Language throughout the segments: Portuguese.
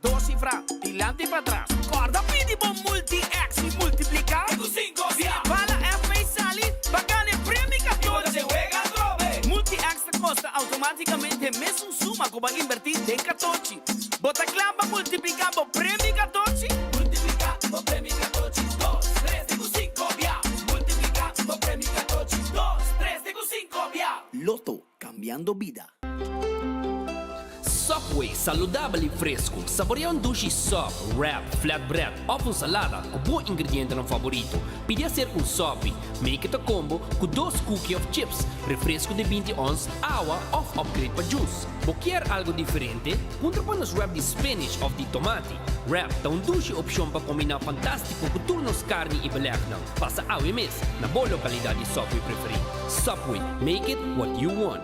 14 fra, tilante para atrás. Guarda, pidi bom multi-X y multiplicar. Tengo 5 via. Para F y salir, bacana en premio 14. Se juega trove. Multi-X te costa automáticamente mesmo suma que vai invertir de 14. Bota clava, multiplicamos premio 14. Multiplicamos premio 14. 2, 3, tengo 5 via. Multiplicamos premio 14. 2, 3, tengo 5 via. Loto, cambiando vida. Subway, saludable e fresco. Saboreia um duche soft, wrap, flatbread, ou salada com bom ingrediente no favorito. Podia ser um Subway. Make it a combo com 2 cookies of chips, refresco de 20 ons, água ou upgrade para juice. Quer algo diferente? Punta para nos wrap de spinach ou de tomate. Wrap dá um duche opção para combinar fantástico com turnos carne e belegna. Passa ao mes na boa localidade de Subway preferido. Subway, make it what you want.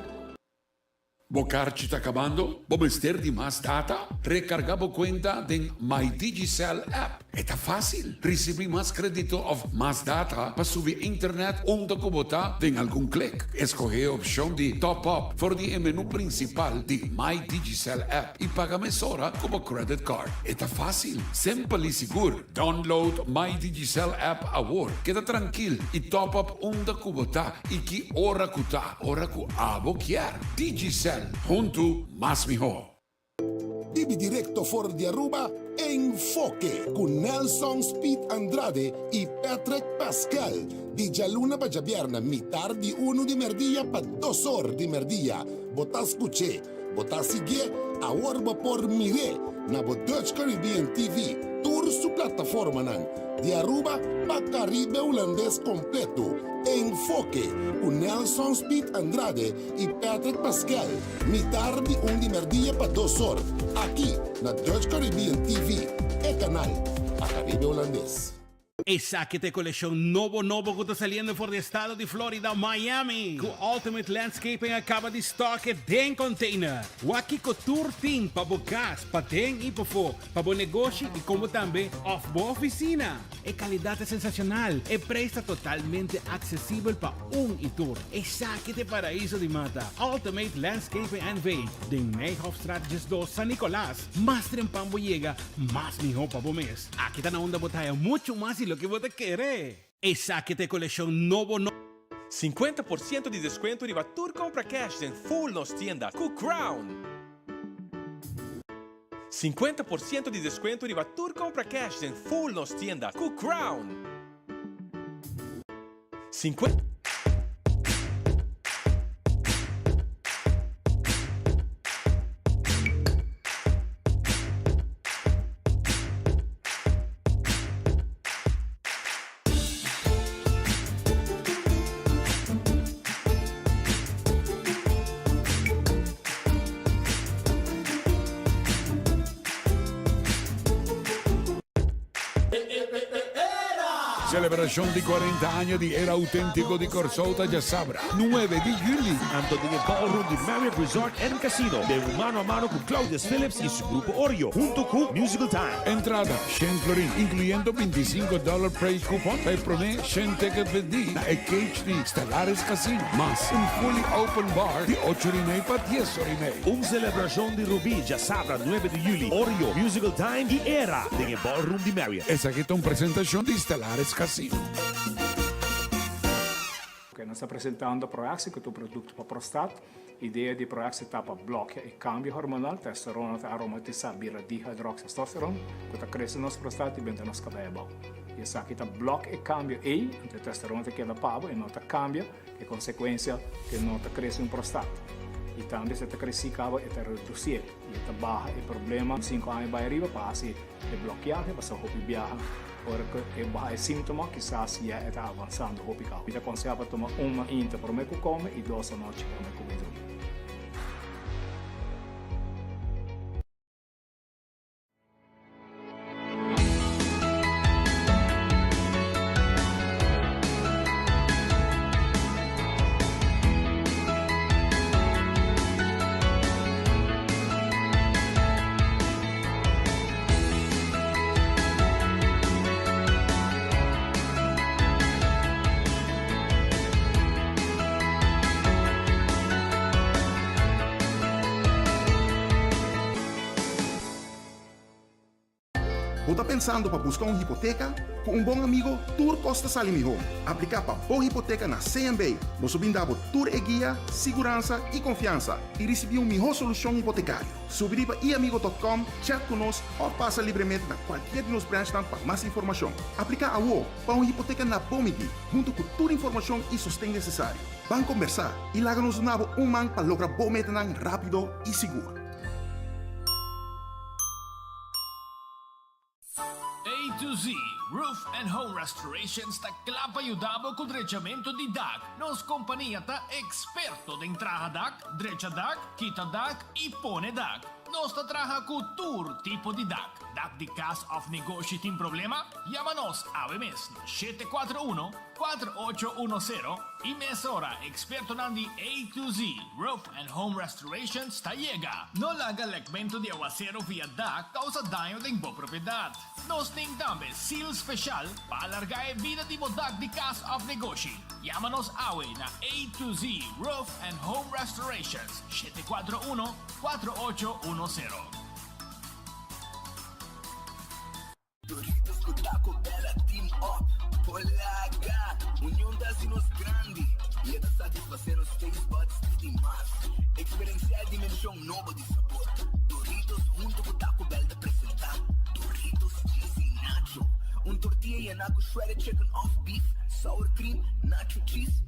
Bocarci está acabando? ¿Vamos ter de más data? Recargamos cuenta de My Digicel app. Está fácil. Recibir más crédito o más data para subir internet onde botar en algún clic. Escoger opción de top up por el menú principal de My Digicel app y paga mesora como credit card. Está fácil, simple y seguro. Download My Digicel app ahora. Queda tranquilo y top up onde botar y que hora cuta, hora que abo quier. Digicel. Junto más mejor. Vivi directo for de Aruba, Enfoque, con Nelson Speed Andrade y Patrick Pascal. Di Luna para viernes, mitad de 1 de merdilla para 2 horas de merdilla. Botas escuché, botas sigue, ahora por mire, na Dutch Caribbean TV. Tour su plataforma nan, de Aruba para Caribe holandés completo. Enfoque, con Nelson Speed Andrade y Patrick Pascal. Mitad de 1 de merdilla para 2 horas. Aquí, na Dutch Caribbean TV, el canal para Caribe holandés. Esa que te colección novo que está saliendo por el estado de Florida, Miami. Con Ultimate Landscaping acaba de stock den container. Waki Tour Team para bocas, para den y para fo, para bom negócio y como también off boa oficina. E calidad es sensacional. E precio totalmente accesible para y tour. Esa que te paraíso de mata. Ultimate Landscaping and Vade. De Nijhoffstraat 2 San Nicolás. Más trempambo llega, más mejor para vos mes. Aquí está na onda botella mucho más y lo que vos te querés. Esa que te colección novo 50% de desconto em Vatur Compra Cash em full nos tienda Cook Crown. 50% de desconto em Vatur Compra Cash em full nos tienda Cook Crown. 50... Celebración de 40 años de Era Auténtico de Corsota ya sabrá. 9 de julio. Ando en el ballroom de Marriott Resort and Casino. De mano a mano con Claudius Phillips y su grupo Oreo. Junto con Musical Time. Entrada, 100 florín, incluyendo $25 price coupon. Para poner 100 tickets vendidos. Na cage de Stellaris Casino. Más un fully open bar de 8:30 para 10:30. Un celebración de Rubí ya sabrá 9 de julio. Oreo, Musical Time y Era. En el ballroom de Marriott. Esa que está una presentación de Stellaris Casino. Okay, nós estamos apresentando a Proaxi, que é o produto para prostate. A ideia de Proaxi está para bloquear o câmbio hormonal, testosterona para aromatizar bira-dihidroxitestosterona, que está crescendo nosso prostate e bem nosso cabelo. E isso aqui está bloqueia o câmbio aí, então a testosterona está queda pavo e não está cambia, que é consequência que não está crescendo o prostate. E também se está crescendo cabo e está reduzir. E está barra o problema, 5 anos para arriba, passa a bloquear, passa a viajar. Porque é síntoma que já está avançando o hospital. Eu aconselho tomar uma inta para o meu come e 2 à noite para o meu comer. Você está pensando para buscar uma hipoteca? Com um bom amigo, Tour Costa Salimi Home. Aplicar para boa hipoteca na CMB. Você brindava Tour e guia, segurança e confiança. E receber uma melhor solução hipotecária. Subir para iamigo.com, chat conosco ou passa livremente na qualquer de nos branches para mais informação. Aplicar a UO para uma hipoteca na Bomidi, junto com toda a informação e sustento necessário. Vamos conversar e larga-nos um man para lograr bom metanang rápido e seguro. A to Z Roof and Home Restorations ta clapa ayudabo con drechamento di DAC. Nos companhia ta experto de entraha DAC, drecha DAC, kita DAC e pone DAC. Nos ta traha cu tour tipo di DAC. DAC di cas of negócio tem problema? Llámanos a mes 741-4810 e mesora experto nandi A to Z Roof and Home Restorations ta llega. No laga legmento de aguacero via DAC causa daño de boa propriedade. Nos tem também seal special para alargar a vida de DAC di cas of negócio. Llámanos awe na A to Z Roof and Home Restorations 741-4810. Doritos com Taco Bella Team Up. Polaga, união das nos grande. E é da satisfazer os taste buds de demais. Experienciar a dimensão nova de sabor. Doritos junto com Taco Bell de apresentar. Doritos cheesy nacho. Tortilla e naco shredded chicken off beef. Sour cream, nacho cheese.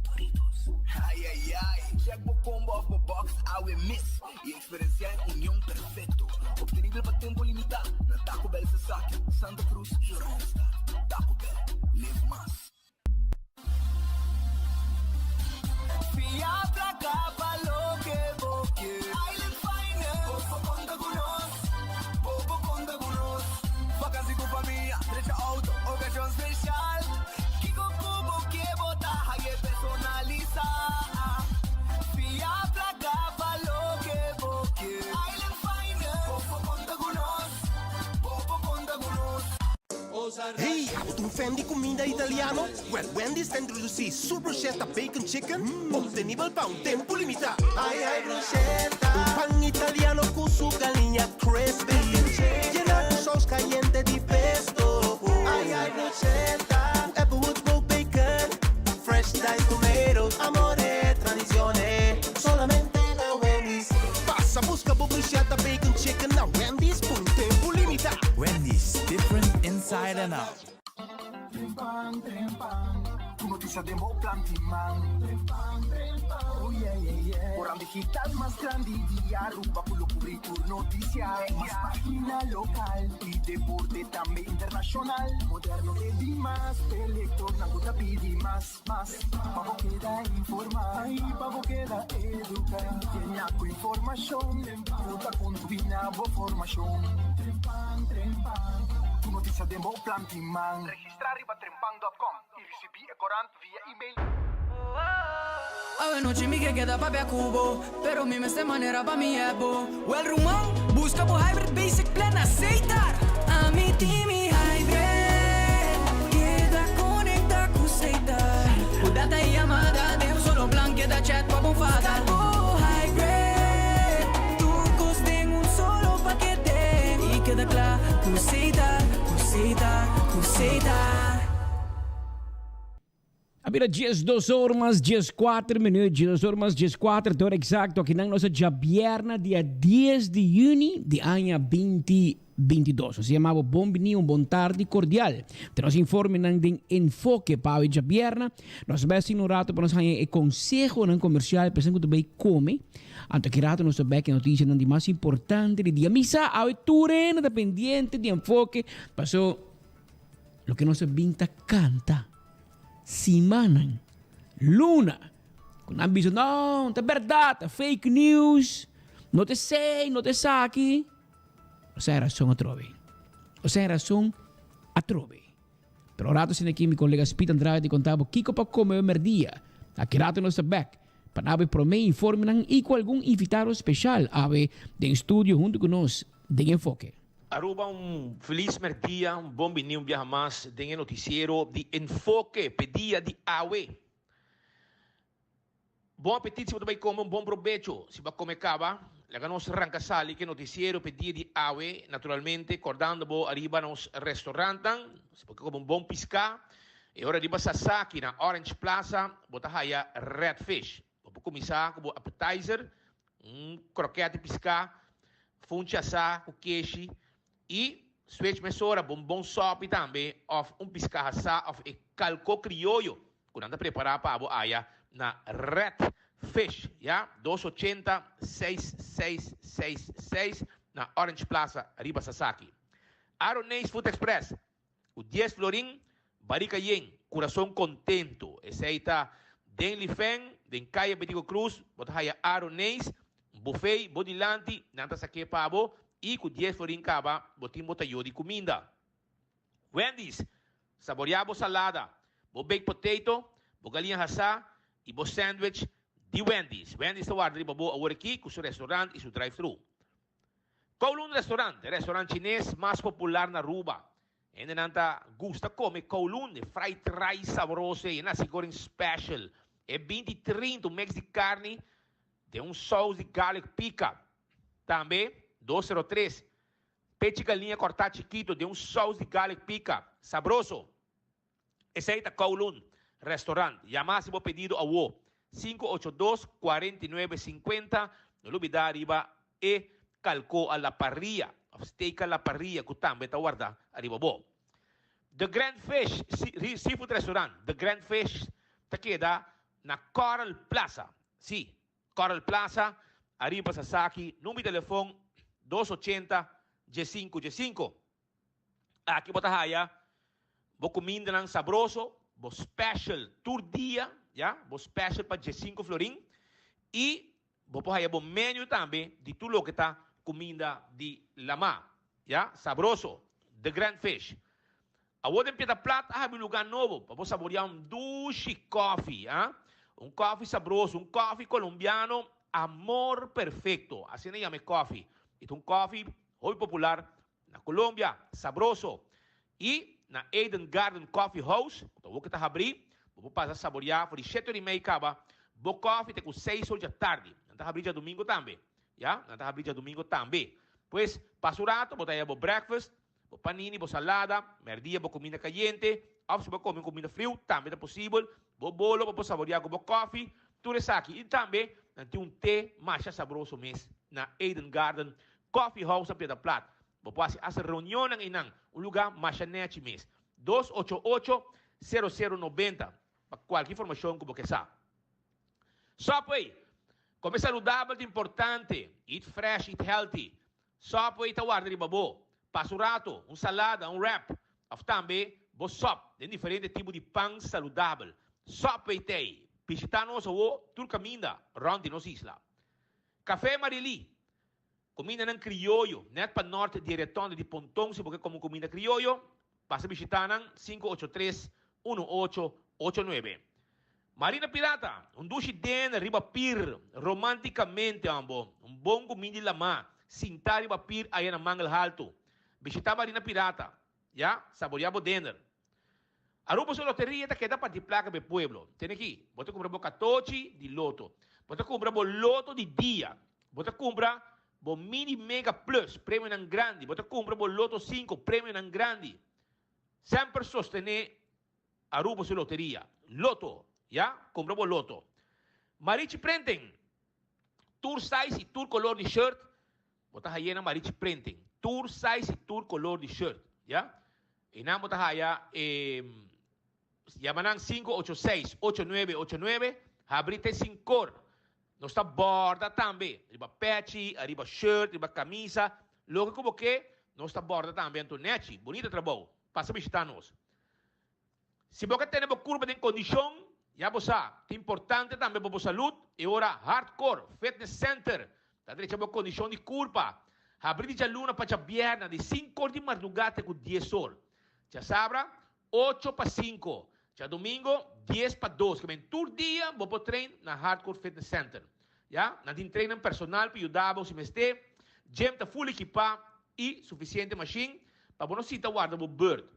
Doritos. Ai, ai, ai. Check o combo off the box, awe miss. E experienciar a união perfeito. Obtenível para tempo limitado. Na Taco Bell Sasaki, Santa Cruz e Rosta. Taco Bell, live más. Fiatra capa lo que boque. Island Finest. Bobo conta con nos. Bobo conta con nos. Vacancy con familia, derecha auto, ocasión especial. Kiko Kubo que bota, hay personaliza. Fiatra capa lo que boque. Island Finest. Bobo conta con nos. Bobo conta con nos. Hey, tu fan di comida italiano? Well, Wendy's sta introducendo su bruschetta bacon chicken, obtenibile pa' un tempo limitato. Ai ai bruschetta, un pan italiano con su galinha crispy, llena con sauce caliente di pesto. Ai ai bruschetta, applewood smoked bacon, fresh diced tomatoes, amore, tradizione, solamente da Wendy's. Passa, busca bruschetta bacon chicken na Wendy's per un tempo limitato. Wendy's, different inside and out. Trempan, tu noticia de Mo Plantiman. Trempan, oh yeah, yeah, yeah. Orang digital más grande día, rumba por lo cubrir tu noticia. Más página local y deporte también internacional. Moderno que di más, elector, naguta pidi más. Pavo queda informar, y pavo queda educar. Tiene con información, puta con tu binabo formación. Trempan. Tu noticia de Mo Plantiman. Registrar riba trempan.com y recibí corant via email. A noche mi que queda pa' cubo, pero mi esta manera pa' mi ebo. Well rumão, busca por hybrid basic plan aceitar. A mi team hybrid, queda conecta com aceitar. O data e amada, devo solo plan queda chat pa' bonfada. Oh hybrid, turcos tem solo paquete e queda claro, aceitar. Abira 12 horas, 14 minutos, 12 horas, 14, hora exacto, aqui na nossa Jabierna, dia 10 de junho de ano 2022. Se chamava Bom Dia, Bom Tarde Cordial. Te nos informe ng enfoque para a Jabierna. Nós vamos no rato para nós ganhar consejo ng comercial, pensando que também come. Anto que rato nós sabemos que a notícia não é mais importante de dia. Misa, a turena dependiente de enfoque. Passou lo que nós vinta canta. Semana, luna, com ambição, não, é verdade, é fake news, não te sei, não te sabe, você é razão a trove, você é razão a trove. Pero rato sin aqui, meu colega Speed Andrade contava Kiko para comer o dia, aqui rato nós back, para ave pro mim informe e com algum invitado especial, ave de estúdio junto com nós, de enfoque. Aruba feliz merdia, bom dia, viaja mais, tem noticiero de enfoque, pedia de AWE. Bom apetite se você vai comer, bom provecho. Se vai comer cava, la nostra rancasali che noticiero per dia di awe, naturalmente, cordando bo arriba nos restaurante, si può come un buon pisca, e ora arriba Sasaki na Orange Plaza, botahaya Redfish. Bo começar com appetizer, croquete pisca, funchi asa, com queijo, e switch mesora, bom sopa também, of pisca asa, of calco criollo, quando anda preparar para bo aya na Redfish, ja? 280-6666 na Orange Plaza, arriba Sasaki. Aronês Food Express, o 10 florim, Barica Yen, coração contento. Esse aí tá Den Lifeng, Den Caia Betico Cruz, botahaya Aronês, buffet, bodilante, nanta saque pabo, e com 10 florim caba, botim botayo de comida. Wendy's, saboreabo salada, bo baked potato, bo galinha hasa, e bo sandwich de Wendy's. Wendy's tá guarda riba bo agora aqui com seu restaurante e seu drive-thru. Kowloon Restaurant, o restaurante chinês mais popular na Aruba. Ainda nanta gusta comer Kowloon, fried rice saboroso e na siguro special. É 20-30 um mix de carne, de sauce de garlic pica. Também 203 peixe galinha cortado chiquito, de sauce de garlic pica, saboroso. Esse aí tá Kowloon Restaurant. Llamar se vou pedido a wo 582-4950. No olvidar arriba e calco a la parrilla, steak a la parrilla, que também está guardado arriba bo. The Grand Fish Seafood Restaurant, The Grand Fish, está queda na Coral Plaza. Sim, Coral Plaza, arriba Sasaki, número de telefone 280-G5. Aqui bota haya, bo comida nang sabroso, bo special tour dia, ja, bo special para G5 florim, e bo haya bo menu também de tudo que está comida de lama, ja, sabroso, The Grand Fish. A outra Piedra Plata, um lugar novo, para saborear douche coffee, coffee sabroso, coffee colombiano, amor perfecto, assim se chama coffee. É coffee muito popular na Colômbia, sabroso. E na Eden Garden Coffee House, então vou que tá abrir, vou passar a saborear, por 7h30 acaba, bo coffee tem com 6 horas da tarde, não tá abrir já domingo também. Ja, não tá abrir já domingo também. Pois, passo rato, botar aí bo breakfast, bo panini, bo salada, merdia, bo comida caliente, ou se bo comer comida frio, também é possível, bo bolo, bo saborear com bo coffee, tudo isso aqui. E também, tem té mais saboroso mesmo, na Eden Garden Coffee House na Piedra Plata. Bo pode fazer reunião em inang, lugar mais nete mesmo. 288-0090, para qualquer informação que você sabe. Subway, comer saudável é importante. Eat fresh, eat healthy. Subway tá guarda de babo. Passo rato, salada, wrap. Of também, bo sop. Tem diferentes tipos de pão saudável. Subway tem. Visitanos o Turcaminda, round de nos isla. Café Marili. Comida ng criollo. Net pa norte direttone di Pontong, se porque como comida criollo. Passa visitar ng 583-1889. Marina Pirata, douche den riba pir, romanticamente ambo, bom comida de lama, sinta riba pir aí na Mangal Alto. Visita Marina Pirata, já, saborear dinner. Aruba sa loteria ta queda para de placa do pueblo. Tem aqui, bota comprar bocatochi de loto, bota comprar loto de dia, bota comprar mini mega plus, prêmio nan grande, bota comprar loto 5, prêmio nan grande. Sempre sostener Aruba sa loteria, loto. Ya, compramos loto. Marichi Printing. Tour size y tour color de shirt. Bota hayena Marichi Printing. Tour size y tour color de shirt. Ya. Y nada bota haya llaman 586-8989. Abrite sin cor. No está borda también. Arriba patchy, arriba shirt, arriba camisa. Logo como que no está borda también. Nechi, bonito trabalho. Passa visitar-nos. Se você tem uma curva de condição, já você é importante também para a saúde. E agora, Hardcore Fitness Center. Está direito a uma condição de curva. Abrir de luna para a vierna, de 5 horas de madrugada com 10 horas. Já sabra, 8 para 5. Já domingo, 10 para 2. Que vem todo dia, vou para o treino na Hardcore Fitness Center. Já? Nós temos treino personal para ajudar você a estar. Gym está full equipado e suficiente machine para você não guardar o bird.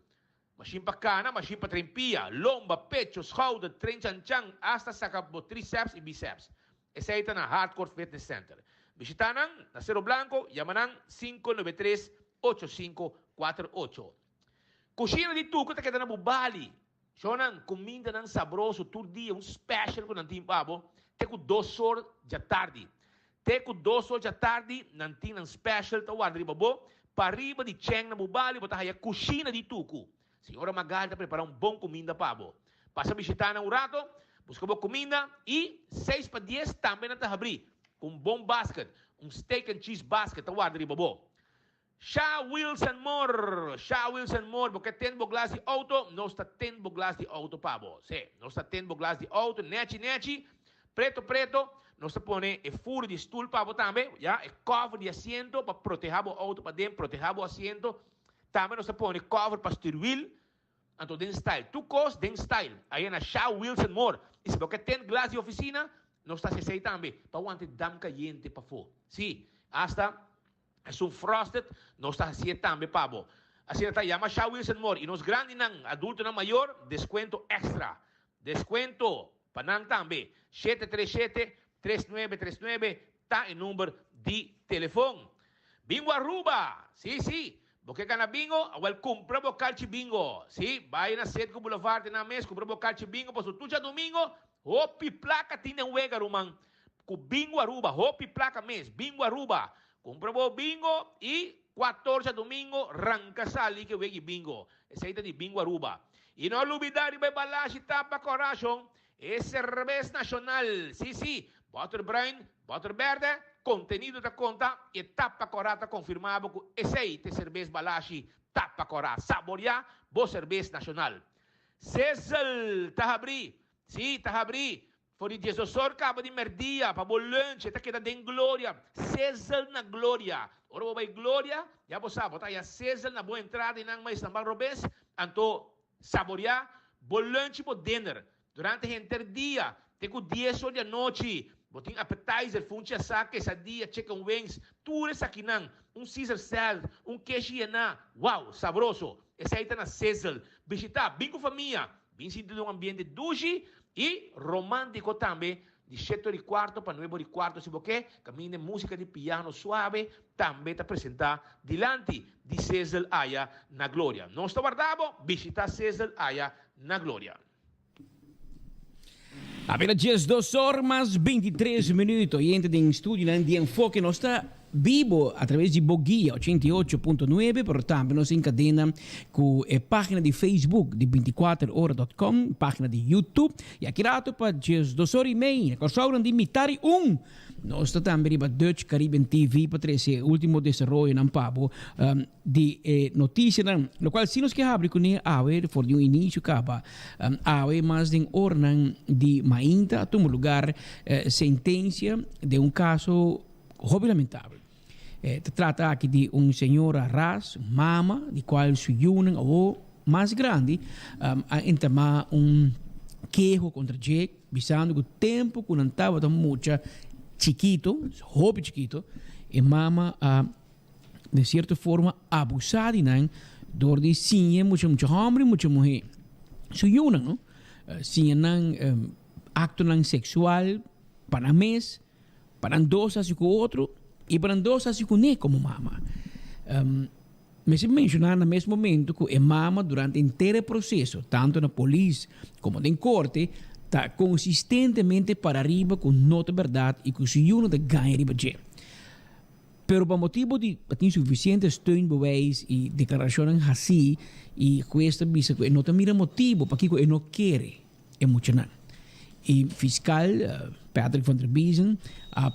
Machine para cana, machine para trempia, lomba, pecho, shoulder, tren chan-chan, hasta sacar tríceps e bíceps. Esse aí está na Hardcore Fitness Center. Visitanan na Cerro Blanco, yamanang 593-8548. Kusina di Tuco, kita na bubali. Sionan, comida ng sabroso, turdia, special ko ng timpabo, teku 2 horas da tarde. Teku 2 horas da tarde, nanti ng special tawad, ribabo, pariba di Cheng na bubali, botahaya, kusina di Tuco. Senhora Magalda prepara bom comida pabo. Passa visitar ng Urato, busca boa comida e 6 para 10 também na Tahabri. Bom basket, steak and cheese basket, tawad ribabo. Shaw Wilson More, porque tem boglas de auto, não está tem boglas de auto pabo. Sim, não está tem boglas de auto, neti, preto, não está põe furo de stool pabo também, já, cover de assento para proteger o auto para dentro, proteger o assento. Também não está põe cover para steering wheel. Então, den style. Tu cos, den style. Aí na Shaw Wilson More. E se você tem glass de oficina, não está se também. Para o dam caliente para fora. Sim, hasta é frosted, não está assim também, pabo. Assim está, chama Shaw Wilson More. E nos grandes, adulto na maior, descuento extra. Descuento, para também. 737-3939, está em número de telefone. Bingo Aruba. Sim. Porque kana bingo, awal compra bo calci bingo. Si, vai na Setco Boulevard na mes, compra bo calci bingo, poso tuja domingo, hopi placa tina wega rumang. Ku bingo Aruba, hopi placa mes, bingo Aruba. Compra bo bingo e 14 domingo, ranca sali que wegi bingo. Essa de bingo Aruba. E não olvidar de balashi tapa coração, é cerveja nacional. Si, butter brain, butter verde, contenido da conta e tapa corata confirmado com aceite cerveja balashi tapa corata. Saborear, boa cerveja nacional. César, Tahabri. Sim, Tahabri. Foi de Jesus, acaba de merdia, para o lanche, está queda em glória. César na glória. Ora, vai glória, já você sabe, tá? César na boa entrada e não mais na Robes, então, saborear, bom lanche, bom dinner. Durante o interdia, tem com 10 horas da noite, botin appetizer, funcha saque, sadia, chicken wings, tudo isso aqui não. Caesar salad, queijo wow, sabroso. Esse aí está na César. Visitar, bem com família, bem sentido um ambiente duche e romântico também. De 7:15 para 9:15, se você caminha música de piano suave, também está apresentar diante de César Aya na Glória. Não está guardado, visitar César Aya na Glória. Apenas 2 horas 23 minutos. E entra em estúdio de Enfoque. Nós está vivo através de Boguia 88.9, pero também nos encadena com a página de Facebook de 24horas.com, página de YouTube. E aqui rato para 2 horas e meia, com a de Mitari 1. Nós está também para Dutch Caribbean TV para esse último desenvolvimento na Pabo de notícias, no qual se nos que abre com a ver for de um início acaba a ver mais de hora de mainta a tomar lugar sentença de um caso hobby lamentável. Trata aqui de senhor Ras, mama, de qual se une ou mais grande a entamar queijo contra Jake, visando que o tempo que não estava tão muito chiquito, hobby chiquito, e mama de certa forma abusada de dor de sim mucho homem, muita mulher. Se une, não? Sim acto sexual para mês, para dois assim com o outro e para dois assim com ele como mama. Mas se mencionar no mesmo momento que a mama durante o inteiro processo, tanto na polícia como na corte, está consistentemente para arriba com nota verdade e com se uno de ganha riba de. Pero por motivo de insuficiente steunbewijs e declarações assim e questa bisa que não tem motivo para que ele não quer emocionar. E fiscal Patrick van der Biesen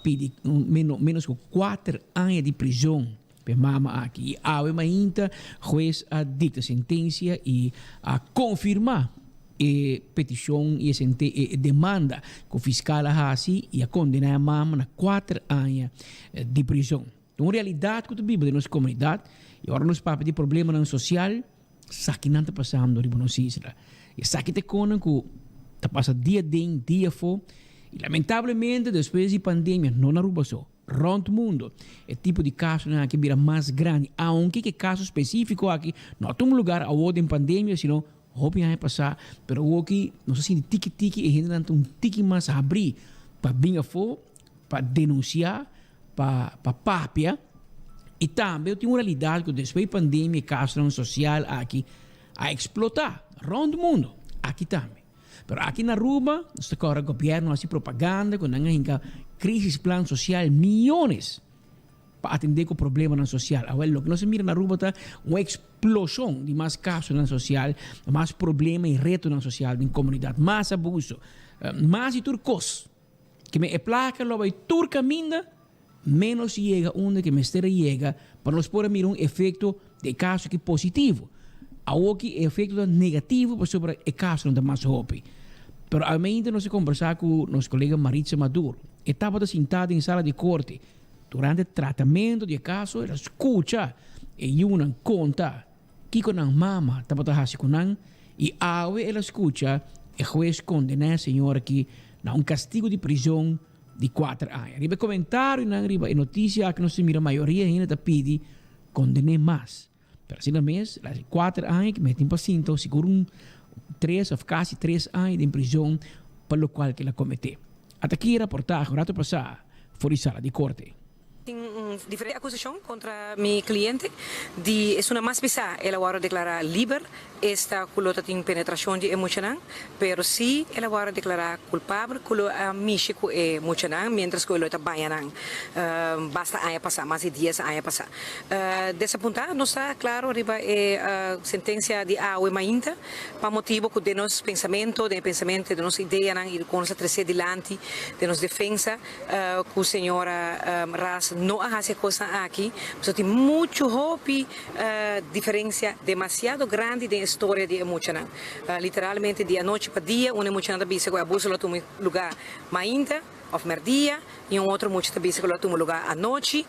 pedi menos de 4 anos de prisão para mama aqui. E a ainda juiz dicta sentença e confirmar petição e demanda que o fiscal assim e a condenar a mama na 4 anos de prisão. Então, realidade que tu vive na nossa comunidade e agora nos papéis de problema social, sabe não está passando no Isla. E sabe que te que está passando dia dentro, dia fora. E lamentavelmente, depois da pandemia, não na Aruba só, rond o mundo, é tipo de caso que vira mais grande. Aunque que caso específico aqui, não é um lugar onde em pandemia, senão hobby vai passar, pero aqui, não sei se tiki e ainda não um tiki mais a abrir para vir a fora, para denunciar, para papia. E também tem uma realidade que depois da pandemia, a questão social aqui a explotar, rond o mundo, aqui também. Mas aqui na Aruba, o governo faz propaganda, quando há crise plan social, milhões para atender com o problema na social. Agora, o que nós mira na Aruba é uma explosão de mais casos na social, mais problemas e retos na social, na comunidade, mais abuso, mais e turcos. Que me placa, lo vai turca minda, menos chega onde que me chega para nós poder mirar efeito de caso que positivo. Algo que efeito negativo sobre o caso de mais hope. Pero realmente nós conversar com nosso colega Maritza Maduro. Estava sentada em sala de corte durante o tratamento de caso, ela escuta e uma conta que com a mama estava fazendo e agora ela escuta o juiz condena a senhora aqui a um castigo de prisão de 4 anos. Arriba comentário e arriba notícia que nós mira a maioria ainda pede condenar mais. Pero assim mesmo, 4 anos que metem paciente, seguro 3 ou quase 3 anos de prisão pelo qual que ela cometeu. Até aqui a reportagem, rato passar, fora de sala de corte. Diferente acusação contra meu cliente de é uma mais pesada ela agora declarar livre esta culota tem penetração de emocional pero se ela agora declarar culpável culo a miche com emocional mientras que ela está banhando basta aia passar mais de dias aia passar dessa ponta não está claro riba a sentença de AUE mainta para motivo que de nosso pensamento de nossa ideia e com nossa trazer dilante de nossa defesa com a senhora Ras não há essa coisa aqui, mas tem muito hope diferença demasiado grande da história de emocional. Literalmente de noite para dia, uma emocional da bisa que abuso lá no lugar mainta of merdia e outro muito também se coloca no lugar à noite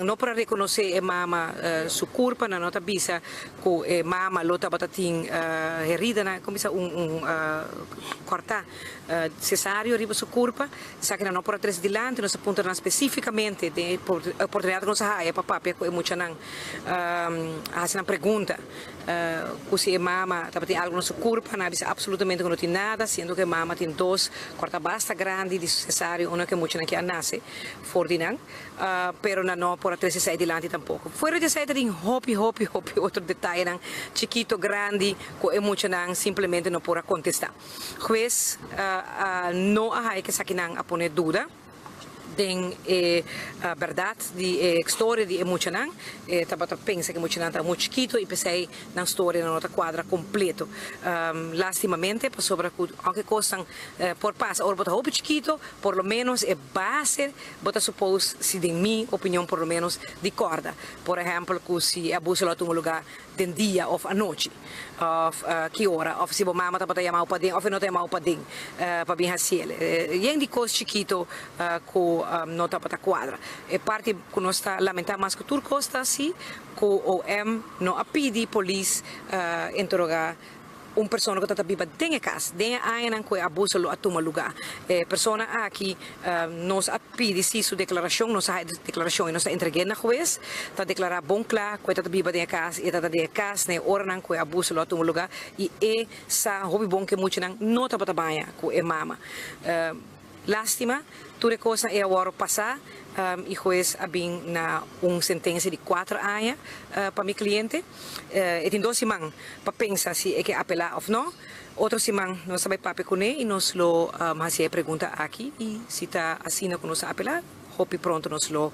não para reconhecer a mama sua culpa não nota bisa com a mama lota batatin herida na como se cortar cesário riba sua culpa sabe que não para trás dilante nós apontamos especificamente de oportunidade que nós há para papel com emocional faz uma pergunta se a mama tem algo na sua culpa não bisa absolutamente não tem nada sendo que a mama tem 2 corta basta grande di cesário una che mucho que nasce fordinan pero não por atrás sai dilante tampouco fora de sair tem hopi outro detalhe nan chiquito grande com emocional simplesmente não pode contestar juiz não há que saquinan a poner dúvida tem a verdade de história de emocional tabata pensa que emocional está muito chiquito e pensei na história na outra quadra completo lastimamente para sobre aunque costam por passa ou botar roupa chiquito por lo menos é base bota suppose se de minha opinião por lo menos de corda por exemplo que se abuso lá no lugar de dia ou à noite of que hora of se mama tá bota chamar para dentro ou não tem chamar para dentro para bem raciel e de coisa chiquito com nota para quadra e parte que nós está lamentar mais que tudo costa assim que o OM não apide polícia interrogar pessoa que está viva dentro da casa, dentro da área que abuso a tomar lugar. Pessoa aqui nos pede se sua declaração, nossa declaração e nossa entrega na juiz, está declarar bom claro que está viva dentro da casa e está dentro da casa, né, hora que abuso a tomar lugar e essa hobby bom que muito não está para banhar com a mama. Lástima, tudo coisa é agora passar e juiz abin na sentença de 4 anos para meu cliente e tem 2 semanas para pensar se é que apelar ou não. Outra semana nós sabemos papo com ele e nós lo fazer a pergunta aqui e se está assim que nós apelar hopi pronto nós lo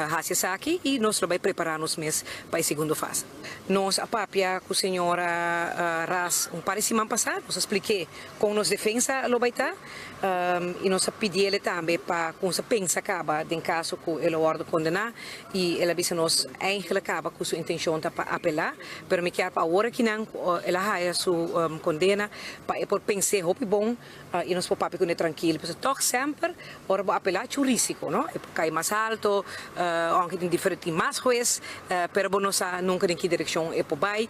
fazemos aqui e nós lo vai preparar nos meses para a segunda fase. Nós a papia com a senhora Ras par de semana passada nós expliquei com nossa defesa lo vai estar e nós pedi ele também para com essa pensa acaba em caso que ele ordem condenar e ela disse nós ainda acaba com sua intenção para apelar, pero me quer para hora que não ela haja sua condena para por pensar hopi bom e nós papi com ele tranquilo, porque toch sempre ora vou apelar o risco, não? Cai mais alto, aunque tem diferente mais juiz, pero nós nunca em que direção é por vai,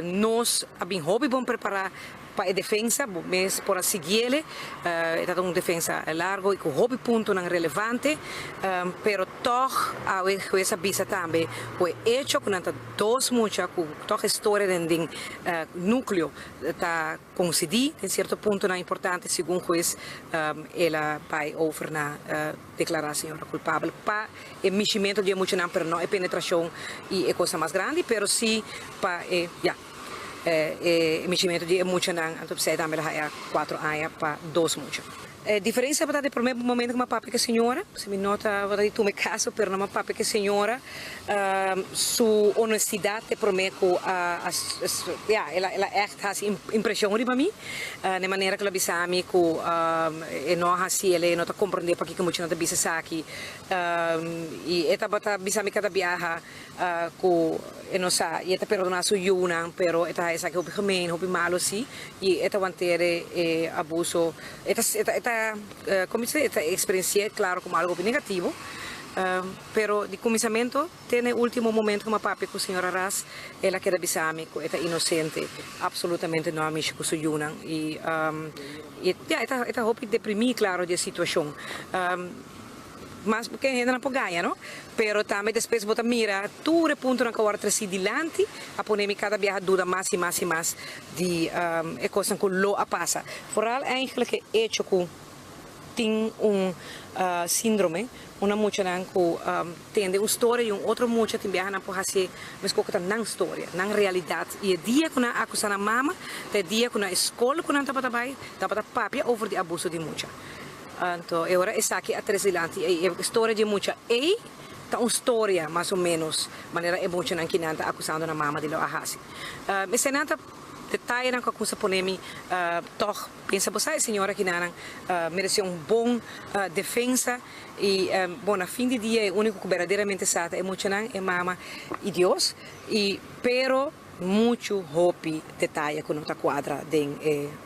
nós abim hobby bom preparar para a defesa, mas por seguir é uma defesa largo e com hobby ponto não relevante, pero toch a essa bisa também, o hecho que nanta dos mucha com toch história dentro núcleo tá concedi em certo ponto não importante segundo juiz ela vai over na declarar a senhora culpável para o meximento de muito não, pero não é penetração e é coisa mais grande, pero sim para meximento de muito não, então você também é 4 anos para 2 muito. Diferença para o primeiro momento que uma papi que senhora, se me nota, vou tu me caso, pero uma papi que senhora, sua honestidade promete que ela echt has impressão para mim, de maneira que ela bisa a mim que não assim ela não tá compreender para que muito não tá bisa aqui, e ela bota bisa me cada viaja que não sa, e ela perdonar sua yuna, pero ela essa que o gemein, o malo sim, e ela manter abuso, ela como se esta experiencia claro como algo negativo, pero de começamento tem o último momento que uma papi com a senhora Ras ela quer avisar me que é inocente, absolutamente não amiga com sua yuna e esta roupa deprimir claro de situação, mas porque ainda não pode ganhar, não? Pero também depois bota mira tudo ponto na hora trasi dilante a poner cada viaja dura mais e mais e mais de coisa que lo a passa. Vooral eigenlijk hecho com tem síndrome, uma mucha que tem uma história e outra mucha tem viaja na por assim, mas que não história, não realidade. E o dia que na acusa na mama, o dia que na escola que não tá para papi over de abuso de mucha. Então, agora está aqui atrás dilante a história de mucha e tá uma história mais ou menos maneira é mucha não que não tá acusando na mama de lo ahasi. Mas se não tá detalhe na coisa ponemi toch pensa você senhora que não mereceu bom defesa e bom na fim de dia o único que verdadeiramente sabe é mucha não é mama e Deus e pero muito hope detalhe que não tá quadra den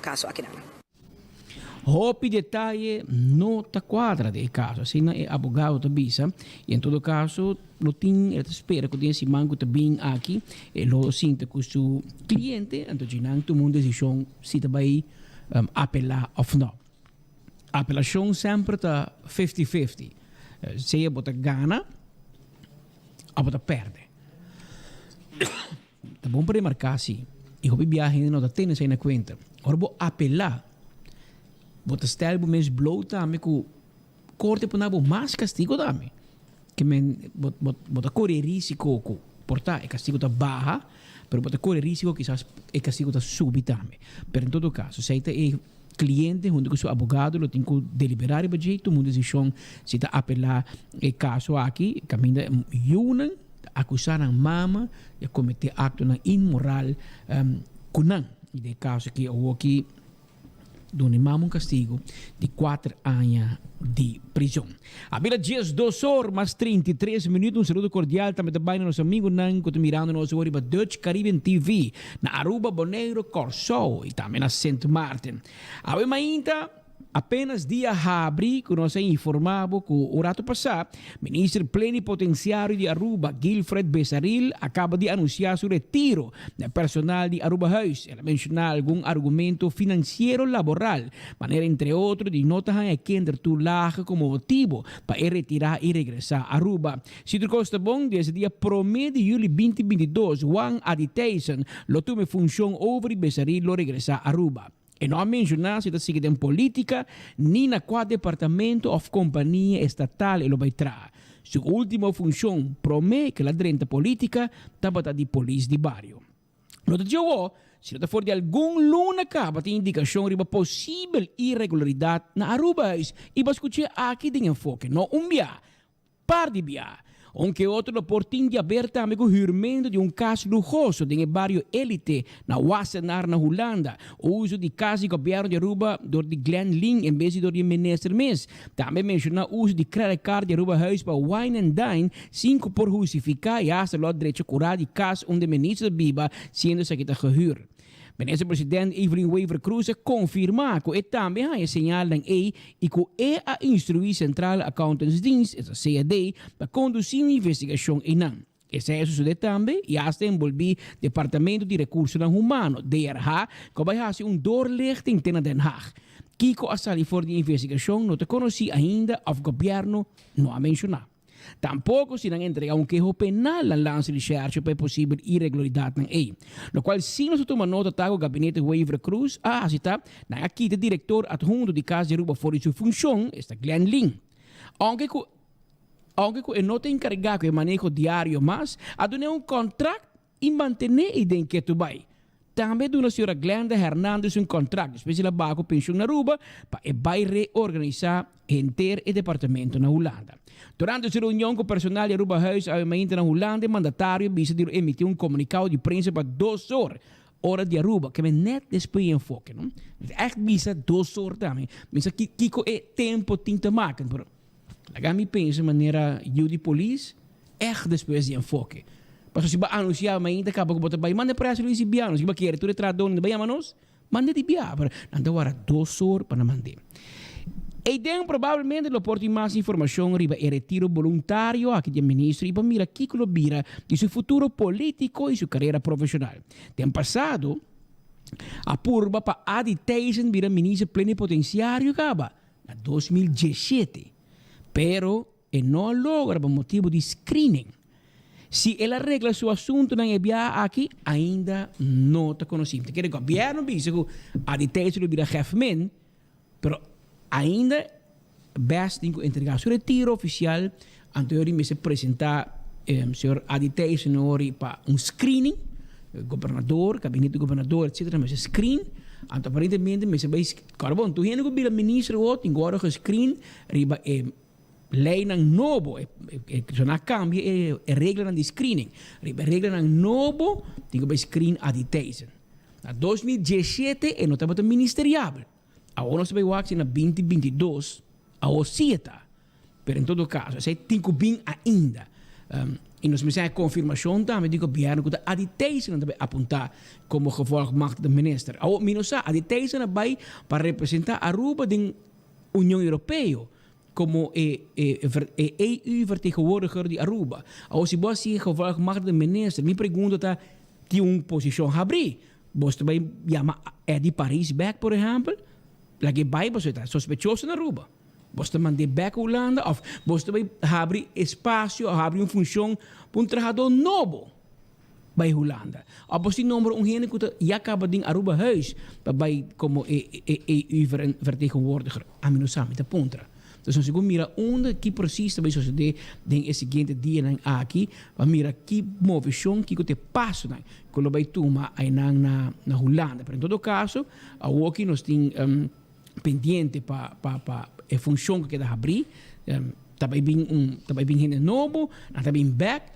caso aqui não. Hopi detalhe não está quadra de caso, assim é abogado da bisa e em todo caso lo tem ele espera que esse mango também aqui e lo sinta com seu cliente então já não tomou uma decisão se vai apelar ou não. A apelação sempre está 50-50. Se bota gana ou bota perde. Tá bom para marcar assim. E o viagem não tem isso aí na conta. Agora vou apelar. Bota stelbo mes blow também com corte por nabo mais castigo também que men bota corre risco com portar é castigo tá barra pero bota corre risco quizás é castigo tá súbito também pero em todo caso se é cliente junto com seu advogado lo tem que deliberar e jeito uma decisão se tá apelar o caso aqui caminha yunan acusar a mama de cometer acto na imoral kunan e de caso que o aqui donde mama castigo de 4 anos de prisão. Abila dias 2 horas mais 33 minutos. Saludo cordial também também nosso amigo Nan que está mirando nosso hoje para Dutch Caribbean TV na Aruba, Bonaire, Corso e também na Saint Martin. A ainda apenas dia abril que nós informamos que o rato passado, ministro plenipotenciário de Aruba, Gilfred Besaril, acaba de anunciar seu retiro do personal de Aruba House. Ele mencionou algum argumento financeiro laboral, maneira entre outros de notas a Kender Tulaja como motivo para retirar e regressar a Aruba. Sidro Costa Bom, desde dia 1 de julho 2022, Juan Aditeison lo tome função over Besaril lo regressar a Aruba. E não mencionar se está seguindo em política, nem na qual departamento ou companhia estatal ele vai trazer. Sua última função promete que a drenta política está de polícia de barrio. No te digo, se está fora de algum luna acaba tem indicação de possível irregularidade na Aruba e vai escutar aqui de enfoque, não par de biá. Aunque outro reporting de aberta amigo juramento de caso lujoso de barrio élite na Wassenaar na Holanda, o uso de casa de governo de Aruba door de Glenn Ling em vez de minister Mes. Também menciona o uso de credit card de Aruba House para wine and dine, 5 por justificar e hasta o direito curar de caso onde ministro Biba sendo secretário gehuur. Minister-president Evelyn Weaver Cruz confirma que também há sinal e que a instruir Central Accountants Dienst, CAD, para conduzir uma investigação em NAM. Esse é sucede também e hasta envolver Departamento de Recursos Humanos, DRH, que vai fazer doorlichting ten Den Haag. Kiko a salir voor die investigação não te conheci ainda o governo não a mencionar. Tampouco se não entregar queijo penal na lance de recherche para possível irregularidade na EI. No qual, se nós tomamos nota do gabinete Weaver Cruz, está na aqui o diretor adjunto de Casa de Aruba fora de sua função, está Glenn Lin. Aunque que não tem encarregado de manejo diário, mas a donar contrato e manter a que tu vai. Também dona a senhora Glenda Hernandes contrato especial para a pensão na Aruba para reorganizar inteiro o departamento na Holanda. Durante a reunião com o personal de Aruba Huis na Holanda, o mandatário disse de emitir comunicado de prensa para 2 horas. Hora de Aruba, que é net depois em foco, não? Echt bisa 2 horas também. Mas aqui é tempo tinta maken, pero lá me pensa maneira de polícia, echt depois em foco. Mas se vai anunciar ainda acaba com botar vai manda para as lisibianos, se vai querer tu retrador não vai manos, manda de biar, pero não hora 2 horas para mandar. E tem provavelmente lo porti mais informação riba e retiro voluntário aqui do ministro e para mira que lo bira de seu futuro político e sua carreira profissional. Tem passado a purba para Adi Tyson vira ministro plenipotenciário acaba na 2017, pero não logra por motivo de screening. Se ela arregla seu assunto na EBA aqui, ainda não está conhecido. Que o governo diz que Adi Tyson vira chefe, pero ainda best tem que entregar seu retiro oficial anterior me se apresentar senhor Adi Tyson para screening governador, gabinete do governador, etc. Mas screen aparentemente me se vai carbon tu hene que o ministro outro agora que screen riba lei não novo que não cambia é regra de screening riba regra não novo tem que screen Adi Tyson na 2017 não estava ministerial. Agora nós vamos ver na 2022 a OCIETA, mas em todo caso, esse tem que vir ainda. E nós temos a confirmação também do governo que a Tyson também apontar como gevolgmacht do ministro. A Tyson vai para representar a Aruba da União Europeia como EU-vertegenwoordiger de Aruba. Se você é gevolgmacht do ministro, me pergunta que uma posição abrir. Você vai chamar Eddie Paris back, por exemplo? Lagi vai você está sospechoso na Aruba. Você manda back a Holanda ou você vai abrir espaço, abrir uma função para trabalhador novo para Holanda. Ou você nombra gente que já acaba de Aruba Huis para como vertegenwoordiger. A mim não sabe, está pontra. Então, se você mira onde que precisa vai suceder em seguinte dia aqui, para mira que movição que te passa, que lo vai tomar aí na Holanda. Mas em todo caso, aqui nós temos pendiente para a função que queda abrir, também bem gente novo, também back.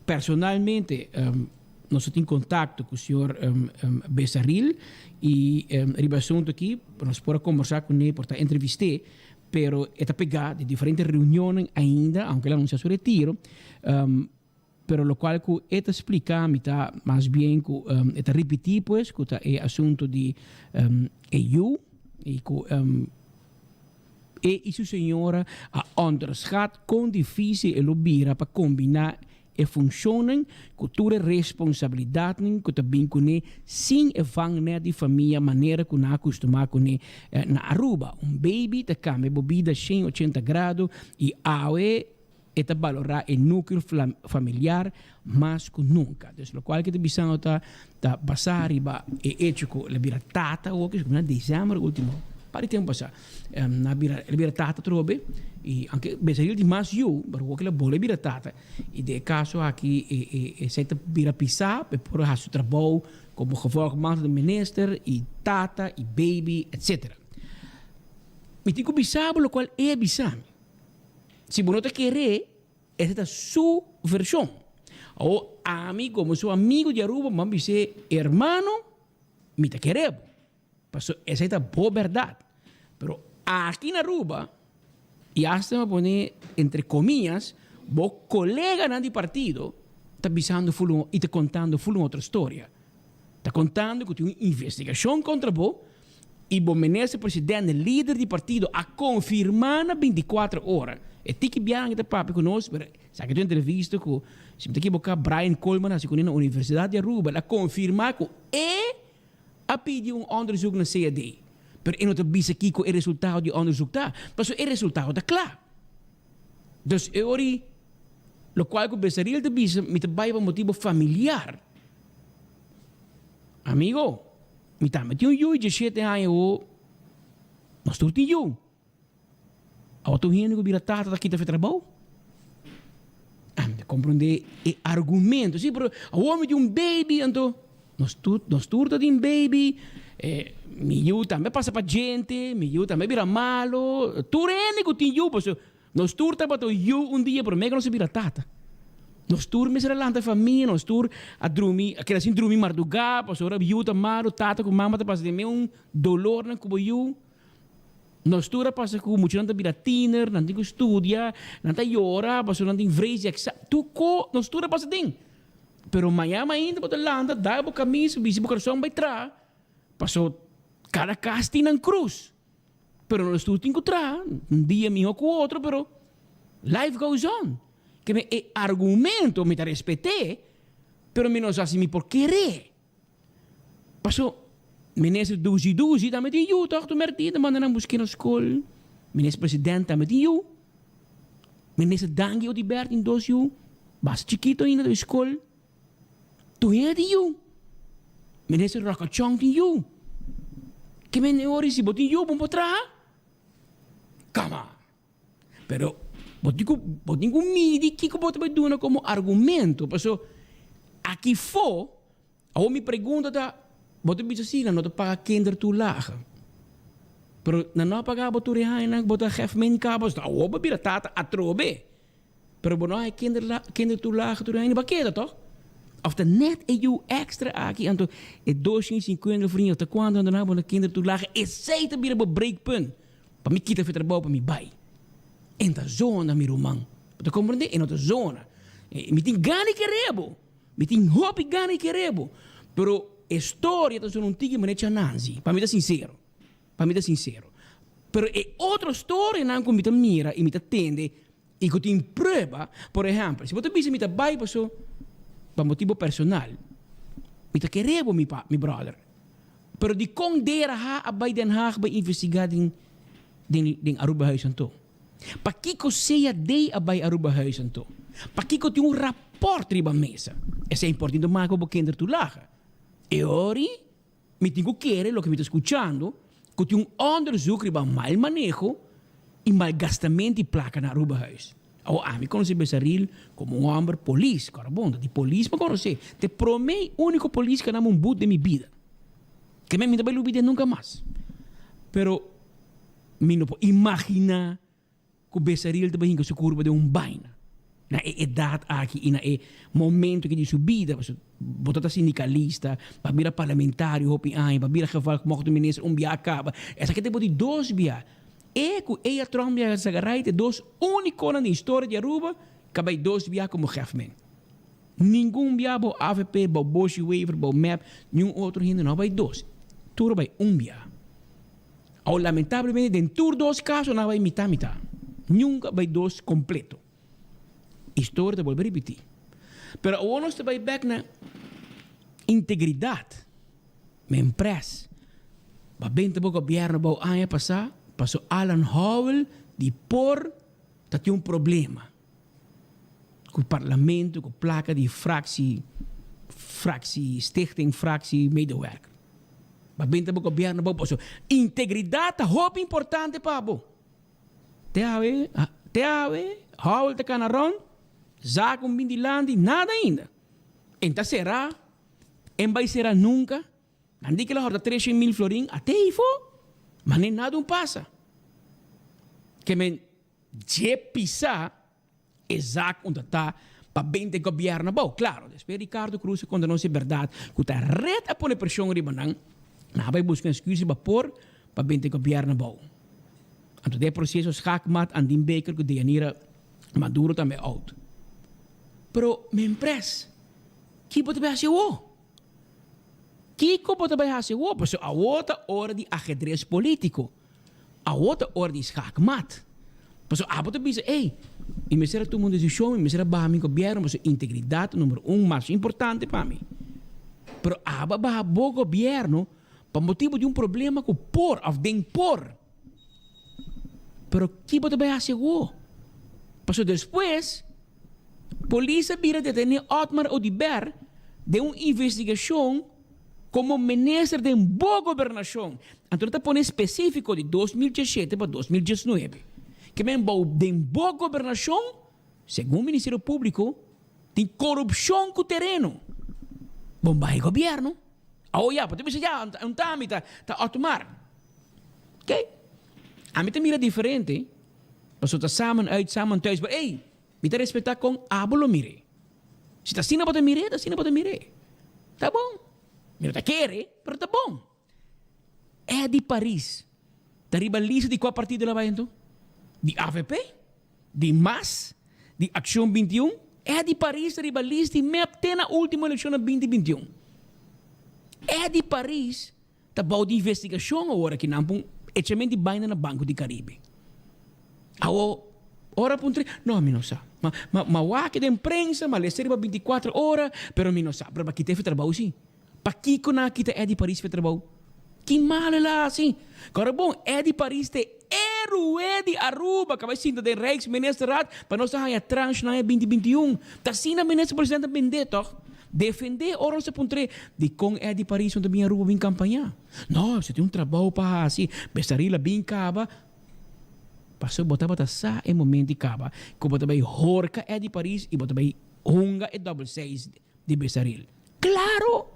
Personalmente, nós temos contato com o senhor Bessaril e assunto aqui, nós podemos conversar com ele, para entrevistar, pero está pegado de diferentes reuniões ainda, aunque ele anuncia seu retiro, pero lo cual que está explicando, está mais bem que está repetir, pues, que é assunto de EU, e sua senhora a onderschat quão difícil é lobbyra para combinar e funcionam com toda responsabilidade que também com sem evangelizar de família maneira que não acostumar com na Aruba baby te cambia bebida 180 graus e awe eta valorar o núcleo familiar mais que nunca. Então, lo qual que te bisão está passar e hecho que le bira tata o que na dezembro último para tempo passar na bira le bira tata trobe e anche Bessaril di mais eu para o que le bole bira tata e de caso aqui se te bira pisar por a seu trabalho como gevolgmacht do minister e tata e baby etc. Me digo bisabo lo qual é bisamo. Se você não quer, essa é a sua versão. Ou amigo, como seu amigo de Aruba, mas você, hermano, me te queremos. Essa é a boa verdade. Mas aqui na Aruba, e hasta me pone entre comillas, o colega de partido está avisando e está contando outra história. Está contando que tem uma investigação contra você e o ministro presidente, líder do partido, a confirmar na 24 horas. E tem que viajar de papo conosco, Sa que tu entrevista com se me aqui Brian Coleman assim na Universidade de Aruba, ela confirma que a pedir onderzoek na CAD. Pero eu não te bisa aqui com o resultado de onderzoek tá, mas o resultado tá claro. Dus ori lo qual que besaril te bisa me te vai por motivo familiar. Amigo, me tá meti yu de 7 anos nós tudo yu. A tu hieno que vira tata daqui tá trabalho. Compreender o argumento. Sim, pero o homem de baby, então nós tudo de baby. Meu também passa para gente, meu também vira malo. Tu é que tem eu, porque nós tudo tá para eu dia, pero mega não se vira tata. Nós tudo me será lá da família, nós tudo a dormir, aquela assim dormir madrugada, porque ora eu tá malo, tata com mama tá passa de um dolor na como eu. Nós tudo passa com muito não vira tiner, não tem estudia, não tem hora, porque não tem vrees, tu co, nós tudo passa ding. Pero amanhã ainda para lá dá o caminho, bisi o coração vai trás. Passou cada casting ng cruz. Pero nós tudo tem que trás, dia melhor que o outro, pero life goes on. Que me argumento me respeite, pero me não assim me por querer. Passou minister Duzi, também tem eu, toch? Tu merti, manda na buscar na escola. Minister presidente também tem eu. Minister Dangi, die Bert in dos eu. Basta chiquito ainda da escola. Tu é de eu. Minister Rakachong tem eu. Que me neori se botin eu, bom potra. Cama. Pero, botin com midi, que botin vai doer como argumento. Passo, aqui for, a me pergunta da boto bisa sila no to paga kindertoelage. Pero na no paga boto rehain na boto gefmen kabos da oba bira tata atrobe. Pero bono ai kindertoelage to rehain bakeda toch? Of de net EU extra aqui anto e 250 vrienden te quando na bono kindertoelage e seita bira bo breakpunt. Pa mi kita fetra bo pa mi bai. En ta zona mi romang. Boto comprende en ta zona. Mi tin gani kerebo. Mi tin hopi gani kerebo. Pero história então não tinha maneira nanzi para me dar sincero pero é outra história não como me mira e me tende e que tem prova por exemplo se você pensa me tá vai passou para motivo personal me tá querendo mi brother pero de condera a by Den Haag by investigar den Aruba huis to para que seja de a by Aruba huis to para que tem rapport riba mesa é importante mais como kindertoelage. E ora, mi tengo que querer lo que me está escuchando, que tem onderzoek riba mal manejo e malgastamento de placa na Aruba huis. O a mi conosce Besaril como um homem polícia, carabonda, de polícia para conhecer. Te promei único polícia que não boot de minha vida. Que me também não nunca mais. Pero, mi não pode imaginar que o Besaril também hinga se curva de baina. Na idade aqui, na momento que de subida, botata sindicalista, babira parlamentário, hopi ai, babira geval que mocht minister bia acaba. Essa que tem de 2 bia. E a Trump bia sagarite 2 único na história de Aruba, que vai 2 bia como Hefman. Nenhum bia bo AVP, bo Bosch Waiver, bo MAP, nenhum outro ainda não vai 2. Tudo vai bia. Ou lamentavelmente, dentro 2 casos não vai mitad. Nunca vai 2 completo. História de volver a repetir. Pero o nós vai back na integridade. Me impress. Ba bente bo governo bo aia passou Alan Howell de por dat tem problema. Com o parlamento, com placa de fractie stichting, fractie medewerker. Ba bente bo governo bo passou integridade é importante para bo. Te ave, Howell te canaron. Já com Bindilandi, nada ainda. Então será, em vai será nunca. Andi que ela horta 300.000 florin, até aí foi. Mas nem nada passa. Que men, je pisar, exato onde está, para bem de governo. Bom, claro, depois Ricardo Cruz, quando não é verdade, que está reta a pôr pressão em Ribanang, não vai buscar excusa para bem de governo. Bom, então, de processo, schakmat, Andin Baker, que de Maduro também out. Pero me impress. Que pode fazer o? Que pode fazer o? Porque a outra hora de ajedrez político. A outra hora de schakmat. Paso te dice, hey, y me será tu decisión, y me será bajo mi gobierno, paso integridad número 1 más importante para mí. Pero bajo el gobierno, por motivo de un problema con por, of den por. Pero ¿qué te va a hacer? Paso después, policía vira detener Otmar Odiber de una investigación como ministro de una gobernación. Entonces te pone específico de 2017 para 2019. Que me de una gobernación, según el Ministerio Público, de corrupción con terreno. Bomba de gobierno. Oh, ya, pero tú ya, un trámite, está Otmar. Ok? A mí te mira diferente. Paso está samen uit, samen thuis. Maar hey, me te respetar con abolo mire. Si está sin te mire, está sin te mire. Tá bom. Mira, te quiere, pero tá bom. É de Paris. Da ribalista de qual partido ela vai então? De AVP? De MAS? De Action 21? É de Paris, da ribalista, e MEP tem na última eleição de 2021. É de Paris, da bom de investigação agora que não pão, echamento de baina na Banco de Caribe. Ora puntre, no, mi non sa. Ma wake de imprensa, ma le serie 24 ore, però mi non sa. Però chi te fa trabalho sì? Pa chi con kita è di Paris fa trabalho? Chi male là, sì. Ora bom, è di Paris te é de Aruba, que vai ser de Rijksministerraad, para nós sair atrás na 2021. Tá sim na ministro-presidente Bendê, toch? Defender ora se puntre de com é de Paris onde bem Aruba bem campanhar. Não, você tem um trabalho para assim, bestarila bem caba. Passou botar sa em momento de caba. Que botar bem horca é de Paris e botar bem hunga e double 6 de bestaril. Claro!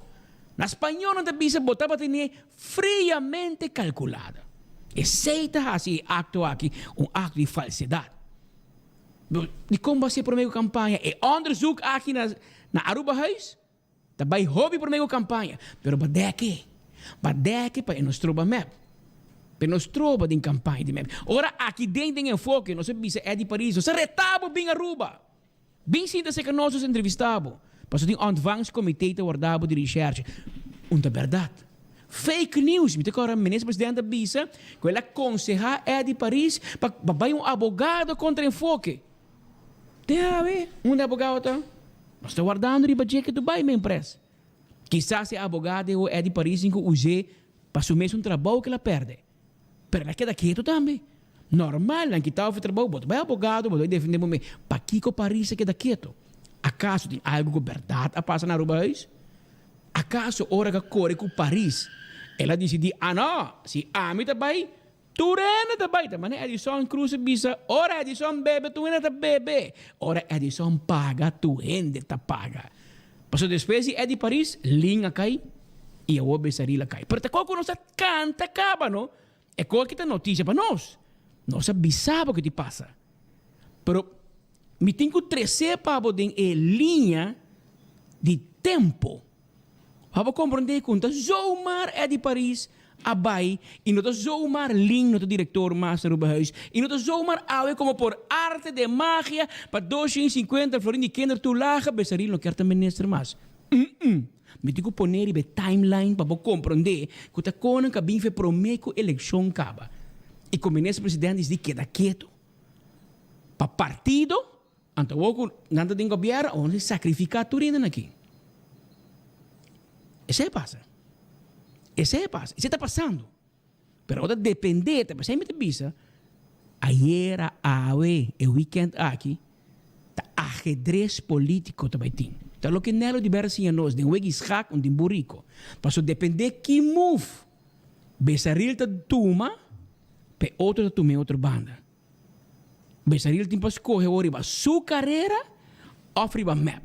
Na espanhol não te bisa botar para ter friamente calculada. Aceita assim acto aqui, acto de falsidade. De como vai ser para a minha campanha? E onderzoek aqui na Aruba Huis, também hobby para a minha campanha. Pero badeke para nós trobar map. Para nós trobar de campanha de map. Ora aqui dentro tem enfoque, não se bisa é de Paris, você retabo bem Aruba. Bem sinta-se que nós entrevistamos. Para tem ontvangstcomitê te guardado de recherche. Uma verdade. Fake news. Me agora, ministro-presidente bisa, que ela aconselha é de Paris para vai advogado contra enfoque. Deve, advogado nós estamos guardando de budget que tu vai, minha empresa. Quizás esse advogado é de Paris que use para assumir um trabalho que ela perde. Mas ela queda quieto também. Normal, não que tal trabalho, vai advogado, vai defender o meu. Para que o Paris queda quieto? Acaso tem algo que verdade a passar na Aruba? Acaso ora que corre com Paris? Ela decide, não, se a mim também, tu rena também. Mas Edison Cruz bisa, ora Edison bebe, tu rena bebe. Ora Edison paga, tu rende ta paga. Passou depois é de Paris, linha cai, e a obesarila cai. Pero qual que nós canta acaba, não? É qual que tá notícia para nós. Nós sabemos o que te passa. Pero me tenho que trazer para poder linha de tempo. Vamos compreender que zomaar é de Paris, abai, e não zomaar link no diretor Master Rubehuis, e não zomaar awe como por arte de magia para 250 florin de kinder tu laga, besaril no quer também minister mas. Me tenho que poner em timeline para compreender que a conan que bem foi prometo eleição caba. E como ministro-presidente diz que queda quieto. Para partido, então o nada de governo, onde sacrificar tudo aqui. Isso passa. Isso está passando. Mas agora depende, sempre bisa. Ayer, o weekend aqui, tá ajedrez político também tem. Então, o que nelo diversi a nós, de um escac, de um burrico. Mas depende que move. Besaril ta tuma, pe outro ta tume outra banda. Besaril tem para escolher a sua carreira, ofre a map.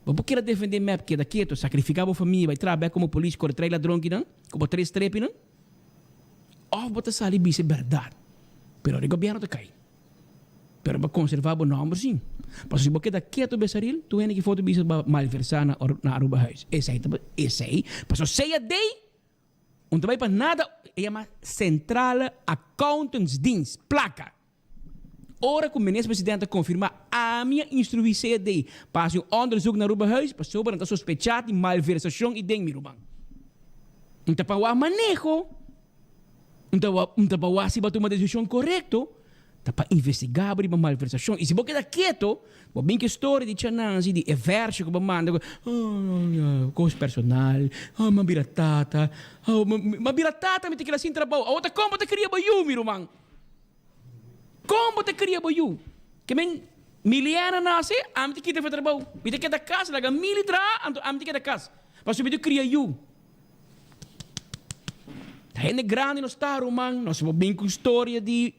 Por que ela defender map que daqui tu sacrificava a família, vai trabalhar como polícia, corre três ladrões que não, como três trepes não? Ou bota sali bisa verdade. Pero o governo te cai. Pero para conservar o nome sim. Mas se você daqui tu besaril, tu ainda que foto bisa malversar na Aruba Huis. Esse aí, mas você é dei, não vai para nada, é uma Central Accountantsdienst, placa. Ora que o ministro-presidente confirma a minha instrução de para um onderzoek na Aruba Huis, para sobre a sospechar de malversação e de mirubang. Então para o manejo, então para o se bater uma decisão correta, tá para investigar por malversação. E se você queda quieto, você bem que história de Chananzi, de everso que você manda, coisa personal, uma biratata, uma biratata, me tem que ir assim trabalho. A outra, como você queria boiú, meu irmão? Como você queria boiú? Que men, miliana nasce, a me tem que ir trabalho. Me tem que ir da casa, laga militra, a me tem que ir da casa. Mas me tem que ir you. Tá grande no estado, man, nós vamos bem com história de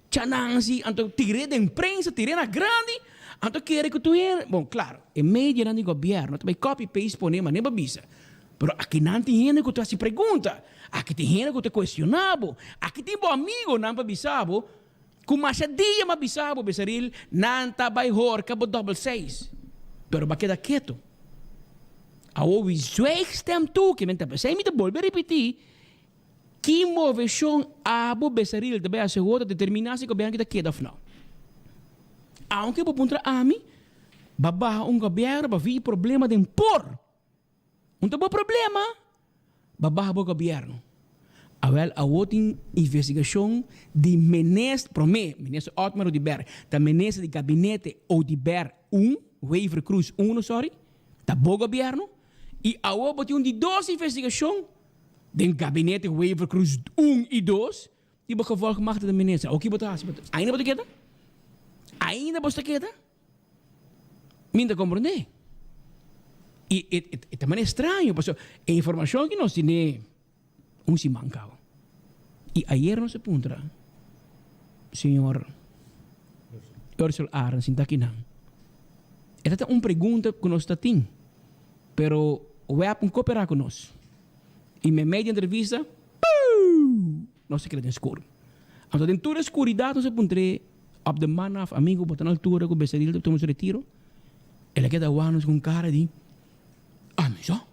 Chananzi, então tirei da imprensa, tirei na grande, então querer que tu é. Bom, claro, é meio de governo, também copy-paste põe, mas nem babisa. Mas aqui não tem gente que tu se pergunta, aqui tem gente que tu questionava, aqui tem bom amigo, não babisabo, com mais dia babisabo, besaril, não tá by horca, bo double 6. Pero ba queda quieto. A ouvi zweegstem tu, que menta, sei me te volver repetir, que moveção abo besaril também assegura determinasse que o governo queda of não. Aunque por contra a mim, baba governo ba vi problema de impor. Bom problema, baba o governo. Awel a outra investigação de ministro Otmar Odiber, da ministro de gabinete Odiber 1, Wever Cruz 1, sorry, da bom governo, e a outra de 2 investigações den gabinete Wever Cruz 1 e 2, die gevolg macht de minister. Ook iemand haast. Ainda wat queda? Ainda você queda? Minda compreender. E também é estranho, porque a informação que nós temos se manca. E ayer nos apunta, senhor Ursula Arens, está aqui não. Esta é uma pergunta que nós temos, pero vai cooperar com nós. E me media entrevista, não se queda escuro. Então, dentro da escuridade, nós apuntamos op de man af, amigo, botar na altura, com o becerril, tomamos retiro. Ele queda anos com cara de, mas ó,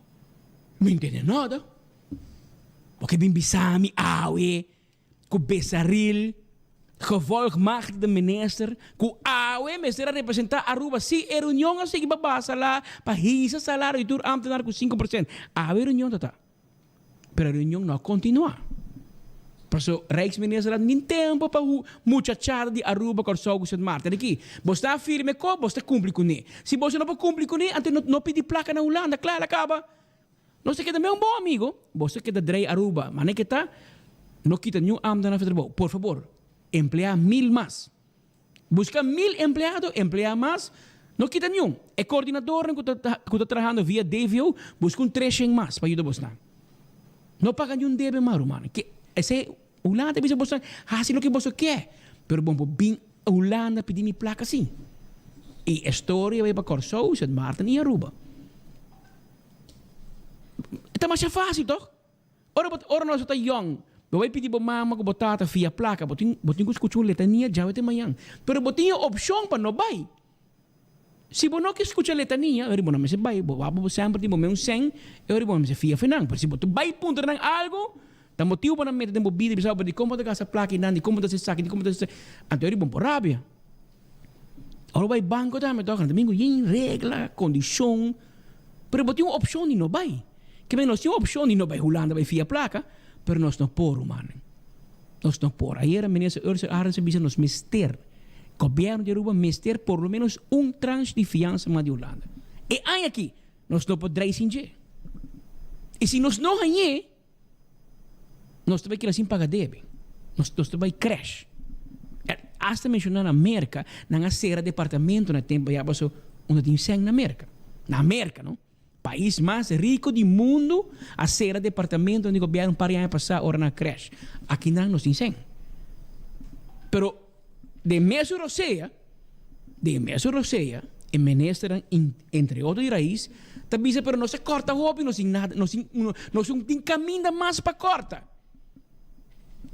não entende nada. Porque bem bisami, awe, com o becerril, gevolg macht de minister, com awe, me será representar Aruba, se a reunião assim que babasa lá, para hisa salário e tur ambtenaar com 5%. Awe reunião tá. Pero a reunião não continua. Por isso, Rijksminister had niet tempo para muchachada de Aruba Corsaugo Sint Maarten. Aqui, você está firme com, você cumpre com ele. Se você não cumpre com ele, então não pede placa na Holanda, claro, acaba. Não se queda meu bom amigo, você queda drei Aruba, mas nem que tá, não quita nenhum ambtenaar federal. Por favor, emplea 1000 mais. Busca 1000 empleados, emplea mais, não quita nenhum. É coordenador que está trabalhando via DVO, busca 300 mais para ajudar você. Não paga nenhum deve mais, mano. Esse Holanda bisa você hasil o que você quer. Pero bom, bem Holanda pedir minha placa assim. E a história vai para Corsau, Sint Maarten e Aruba. Está mais fácil, toch? Ora nós está young. Vai pedir para mama que botata via placa, botin que escutar uma letania já vai ter manhã. Pero botin opção para não vai. Se você não quer escutar a letania, eu digo, não, mas vai, vou sempre tipo meu 100, eu digo, mas via final. Mas se você vai punta em algo, dan motivo para meter tempo vida bisa de como de casa placa e de como de se saque de como de se anterior bom por rábia. Ora vai banco também toca domingo em regra, condição, pero botou uma opção de não vai. Que bem nós temos opção de não vai Holanda vai via placa, pero nós não por mano. Nós não por. Ayer a ministra Ursula Arens bisa nos mister. Governo de Aruba mister por lo menos tranche de fiança de Holanda. E aí aqui nós não podemos inje. E se nós não ganhamos nós também queremos pagar débito. Nós também crash. Hasta mencionar na América, não há ser departamento na tempo já passou onde tem 100 na América. Na América, não? País mais rico do mundo, a ser departamento onde o governo para aí passar hora na crash. Aqui não nós tem 100. Pero de mês euroceia, e ministra entre outros de raiz, também pero não se corta roupa, não se nada, não tem caminho mais para corta.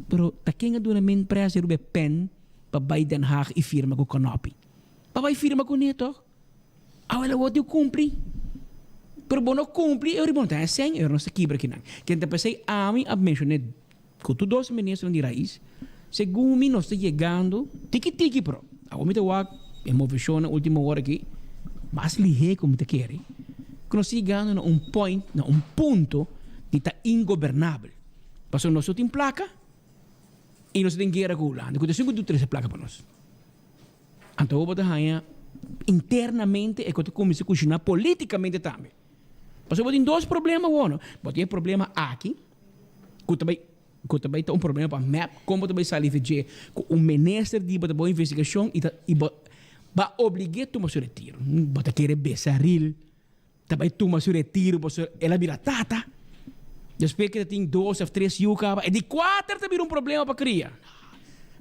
Pero takinga doon namin presa rube pen pa bay Den Haag e firma ko kanopi. Pa bay firma ko nito. Awala what you cumpri. Pero bono cumpri, eu ribon tá sem, eu não se quebra que não. Que te pensei a mim a mencionar com tu dos ministros de raiz. Segundo nós está chegando, tiki pro. A me te wa emoção na última hora aqui. Mas lihe como te quer. Que nós chegando na point, na ponto de tá ingovernável. Passou nós tem placa. E nós temos guerra com a Holanda. Quando eu tenho 3 placas para nós. Então, eu vou internamente e quando começa a cozinhar politicamente também. Mas eu vou ter 2 problemas, bueno. Vou ter problema aqui. Que também tem problema para map. Como também sabe que o ministro de boa investigação e vai obrigar a tomar seu retiro. Vai querer besaril. Também toma seu retiro. Ela vira tata. Depois que tem 2 ou 3 yuca. E de 4 também problema para criar.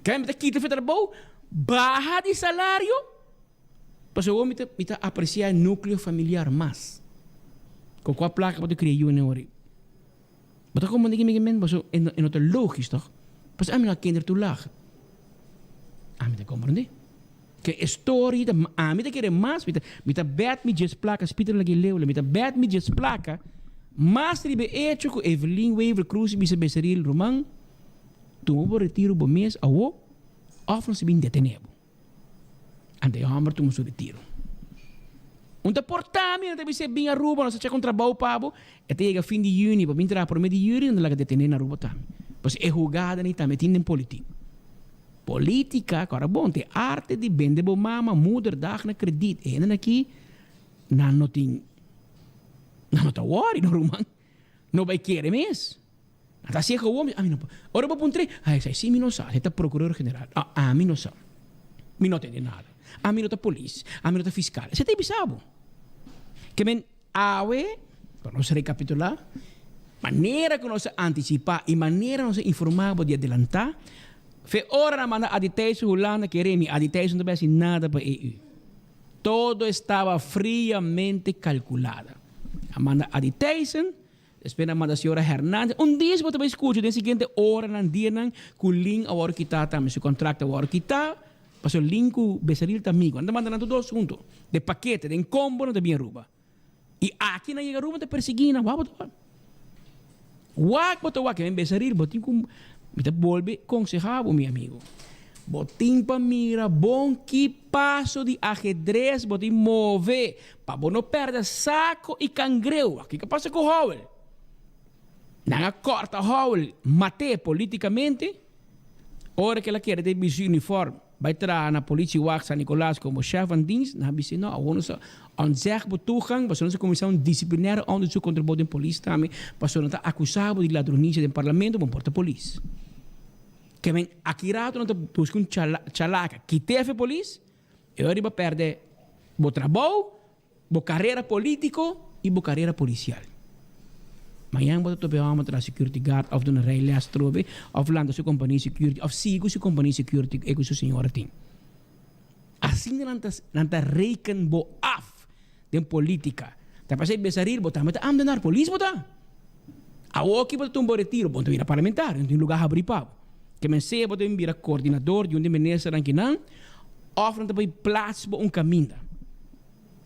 Kaya me kita fetar bom. Baja de salário. Mas eu vou me apreciar o núcleo familiar mais. Com qual placa pode criar eu não ori. Mas como ninguém me mas é não logisch toch? Mas a minha kinder tu lag. A mim te compreende? Que história a mim te querer mais, me te bet me just placa Peter lagi leu, me te bet me just placa. Mas ribe hecho com Evelyn Weaver Cruz e Bisa Becerril Roman. Tu vou retiro bo mês a o of não se bem detenebo. Ande eu hammer tu mo retiro. Unta portami na se bem a Aruba, não se tinha contrabau pabo, e chega fim de junho, para entrar por meio de junho, não laga detener na Aruba também. Pois é jogada nem também tem política. Política, agora bom, tem arte de bende bo mama, moeder dag na krediet. E dan aqui, não tem, não tá worry no Roman, não vai querer mesmo. Tá se o homem, a mim não, ora vou puntre, ai sai sim, não sabe, é procurador general. A mim não sabe, mim não tem nada. A mim não tá polícia, a mim não tá fiscal. Você tem bisabo? Que men awe, para nós recapitular, maneira que nós antecipar e maneira que nós informar de adelantar, foi hora na manda aditeição Holanda que remi aditeição não vai nada para EU. Todo estava friamente calculado. A manda aditeição, depois a manda a senhora Hernandes, dia você vai escutar, na seguinte hora na dia não, com o link a hora que está, também seu contrato a hora que está, para o link com o Becerril também. Anda mandando 2 juntos, de paquete, de combo, não te bem Aruba. E aqui na chega Aruba te perseguindo, que vem Becerril, botin com me te volve aconselhado, meu amigo. Botin para mira, bom que passo de ajedrez, botin move, para não perder saco e cangreu. Aqui que passa com o Howell? Não corta Howell, mate politicamente, hora que ela quer ter bicho uniforme. Vai entrar na polícia San Nicolás como chefe de dienst, dan hebben ze nou gewoon onzegbaar toegang, was onze comissão disciplinaire onderzoek contra o de polícia também, was ons acusado de ladronice do parlamento, bom porta polícia. Que vem aqui rato não busca chalaca, que teve polícia, e agora vai perder o trabalho, a carreira político e a carreira policial. Amanhã você tope a matra security guard of de rei les trobe of landa sua companhia security of sigo sua companhia security e com sua senhora tem. Assim nanta reken bo af de política. Tá passei Becerril botar mas am denar polícia botar. A oki botar um retiro bom vira parlamentar, não tem lugar abrir pau. Que men se botar vira coordenador de onde ministro ranquinan, of não tem plaats bo caminho.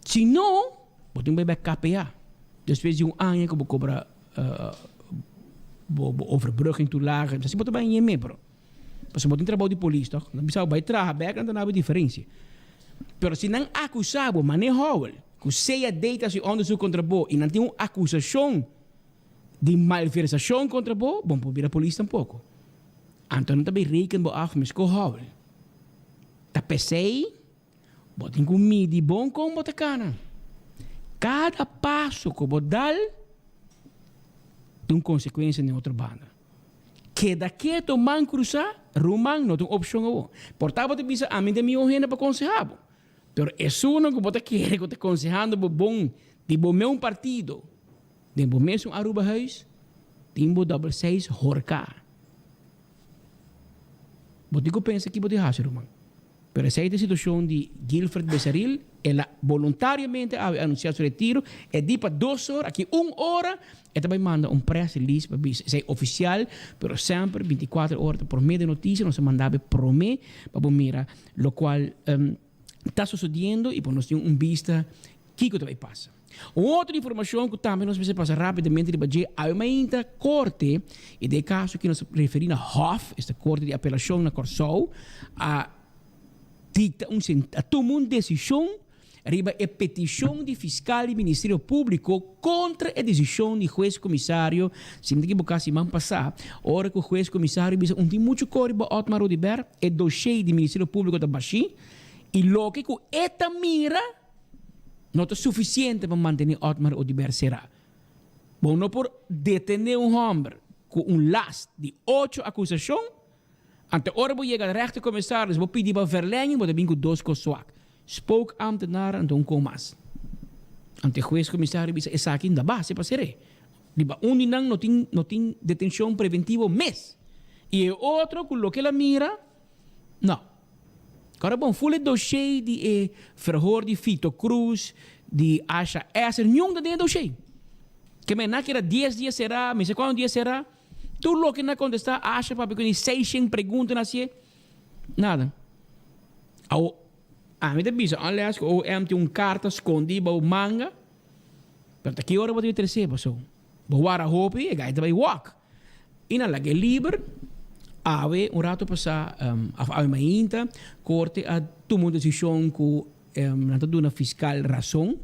Se não, botar vai KPA. Depois de ano que vou cobrar overbrugging toelagen. Dus je moet er bij je mee, bro. Mas je moet niet trabalhar de polícia, toch? Dan bisa bij trabalhar, dan hebben diferença. Pero se não acusado, mané Howell, que seja data se onderzoek contra bo, e não tem uma acusação de malversação contra bo, bom, pode vir a polícia tampouco. Então não também reken bo af, mas com Howell. Ta pensei, botem com midi bom com botacana. Cada passo que eu dar tem consequência em outra banda. Que daqui tu man cruzar, rumang não tem opção. Portanto, você pensa, a mim de minha agenda para aconselhar. Pero isso não que você quer que eu te aconselhando bom de bom meu partido, de bom mesmo Aruba Huis, de bom 6 horca. Você que pensa que você acha, rumang? Pero essa é a situação de Gilfred Becerril, ela voluntariamente ha anunciado seu retiro, e de para 2 horas, aqui 1 hora, e também manda press release para é oficial, pero sempre 24 horas por meio de notícia, nós mandava promê para mira, lo qual está sucedendo e por nós temos vista que também passa. Outra informação que também nós precisamos passar rapidamente de há uma corte, e de caso que nós referimos a Hof, esta corte de apelação na Corsou, a dicta tomou uma decisão Riba a petição de fiscal e Ministério Público contra a decisão do juiz comissário. Se me equivocar, se me passar, hora que o juiz comissário diz tem muito cor para Otmar Odiber, é dossiê do Ministério Público da Baxi, e lógico, esta mira não é suficiente para manter Otmar Odiber será. Bom, não por detener homem com last de 8 acusações, ante hora vou chegar rechter commissaris, vou pedir para verlenging, vou também com 2 coisas. Spook ambtenaar en dan comas. Ante juez comissário bisa esa aqui da base para ser. Diba ninang no tin detenção preventivo mês. E o outro com lo que la mira, não. Agora bom, full dossiê de verhoor de Fito Cruz, de Asha Esser, nenhum da dossiê. Que me na que era 10 dias será, me sei quantos dias será. Tu lo que na contestar Asha para porque 600 perguntas assim. Nada. Me debisa, aliás, o tem carta escondida o manga. Pero aqui hora vou ter terceiro, so. Vou a hopi e gaita vai walk. E na lage liber, ave rato passar, ave mainta, corte a tomar decisão com na fiscal razão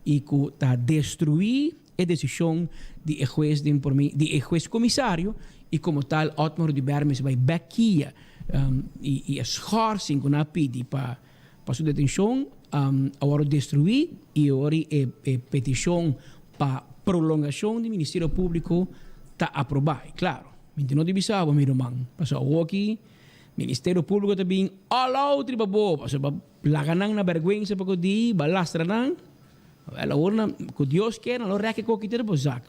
e com ta destruir a decisão de juiz comissário e como tal Otmar Odiber vai bequia e a schorsing com a pedi para sua detenção, agora destruir e agora a petição para prolongação do Ministério Público está aprovada. Claro, não divisava, meu irmão. Passou aqui, Ministério Público também, all out, passou la ganang na vergüenza para que di, balastra nang, ela orna, que Deus quer, não reque com que ter bozak.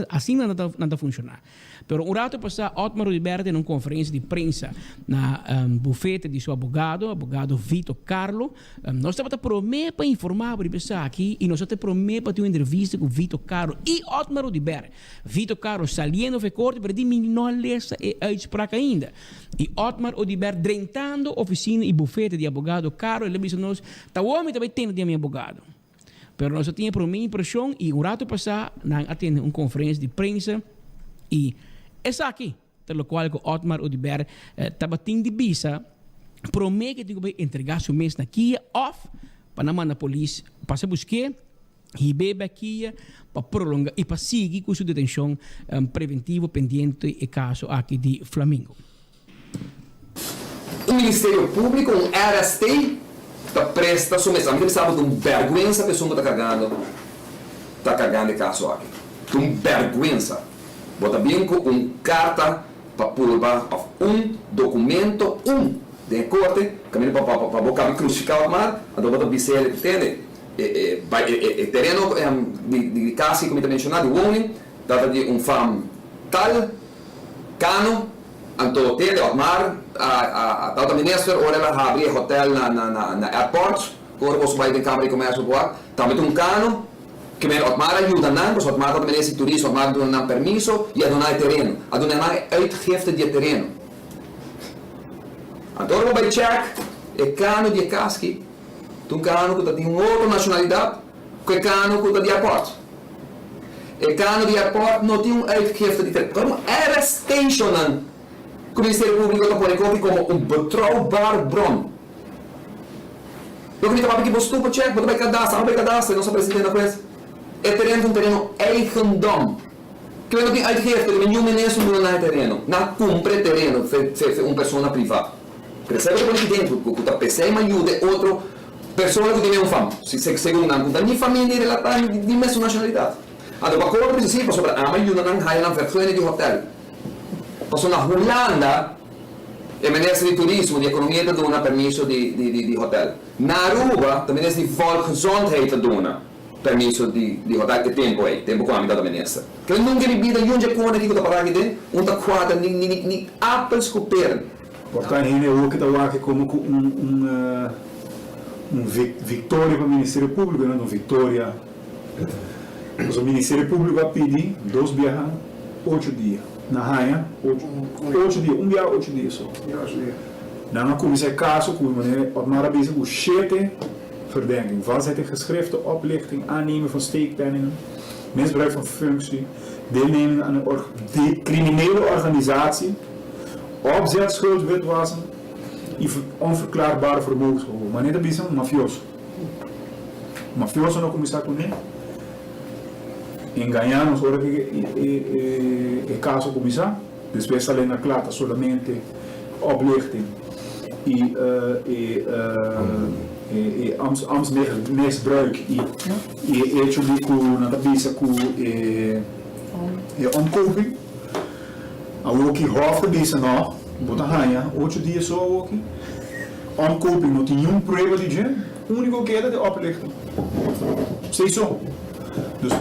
Assim não funciona. Pero rato passar, Otmar Odiber em uma conferência de prensa na bufete de seu advogado Vito Carlo, nós estamos prometendo para informar para pensar aqui e nós estamos prometendo para ter uma entrevista com Vito Carlo e Otmar Odiber. Vito Carlo saliendo foi corte para dizer não lesa a uitspraak ainda. E Otmar Odiber drentando a oficina e bufete de advogado Carlo, ele disse nós, tá o homem também tem de meu advogado. Pero nós tínhamos para minha impressão e rato passar, nós atendemos uma conferência de prensa e essa aqui, pelo qual o Otmar Odiber estava tendo visa, promete que vai entregar seu mês na Kia off para mandar a polícia para se buscar e bebe aqui para prolongar e para seguir com sua detenção preventiva pendente e caso aqui de Flamengo. O Ministério Público, um RST, está presta sua mensagem. Ele sabe de uma vergonha a pessoa está cagando de caso aqui. De uma vergonha. Bota bem com uma carta para provar documento, de corte, caminho para boca crucificar o mar, então bota bicel que tem, terreno de casa, como eu mencionado, de homem, trata de fam tal, cano, então tem o mar, a tal ministro, ora ela abre hotel na airport, ora você vai de câmara e começa a voar, também tem cano, que me Otmar ajuda não, porque Otmar também é turista, Otmar dá permisso e a donar terreno, a donar uitgifte de terreno. Então vai check, é cano de casque, um cano que tem outra nacionalidade, que é cano que de airport. É cano de airport não tem uitgifte de terreno. Como arrestation não, que o Ministério Público está pondo como betrouwbaar bron. Eu queria falar que você pode check, você vai cadastrar, não sou presidente da coisa. É terreno eigendom. Que não tem uitgifte, mas nenhum ministro não é terreno. Não cumpre terreno, uma pessoa privada. Percebe que aqui dentro, que a pessoa me ajuda outra pessoa que tem fama. Segundo não, da minha família relatada de mesma nacionalidade. Então, para colocar isso assim, sobre a minha ajuda não há na vergonha de hotel. Passou na Holanda, é ministro de turismo, de economia, dá um permisso de hotel. Na Aruba, também é de volksgezondheid dá permisso de hotel de tempo com a mitad da ministra. Que nunca vi vida onde é que está parado aqui, onde está quadra, nem apples com pera. Portanto, ele é o que está aqui como vitória para o Ministério Público, não vitória. Mas o Ministério Público vai pedir 2 viagens, 8 dias. Na rainha, 8 dias, um dia 8 dias só. Dan kom je caso, maar bezig hoe shete verdenking, valsheid geschriften, oplichting, aannemen van steekpenningen, misbruik van functie, deelneming aan een criminele organisatie, opzet, schuld, witwassen, onverklaarbare vermogensgevoel. Maar niet een beetje mafioos. mafioso no começar com ele. Enganar-nos hora que o caso começar. Depois sair na clata solamente oplichting e misbruik e hecho na cabeça com omkoping. Ook die hoofd bezig nog, bota hanha, 8 dias só ook. Omkoping não tinha nenhum prova de gente, único que era de oplichting. Sei só. Dus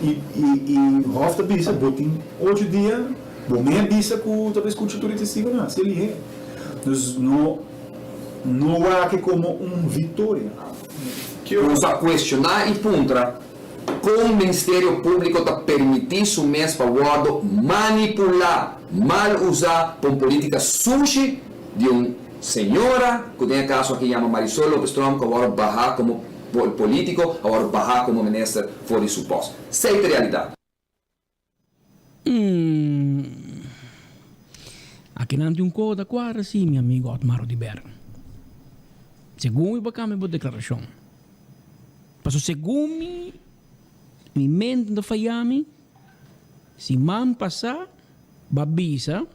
e hoofd bezig, botin 8 dias, bom meia bezig com talvez com tudo de segurança, ele é. Dus não há que como vitória. Vamos a questionar e puntra. Como o Ministério Público está permitindo o mês para o manipular, mal usar por política suja de uma senhora, que tem caso aqui chama Marisol Lopes Trump, que agora barra como político, agora barra como ministro fora de seu posto. Sei a realidade. Aqui não tem coisa quadra, sim, meu amigo Otmar Odiber. Segundo eu bacana minha declaração. Mas segundo mi mente da Fayami, se man passar, babisa,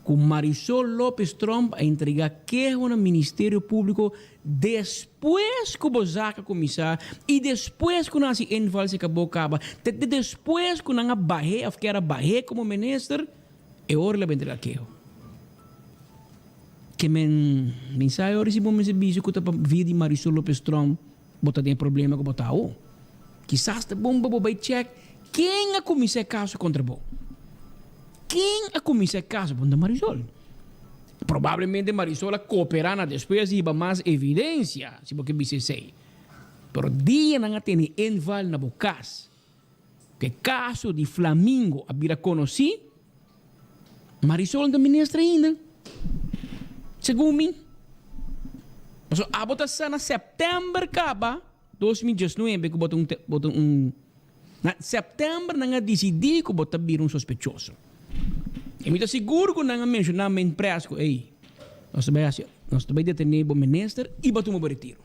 com Marisol Lopes Trump a entregar que no Ministério Público depois que o Bozaca começar e depois que o Nasi Enval se acabou acaba, depois que o Nanga Bahé, que era Bahé como ministro, é hora de entregar que mensagem eu recebi um mensagem que eu vi de Marisol Lopes Trump, botar tem problema com botar o. Quizás te bomba vai check quem a comissão caso contra bo. Quem a comissão caso contra Marisol? Provavelmente Marisol cooperará depois e mais evidência, se porque você sei. Pero dia não tem enval na bocas. Que caso de Flamingo a vir a conhecer, Marisol não ministra ainda. Segundo mim. Mas a votação na setembro acaba 2019 que botou na setembro não decidi que botar vir sospechoso. E me está seguro que não mencionar men preso, ei, nós também detener o ministro e botar um retiro.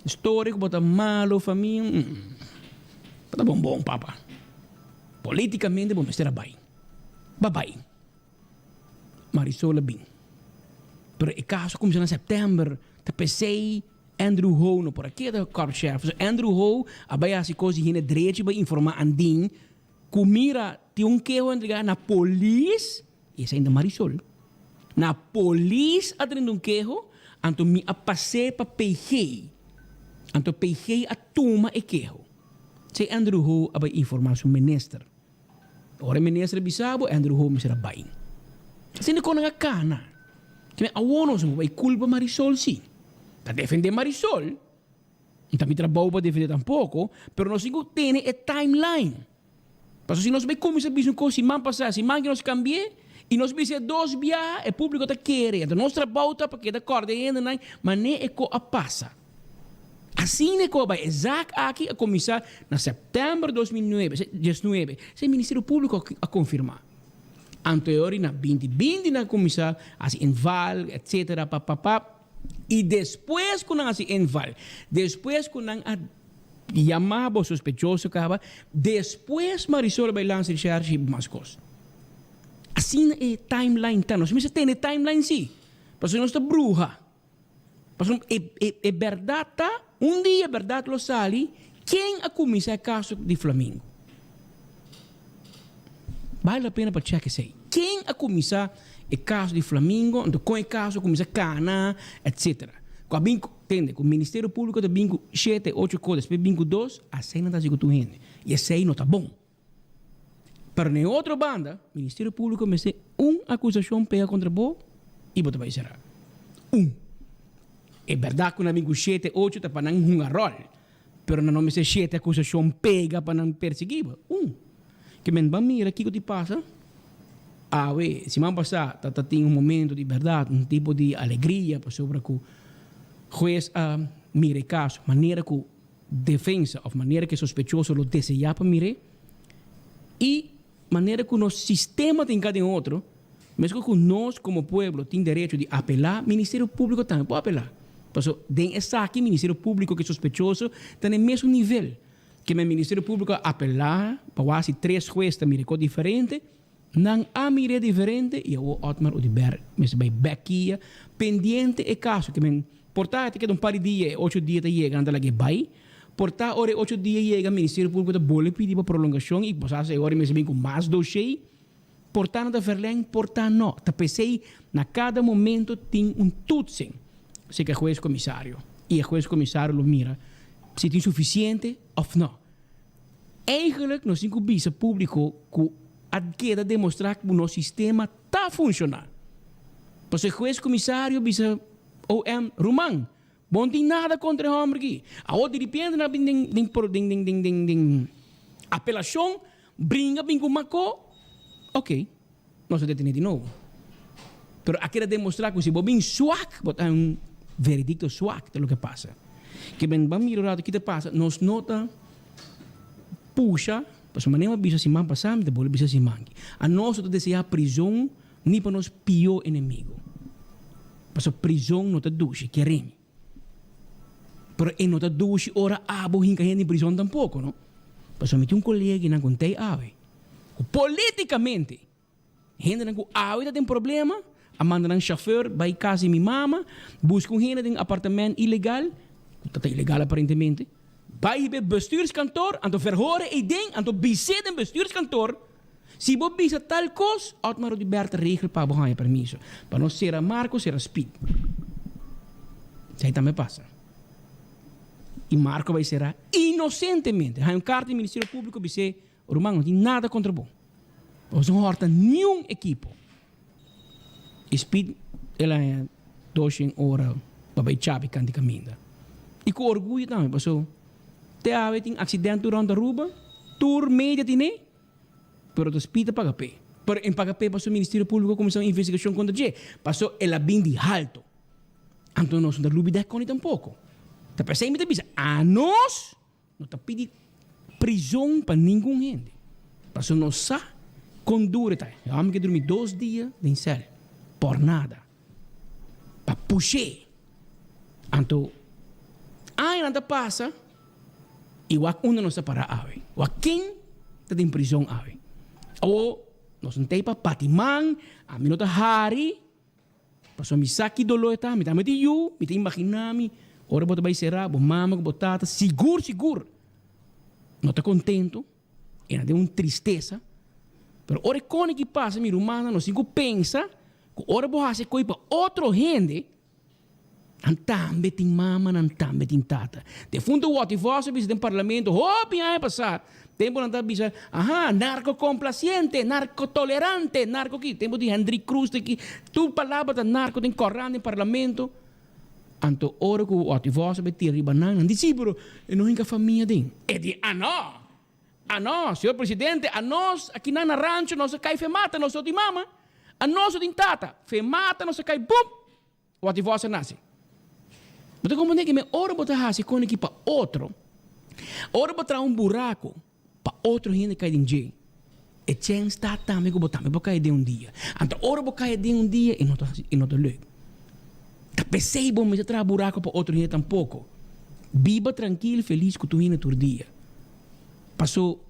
História que botar malo família, tá bom papa. Politicamente bom estar bem. Bye. Marisol bem. Pero o caso começou em setembro, tá pensei Andrew Ho no por aqui da corpo chefe. Andrew Ho abaya si coisa hine direito para informar andin kumira ti um que entregar na polícia e essa ainda Marisol. Na polícia atendendo um queijo, anto mi a passe para PG. Anto PG a toma e queijo. Se Andrew Ho abaya informar o ministro. Ora ministro bisabo Andrew Ho me será bem. Assim com a cana. Que a wono se vai culpa Marisol sim. Para defender Marisol, não também trabalho para defender tampouco, pero nós temos a timeline. Porque se nós vemos como se diz se man passar, se man que nós cambie, e nós vemos 2 viagens, o público está querendo. Então nós trabalhamos para que da corda ainda, mas nem é que a passa. Assim é que vai exato aqui a começar na setembro de 2019, se o Ministério Público a confirmar. Anterior na 2020 na começar, assim Enval, etc. E depois que não se enval, depois que não chamava o sospechoso, depois Marisol vai lançar charge mais coisas. Assim é timeline tá. Nós temos tem timeline sim. Porque nós está bruxa. Porque é verdade tá. Dia é verdade lo sali. Quem a começar caso de Flamingo? Vale a pena para checar isso aí. Quem a começar o caso de Flamingo, então com o caso começa Cana, etc. Com o Ministério Público tem 7, 8 coisas, depois 2, a cena está seguindo gente. E esse aí não está bom. Para na outra banda, o Ministério Público me tem uma acusação pega contra o e bota vai ser. É verdade que o amigo 7, 8 está para não jogar rol, mas não me sei 7 acusação pega para não perseguir. Que men mira aqui que te passa. Se man passar, tem momento de verdade, tipo de alegria, sobre que o juiz mire o caso, maneira que o defesa, ou maneira que o sospechoso lo deseja para mire, e maneira que o nosso sistema tem cada outro, mesmo que nós, como povo, tem direito de apelar, o Ministério Público também pode apelar. Paso, den essa aqui, Ministério Público que é sospechoso, está no mesmo nível que o Ministério Público apelar para quase 3 juízes da Miricó diferente, não há mire diferente, e eu Otmar Udiber, mas vai bequia, pendiente e caso, que men portar que um par de dias, 8 dias tá chegando lá que vai, portar ora 8 dias chega o Ministério Público da bola pedir para prolongação e passar agora mesmo bem com mais dossiê, portar não da verleng, portar não, tá pensei na cada momento tem tutsen, se que é juiz comissário, e o juiz comissário lo mira, se tem suficiente ou não. Eigenlijk nós temos que público que queda demonstrar que o nosso sistema está funcionando. Porque o juiz comissário bisa OM Roman, não tem nada contra o homem aqui. A de repente na apelação, brinca bem com Macó, ok, nós detemos de novo. Mas aquela demonstrar que se você bem suac, botar veredicto suac de lo que passa. Que bem vamos mirar o que passa, nós nota puxa, para maneira bisa si man passam, de bola bisa si mangi. A nós desejar prisão nem para nós pior inimigo. Para prisão não te duche, que remi. Pero não te duche ora abo hinca em prisão tampouco, não? Para me tinha colega que não contei ave. Politicamente, gente não ave tem problema, a manda um chauffeur vai casa minha mama, busca gente em apartamento ilegal, está ilegal aparentemente. Vai bij bestuurskantoor, aan de verhoren en ding, aan de bezit in bestuurskantoor. Si bo bisa tal cos, Otmar de Berta regel para bohar permiso. Para não ser a Marco, ser a Speed. Isso aí também passa. E Marco vai ser inocentemente. Há carta do Ministério Público que diz, Romano, não tem nada contra bom. Você não horta nenhum equipo. Speed, ela é 2 horas para ir chape canti caminha. E com orgulho também, passou. Te ave tem acidente durante a ruba, tour media tine, pero tu spita paga pé. Pero em paga pé passou o Ministério Público começou a investigação contra G. Passou ela bem de alto. Então nós não lubida com ele tampouco. Tá pensei me bisa, a nós não tá pedi prisão para nenhum gente. Passou nós sa condure tá. Eu amo que dormi 2 dias em cel por nada. Para puxar. Então nada passa. E o que não se para ave. O quem está em prisão ave. Ou nós não tem para patiman, a mim não está hari. Passou me saque dolo eta, me tá meti you, me tá imaginami, ora bota vai será, bo mama, botata, seguro. Não está contento, e não tem tristeza. Pero ora quando que passa, mi rumana, nós cinco pensa, que ora bo hace coi para outro gente. Antambe tem mama, antambe tem tata. De fundo o que você diz no parlamento, bem passar. Tempo não está bisa, narco-complaciente, narco-tolerante, narco aqui. Tempo de Henry Cruz aqui, tu palavra da narco tem correndo no parlamento. Anto ora que o que você betir ribanan, não diz bro, não tem família den. É de não, senhor presidente, a nós aqui na rancho nós cai femata, nós de mama, a nós de tata, femata nós cai bum, o que você nasce. Mas como é que me ora botar hasi com aqui para outro, ora botar buraco para outro gente cair em J. E chance está também que botar me para cair de dia. Então ora botar cair de dia e não te leu. Tá pensei bom me trazer buraco para outro gente tampouco. Viva tranquilo, feliz com tu indo todo dia. Passou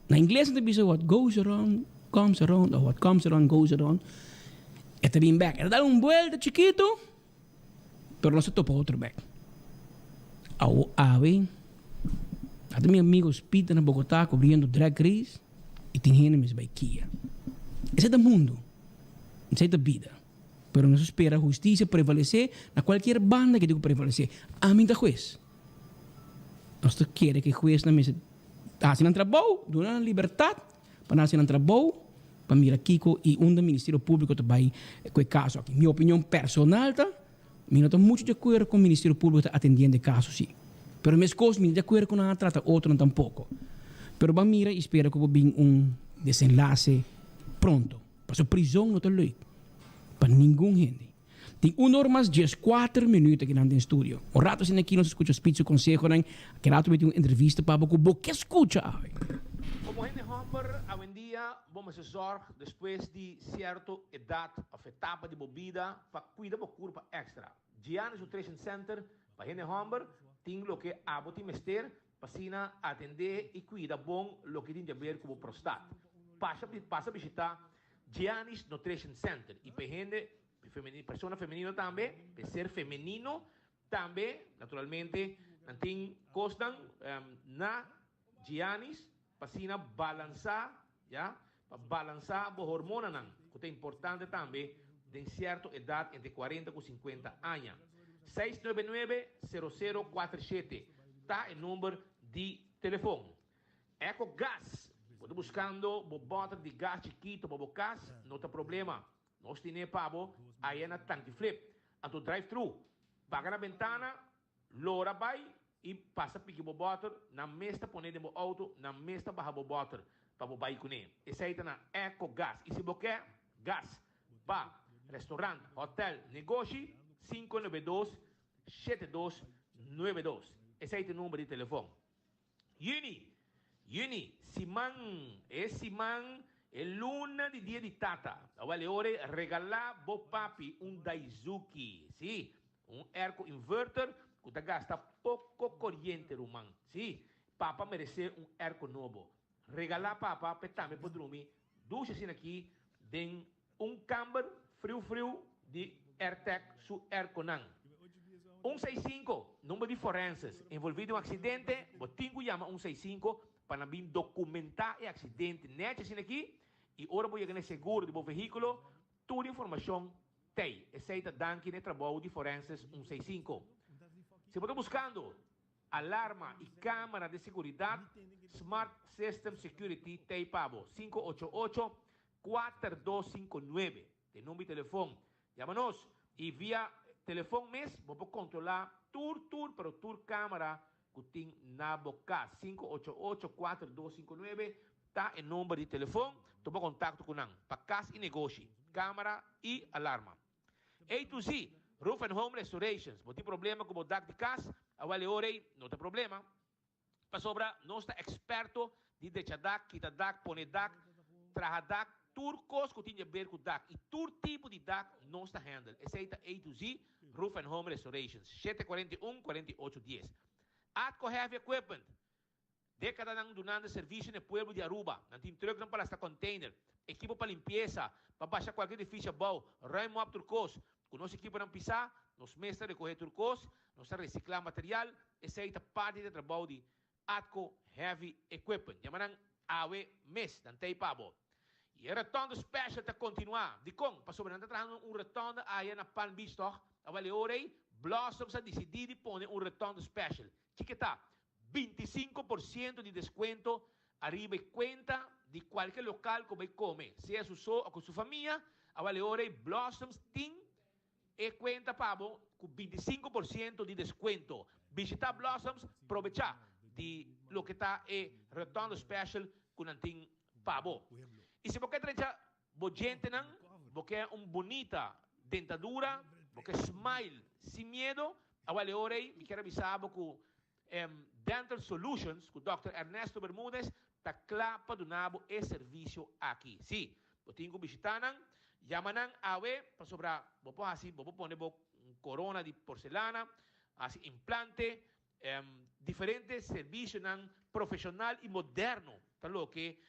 na inglês não te what goes around comes around or what comes around goes around. E te vem back. Era dar vuelta chiquito. Pero no se topa outro back. Até meu amigo Speed na Bogotá cobrindo drag race e tem gente mesmo baiquia. Esse é do mundo. Esse é da vida. Pero nós espera a justiça prevalecer na qualquer banda que diga prevalecer. A mim da juiz. Nós queremos que o juiz na mesa haja um trabalho, dona liberdade, para haja um trabalho, para mirar Kiko e do Ministério Público também com o caso aqui. Minha opinião personal tá. Eu não estou muito de acordo com o Ministério Público atendendo o caso, sim. Mas minhas coisas, eu não estou de acordo com a trata, outro não tampouco. Mas vamos mirar e espero que venha desenlace pronto. Para a prisão não está lei. Para ninguém gente. Tem 1 hora mais 4 minutos aqui no estúdio. O rato assim aqui nós escutamos o speech, o conselho, que rato tem uma entrevista para o que escuta. Como gente Humber, hoje em dia, vamos se zorgar depois de certa idade ou etapa de bebida para cuidar do corpo extra. Giannis Nutrition Center, para gente hombre, tem lo que abo ti mester, para atender e cuida bom lo que tem a ver com o prostate. Passa visitar Giannis Nutrition Center e para gente persona femenina também, para ser feminino também, naturalmente, tem costam na Giannis para balançar, já? Para balançar a hormona não, que é importante também de certa idade entre 40 e 50 anos. 699-0047 está o número de telefone. Eco Gas, estou buscando bota de gás chiquito para o gás, não tem problema. Nós temos pavo, aí na tanque flip, a tu drive-thru, paga na ventana, lora vai e passa pique o bota, na mesta põe de auto, na mesta barra o bota para o vai com ele. Esse aí está na Eco Gas. E se você quer gás, bar, restaurante, hotel, negócio, 592-7292. Esse aí é o número de telefone. Yuni, Simão, é luna de dia de tata. Vale ora regalar bo papi Daizuki, sim, air inverter que gasta pouco corrente rumang, sim. Papa merece air novo. Regalar papa petame pode dormir. Ducha assim aqui, den camber frio de AirTech su air-conan. 165, número de forenses. Envolvido em acidente, botingo chama 165 para vir documentar o acidente. Nete assim aqui, e ora vou chegar no seguro do veículo, toda a informação tem. Aceita danke no trabalho de forenses 165. Se você está buscando alarma e câmera de segurança, Smart System Security tem pago 588-4259. Tem número de telefone. Chama-nos e via telefone mesmo, vou controlar para tour câmera que tem na boca. 588-4259 está o número de telefone. Toma contato com nós para casa e negócio, câmera e alarma. A to Z, Roof and Home Restorations. Se tem problema com o DAC de casa, avale orei, não tem problema. Para sobra, nós está experto de deixar DAC, quitar DAC, pôr DAC, trazer DAC, turcos que tem a ver com DAC. E todo tipo de DAC não está handle. Esse é A to Z, Roof and Home Restorations. 741-4810. Atco Heavy Equipment. Década nang donando serviço no pueblo de Aruba. Não tem truck para esta container. Equipo para limpeza, para baixar qualquer edifício bom. Raimo up turcos. Com nosso equipo não pisar, nos mestres recolher turcos, nós reciclar material. Essa é a parte do trabalho de Atco Heavy Equipment. Chamaram AWE MES, não tem pabo. E o retorno special está continuar. De com, para sobre, não está trazendo retorno aí na Palm Beach, toch? Avale orei, Blossoms a decidir pôr retorno special. Chiqueta, 25% de desconto arriba e conta de qualquer local que vai comer. Seja su ou com sua família, avale orei, Blossoms tem e conta pabo com 25% de desconto. Visitar Blossoms, aproveitar de lo que está e retorno special com tem pabo. E se você trecha gente não, você bonita dentadura, você smile sem medo, avale orei, me quero avisar com Dental Solutions, com o Dr. Ernesto Bermúdez, está claro para donar esse serviço aqui. Sim, eu tenho que visitar, chamaram AWE, para sobrar, vou pôr assim, vou pôr corona de porcelana, assim, implante, diferentes serviços profissional e moderno, para que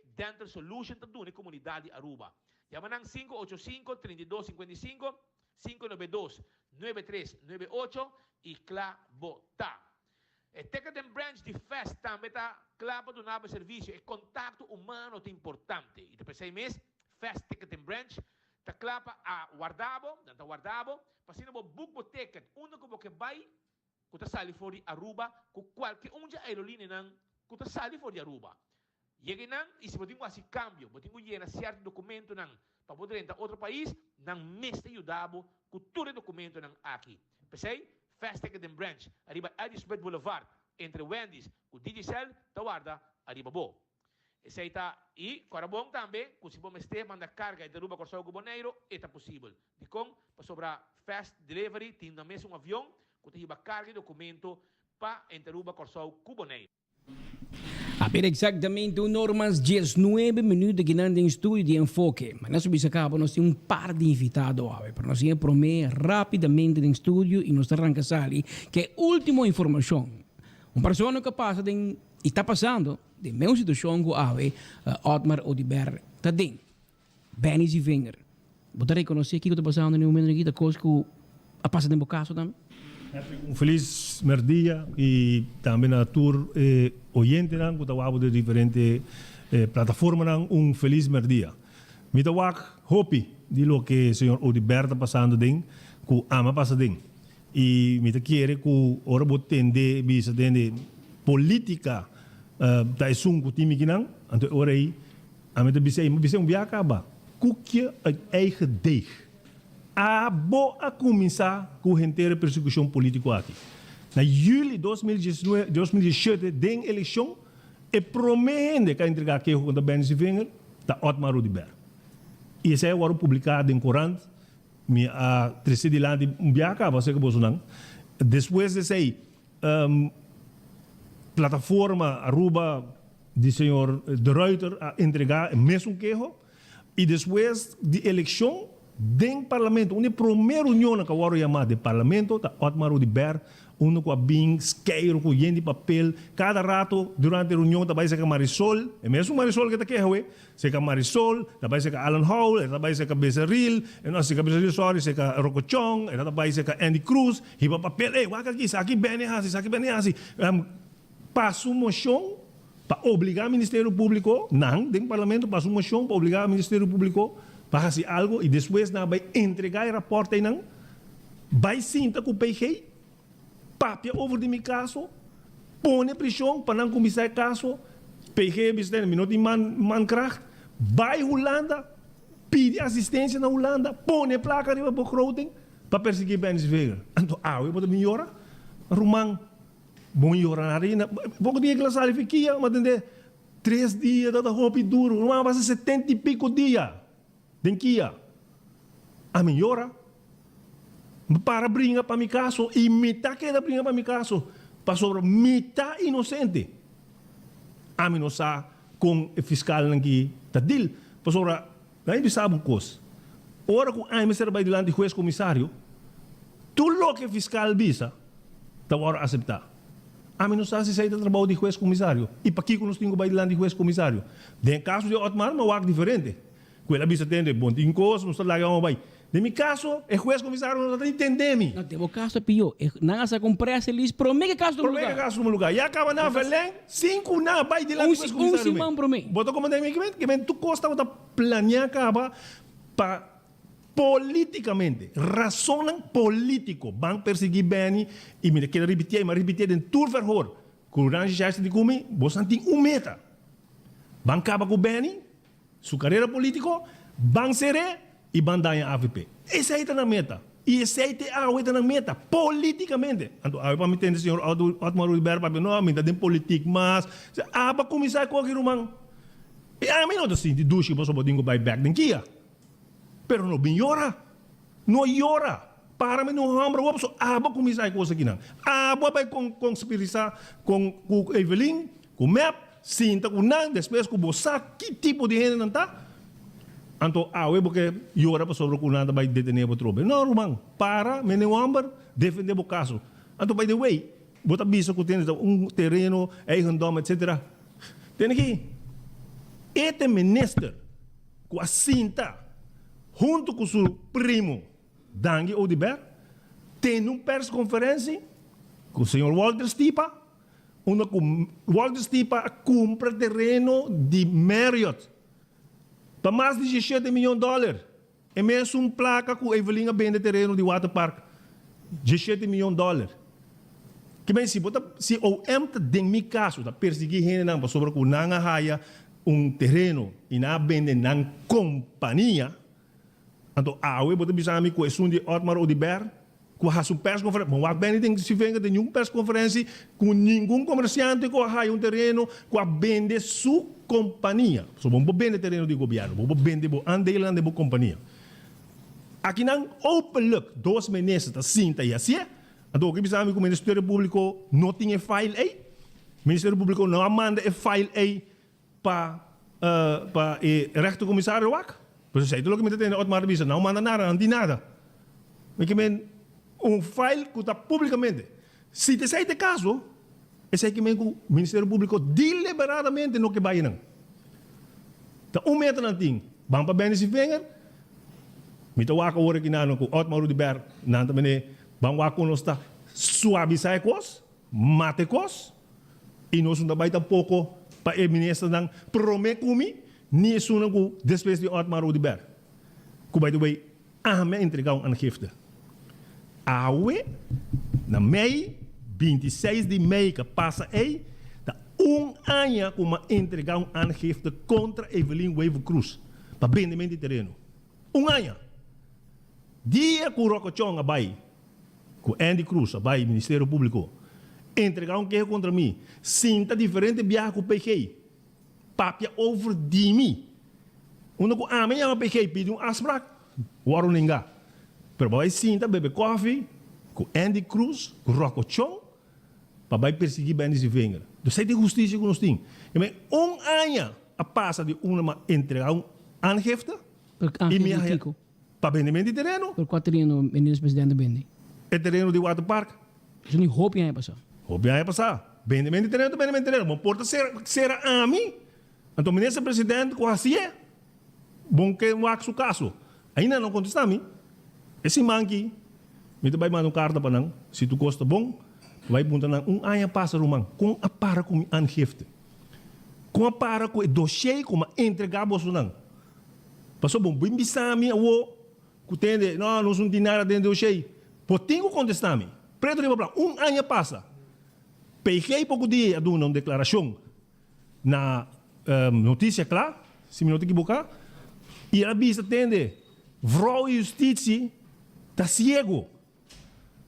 Dental Solutions está dando na comunidade de Aruba. Chamaram 585-3255, 592-9398 e Clavota. Tecate Branch de Fest também está claro para donar serviço. E contato humano é importante. E depois de 6 meses, Fest Tecate Branch está claro para guardar, não está guardado, para se não book o ticket, onde que vai, que está saindo fora de Aruba, com qualquer aerolínea que está saindo fora de Aruba. Cheguei não, e se você tem assim cambio, você tem que ir a certo documento para poder entrar em outro país, não me está ajudando com todo o documento aqui. Pensei? Fast Ticket Branch, arriba Edisbeth Boulevard, entre Wendy's e Digicel, Tawarda, arriba bo. Esse aí está, e Corabong também, com se você esteja manda carga de Aruba Corsao Cuboneiro, é possível. De com, para sobrar Fast Delivery, tem na mesa avião, que tem carga e documento para entre Aruba Corsao Cuboneiro. Pero exactamente unas 19 minutos que estamos en estudio de enfoque. Mas nós bisa acaba, nós temos par de invitados hoje, pero nós temos prometer rapidamente en estudio e nós arranca sali que última informação. Uma pessoa que passa e está passando de mesma situação que ave Otmar Odiber está dentro. Benny Zivinger. Você reconhece que está passando no momento aqui da coisa que a passa dentro do caso também? Feliz merdia e também a tour oyente que estava de diferentes plataformas feliz merdia. Me tawak hopi de lo que o senhor Odiber está passando dentro, que ama passa dentro. E me quer que ora botende bisa dende política da isun que time que não, então ora aí a me bisa biacaba. Kukia eigen deeg. A boa começar com a inteira persecução política aqui. Na julho de 2017, den eleição, e promete que entregar aqui contra Ben Zivinger, da Otmar Odiber. E isso é agora publicado em Corante, a terceira de lá de Mbiaka, você que você não. Depois desse aí, plataforma Aruba, de senhor De Ruyter, a entregar o mesmo queijo, e depois de eleição, dentro do parlamento, uma primeira união que eu chamar de parlamento, da Otmar Odiber, uno com a bing, esqueiro, com de papel, cada rato, durante a reunião, também se Marisol, é mesmo Marisol que está aqui, se Marisol, também se Alan Howell, também se Becerril, não se Becerril, sorry, se Rocochong, também se Andy Cruz, e o papel, waka aqui bem assim, passa uma moção para obrigar o Ministério Público, não, dentro do parlamento, passa uma moção para obrigar o Ministério Público para fazer algo e depois vai entregar o rapporto aí não, vai sentar com o PG, papia over de meu caso, põe pressão para não começar o caso, PG bisden minuto em mankracht, vai Holanda, pede assistência na Holanda, põe placa de begroting para perseguir Ben Zivinger. Então, eu vou melhorar, Romang, bom melhorar na arena, pouco dia que ela sai fiquia, mas entender, 3 dias, toda roupa duro, não vai ser 70 e pico dias. Denkia, a melhora para brincar para mi caso e metade que brinca para mi caso para sobre metade inocente. A mim não sa com o fiscal aqui tá dil para sobre aí de sabe coisa. Ora com a ministra vai delante do juiz comissário, tudo o que o fiscal visa, tá hora aceitar. A mim não sabe se sai do trabalho de juiz comissário e para que nós temos vai delante do juiz comissário. Em caso de Otmar não é diferente. Quella bisa tende bom tem coisa, não está lá que vai. De meu caso, o juiz comissário não está entendendo. Não tem o caso pior. Não essa compressa eles promete caso no lugar. Promete caso no lugar. E acaba na Belém, 5 na vai de lá do juiz comissário. Simão promete. Bota como tem que tu costa bota planear acaba para politicamente, razonam político, vão perseguir bem e me quer repetir, mas repetir em tudo verhor. Curante já de comer, você tem meta. Vão acabar com bem sua carreira política, vão ser e vão dar em AVP. Esse aí está na meta. E esse aí está na meta, politicamente. Então, eu para me entender, senhor Otmar Odiber, para não, me dá de política, mas, para começar com aquele irmão. E a mim não assim, de duche, você pode ir back den kia. Pero não bem llora. Não llora. Para mim não hambra, você para começar com isso aqui não. Vai conspirar com Evelyn, com MEP, sinta com não, depois com você, que tipo de gente não está? Então, porque llora para sobre o nada vai detener o trobe. Não, irmão, para, me não hambra, defender o caso. Então, by the way, bota bisa que tem terreno, eigendom, etc. Tem aqui, este ministro, com a cinta, junto com seu primo, Dangi Odiber, tem uma press-conferência com o senhor Walter Stipa, onde Walter Stipa compra terreno de Marriott para mais de $17 milhões. É mesmo uma placa que a Evelyn vende terreno de Water Park. $17 milhões. Que bem, se o EMTA, em meu caso, perseguir gente sobre que não há terreno e não vende na companhia, então, você bisa com a questão de Otmar Odiber, com a sua press-conferência. Mas o tem que se venga de nenhuma press-conferência com nenhum comerciante que há terreno que vende sua companhia. So, vamos vender terreno de governo, vamos vender andeilan de companhia. Aqui não openlijk 2 meses da cinta e assim. Então, o que bisa com o Ministério Público não tinha file aí. Ministério Público não manda e file aí para rechtercommissaris wak. Pues zei lo que me tem Otmar Bisa, não manda nada, não diz nada. Mas que file que está publicamente. Se te sai de caso, esse é que o Ministério Público deliberadamente não que vai não. Então, metro não tem. Vamos para bem se venha. Me tô waka ora que não com Otmar Rudiber, não também. Vamos waka nós está suavizar cos, mate cos. E nós não vai tampouco para o ministro não promete comigo, nem isso não com despesa de Otmar Rudiber. Que vai também me entregar aangifte. Awe, na mei, 26 de mei que passa aí, da ano como entregar aangifte contra Evelyn Wave Cruz para vendimento de terreno. Ano. Dia que o Rocochong abai, com Andy Cruz abai, Ministério Público, entregar queijo contra mim, sinta diferente viagem com o PG, papia over de mim. Com amanhã o PG pediu asprac, o Aruninga. Pero vai sinta bebe coffee com Andy Cruz, com Rocochong, para vai perseguir bem esse venga. Do sei de justiça que nós temos. Mas ano a passa de uma entregar aangifte e minha para vendimento de terreno. Por 4 anos, o ministro presidente vende. É terreno de Water Park. Isso não roupa aí passar. Roupa aí passar. Vendimento de terreno, vendimento de terreno. Mas porta será a mim. Então, o ministro presidente, com assim é. Bom que o axo caso. Ainda não contesta a mim. Esse manque, me vai mandar uma carta para não. Se tu gosta bom, vai buntar não. Ano passa rumang. Com a para com aangifte. Com a para com o dossiê, com a entregar você não. Passou bom, bem bisami, o que não não tem nada dentro do dossiê. Potinho contestar-me. Preto de Babla, ano passa. Peguei pouco dia de uma declaração na notícia, claro, se me não equivocar, e a vista tende, vrou justiça está cego.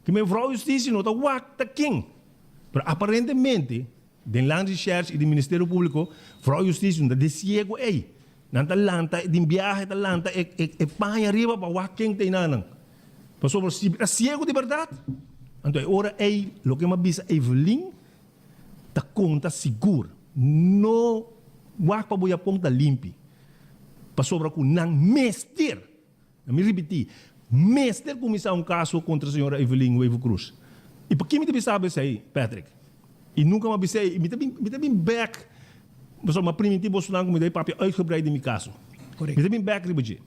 Que me vrou justiça não está wacta quem. Pero aparentemente, do Land Research e do Ministério Público, vrou justiça não está cego aí. Nanta lanta, din viaje ta lanta, panha arriba para wak quem tem nanang. Pastor, se é cego de verdade, então ora é o que me avisa Evelyn, ta conta segura, no wak para boia ponta limpi. Pastor, com nang mester, me repetir, mester começar caso contra a senhora Evelyn Wave Cruz. E por que me deve saber isso aí, Patrick? E nunca me avisei, me deve back. Mas uma primitiva sonang me dei papel uitgebreid in mijn caso. Correto. Me dei back ribadje.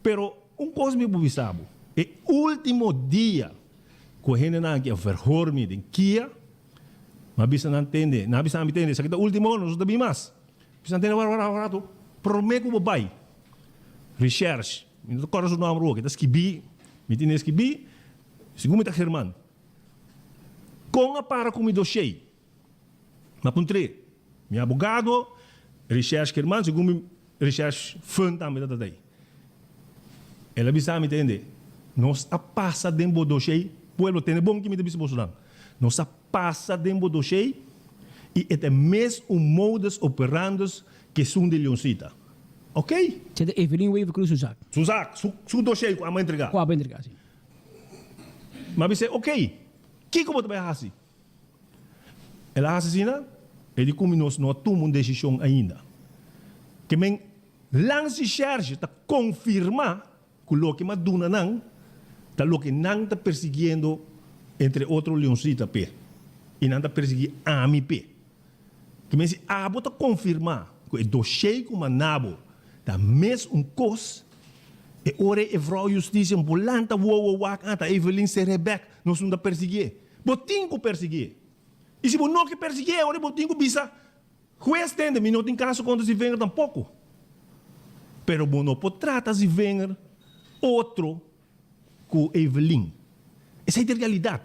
Pero coisa me bubisabo. E último dia que a gente não quer verhoor me den Kia, mas bisa não entende, não bisa não entende. Sakita último ano, nós também mais. Bisa entende warato. Prometo que vai. Research. Me não corre o nome roque. Das kibi, me tinha kibi. Segundo me tá Germán. Com a para com o dossiê. Na puntre. Meu advogado, research Germán, segundo research fund também da daí. Ela bisa me entende. Nós a passa dentro do dossiê, pueblo tem bom que me deve se nós a passa dentro do dossiê e é mesmo modus operandi que são de Leoncita. Ok? Você tem Evelyn Wave Cruz Suzak. Su dossiê com a mãe entregar. Com a mãe entregar, sim. Mas você, ok, que como vai fazer? Ela assassina, ele como nós não tomamos uma decisão ainda. Que men lance charge está confirmar que o que maduna não está o que não está perseguindo entre outros Leoncita p e não está perseguindo a mim p. Que men se bota confirmar que o dossiê como nabo está mesmo cos e ora e vrouw justiça bolanta wo wak anta Evelyn se Rebecca nós não está perseguir. Botinho perseguir. E se você não quer perseguir, ora botinho bisa juez tende, me não tem caso contra se venga tampouco. Pero você não pode tratar se venga outro com Evelyn. Essa é a realidade.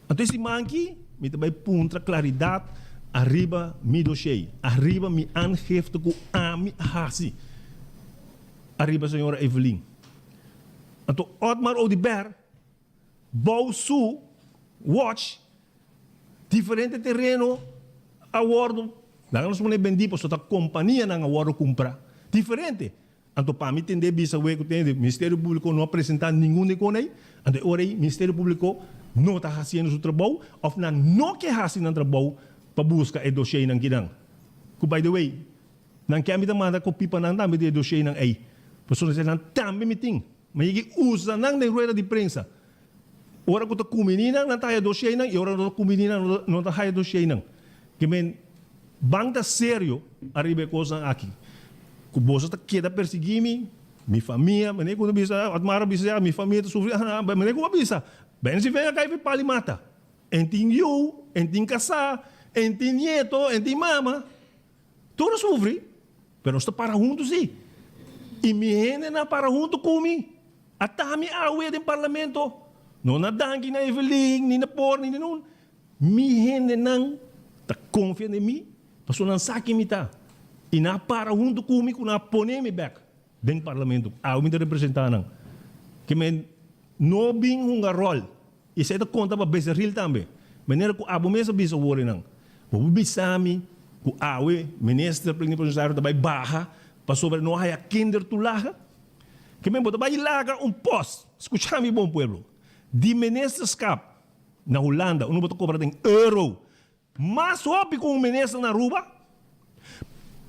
Então, esse manque, me também punta claridade, arriba mi dossiê, arriba mi aangifte com a mi hasi. Arriba, senhora Evelyn. Então, Otmar Rudiber, bouw su, watch, diferente terreno, awardo, nós não vendimos, só a companhia não awardo comprar. Diferente. Então, para mim, entender, bisa, o Ministério Público não apresentar nenhum de conei, então, ora, o Ministério Público não está fazendo seu trabalho, ou não quer fazer o trabalho busca e dossier ng kinang. By the way, nang kami manda ko pipa nang dami de dossier ng ay. Pasok na sila tambi meeting. Mayigi usa nang rueda de prensa. Ora ko ta kuminina nang tayo dossier nang, ora ko kuminina nang tayo dossier nang. Kemen bangta sério arriba coisa aqui. Ku bosa ta queda perseguir-me, minha família, mas nem quando bisa, atmara bisa, minha família tá sofrendo, mas nem quando bisa. Bem se vem a cair para mata. Entin eu, entin casar, entin nieto, entin mama. Tudo sofre, pero está para juntos sim. E me rende na para junto comigo. Até me awe do parlamento. Não na dangue na Evelyn, nem na por, nem na não. Me rende não, tá confia em mim, passou não saque me tá. E na para junto comigo, na pone me back dentro do parlamento. Ah, me representar não. Que me não bem rol. E se conta para bezerril também. Maneira que a bomesa bisa wori não. O bisami, o awe, minister plenipotensiário também barra, para sobre não há kinder tulaga. Que me bota vai laga post. Escucha-me bom pueblo. De ministerskap na Holanda, não bota cobrar em euro. Mas hopi com o ministro na Aruba,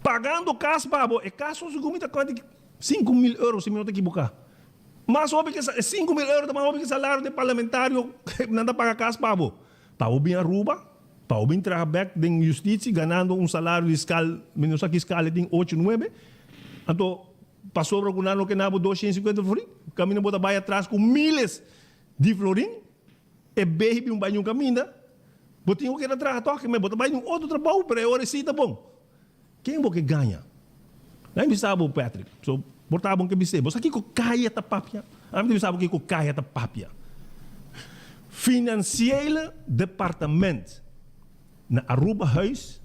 pagando caso babo, e caso se comita quanto 5.000 euros se me não te equivocar. Mas hopi que 5.000 euros também hopi que salário de parlamentário nada paga caso babo. Para o bem Aruba, para o bem trabalhar em justiça, ganhando salário fiscal, menos aqui escala tem 8, 9. Então, passou para o ano que nabo 250 florim, caminho bota vai atrás com miles de florim, e baby banho caminho, botinho que era atrás toque, mas bota vai outro trabalho para hora sim tá bom. Quem é que ganha? Não me sabe o Patrick, so bota bom que me sei, você aqui com caia ta papia, a mim me sabe que com caia ta papia. Financiële departement na Aruba huis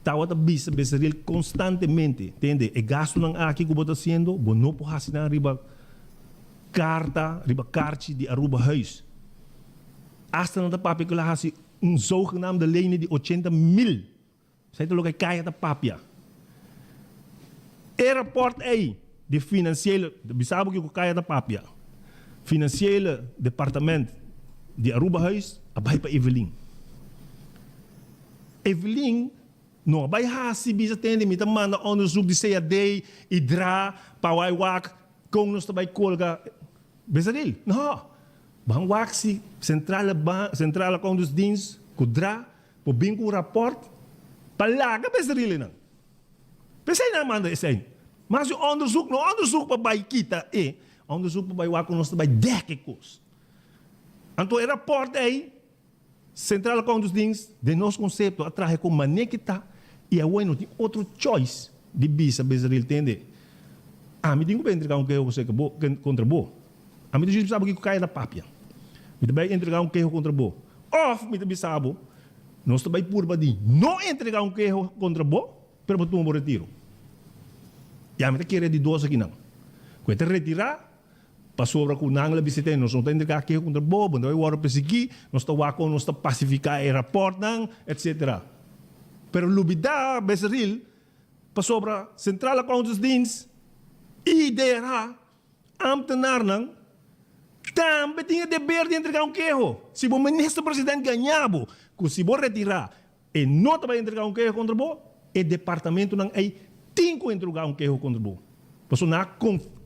tawa ta bisa besaril constantemente, entende? E gasto nang aqui que bota sendo, bono po hasinan riba kaartje de Aruba huis. Hasta na ta papi ko lahasi zogenaamde lening de 80.000. Sai to lokay kaya ta papia. Airport A de financiële, bisabo que kaya ta papia. Financiële departement de Aruba huis, abay pa Evelyn. Evelyn, no, abay hasi bisa tende, mita manda onderzoek de CAD, IDRA, pawaiwak, kung nos tabay kolga, besadil. No, bangwak si centrale condusdienst, kudra, po bingko rapport, palaga besadil na. Besay na manda isay. Mas yung onderzoek pa bay kita, onderzoek pa bay wak, kung nos tabay dekikos. Então, o rapport aí, Central Condusdienst, de nosso conceito, atrás com manekita, e a não tem outro choice de bisa, bezeril, entende? Me digo bem entregar que você contra bo. Me digo sabe que cai da papia. Me também entregar que contra bo. Me também sabe, nós também por badi, não entregar que contra bo, pero tu retiro. E a mim querer de dois aqui não. Quando retirar, passou para o nangla bisite, nós não temos que aqui contra bobo, não é o hora persegui, nós está wako, nós está pacificar o rapport nang, etc. Pero lubida beseril, passou para Central Condusdienst, IDRA, ambtenaar nang, também tinha dever de entregar queijo. Se o ministro-presidente ganhava, se o retirar, e não vai entregar queijo contra bo, o departamento nang aí tem que entregar queijo contra bo. Passou na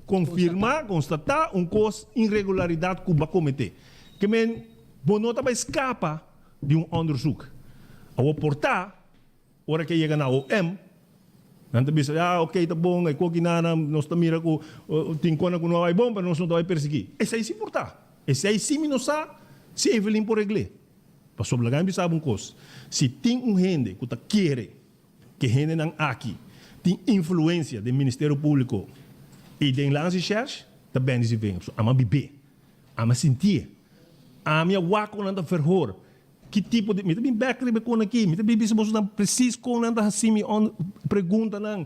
confirmar, constatar coisa irregularidade que vai cometer. Que men bonota vai escapa de onderzoek. Ao portar, hora que chega na OM, nanti bisa, ok, tá bom, é coquinana, nós estamos mira com tincona com não vai bom, mas nós não vai perseguir. Esse aí se portar. Esse aí sim não sabe se Evelyn por regle. Para sobregar bisa coisa. Se tem gente que tá quer que gente não aqui tem influência do Ministério Público e de lance cherche, também se vem. Ama beber, ama sentir, ama wako nanda verhoor. Que tipo de... Mita bem backribe com aqui, mita bem bisa boso preciso com nanda hasimi on pergunta nang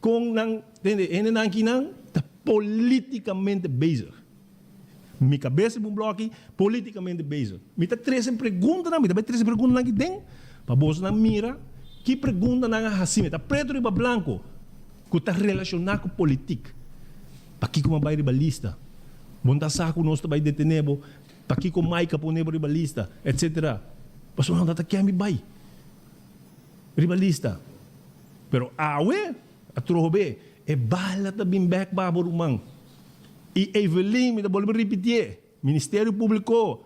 com nang, entende? Ene nang kinang tá politicamente bezig. Mi cabeça bom bloco politicamente bezig. Mita três pergunta nang, mita bem três pergunta nang den, pa boso nang mira, que pergunta nang hasimi, tá preto e branco, que tá relacionado com política. Paki ko mabay ribalista. Bunta sa ako nós tabay detenebo. Paki ko may kaponebo ribalista, etc. Paso nang tatakya mi bay. ribalista. Pero awe, a trobe, e bala ta bimbek babor umang. E Evelyn, me boleh repetir, Ministério Público,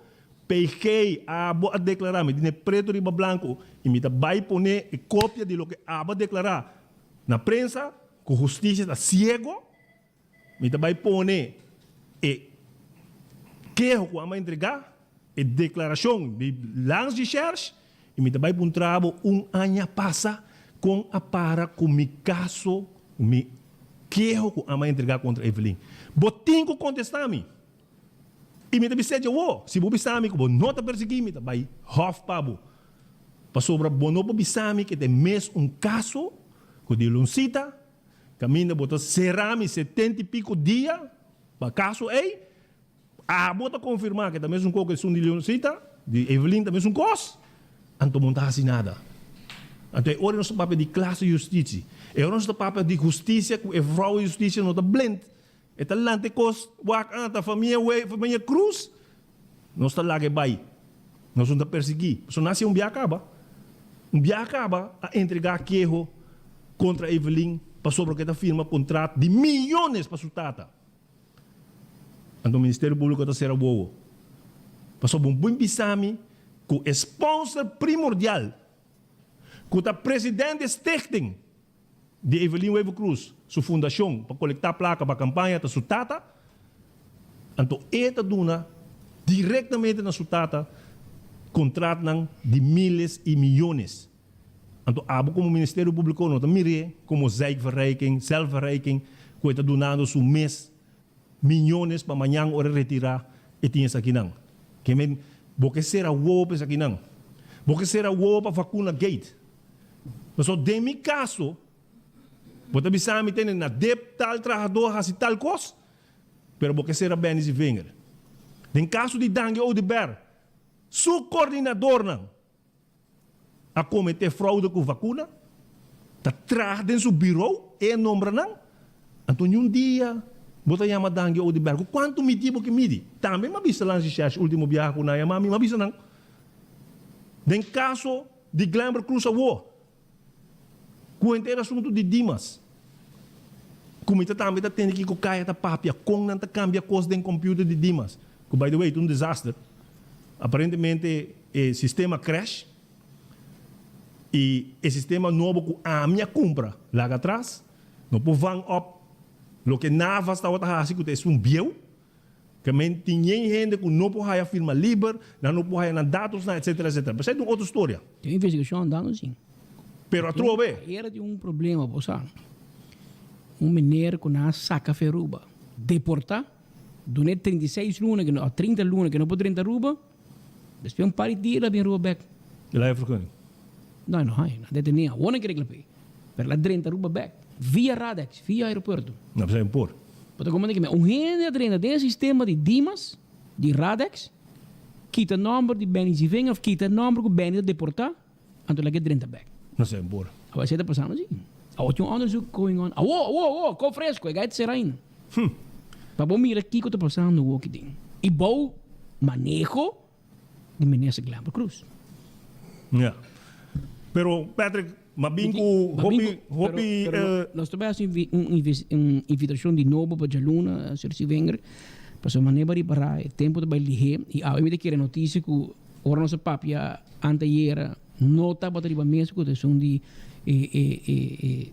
PG, abo a declarar, me dine preto riba blanco, e me vai poner e cópia de lo que abo a declarar na prensa, com justiça está ciego, me vai poner e queijo que ama entregar, e declaração de lances de charge, e me vai para um trabalho ano passa com a para com mi caso, mi queijo que ama entregar contra Evelyn. Botinho que contestar-me. E me deve ser se você sabe que você não está perseguindo, me vai hof pabo. Para sobre bono para bisami que tem mesmo caso que de luncita, caminha bota serame 70 e pico dia, para caso bota confirmar que também é um coisa de luncita, de Evelyn também é um coisa, anto montar assim nada. Então, ora nosso papel de classe de justiça, é nosso papel de justiça que é vrouw de justiça não está blend. É talante cos wak anta família cruz, não está lá que vai, não está perseguir. Só nasce biacaba a entregar queijo contra Evelyn para sobre que está firma contrato de milhões para sua tata. Então o Ministério Público está sendo boa. Para sobre bom bisami que o sponsor primordial, que o presidente stichting de Evelyn Weber Cruz, sua fundação para coletar placa para a campanha da sua tata, então esta duna diretamente na sua tata contratam de milhares e milhões. Então, como o Ministério Público não está mirando, como Zijkverrijking, zelfverrijking, que está donando seu mês milhões para amanhã hora retirar e tinha isso aqui não. Que men, porque será o para isso aqui não. Porque será o para vacuna gate. Mas só de mi caso, você bisa me tem na dep tal trabalhador assim tal coisa, pero porque será bem e vinger. Em caso de Dangue Odeberg, seu coordenador não a cometer fraude com vacuna, está atrás de seu bureau e nombra não. Então um dia, você chama Dangue Odeberg, quanto me tipo que midi? Também me avisa lá no último viagem com a mami, me avisa não. Em caso de Glamber Cruz Award, com o assunto de Dimas, como está também tendo que cair a papia, com não cambia coisa do computer de Dimas. Que, by the way, é um desastre. Aparentemente, o sistema crash e o sistema novo que a minha compra lá atrás, não pode van up, o que nada está assim que é um biel, que tinha gente que não pode a firma livre, não pode a dados, etc, etc. Mas é uma outra história. Tem investigação andando sim. Pero a trove. Era de um problema, você. Mineiro que não saca feruba. Deportar, durante 36 lunas, 30 lunas, que não pode 30 ruba, depois par de dias, vem ruba back. E lá é africano? Não, não detenia. Ona que reclamei. Per la 30 ruba back. Via Radex, via aeroporto. Não precisa impor. Porque como é que gente treina dentro do sistema de Dimas, de Radex, quita o número de Benny Ziveng, ou quita o número que Benny deportar, então lá que 30 back. Não sei impor. Agora você está passando assim. Há um onderzoek going on. Kom fresco, ik ga het sereno. Para bom mirar aqui que está passando o que tem. E bom manejo de Menezes Glamber Cruz. Yeah. Pero Patrick, mabinco, hopi, nós trabalhamos uma invitação de novo para Jaluna, a Sr. Wenger, para a maneira de parar o tempo de baile e a me querer notícia que ora nossa papia anteira não estava arriba mesmo com questão de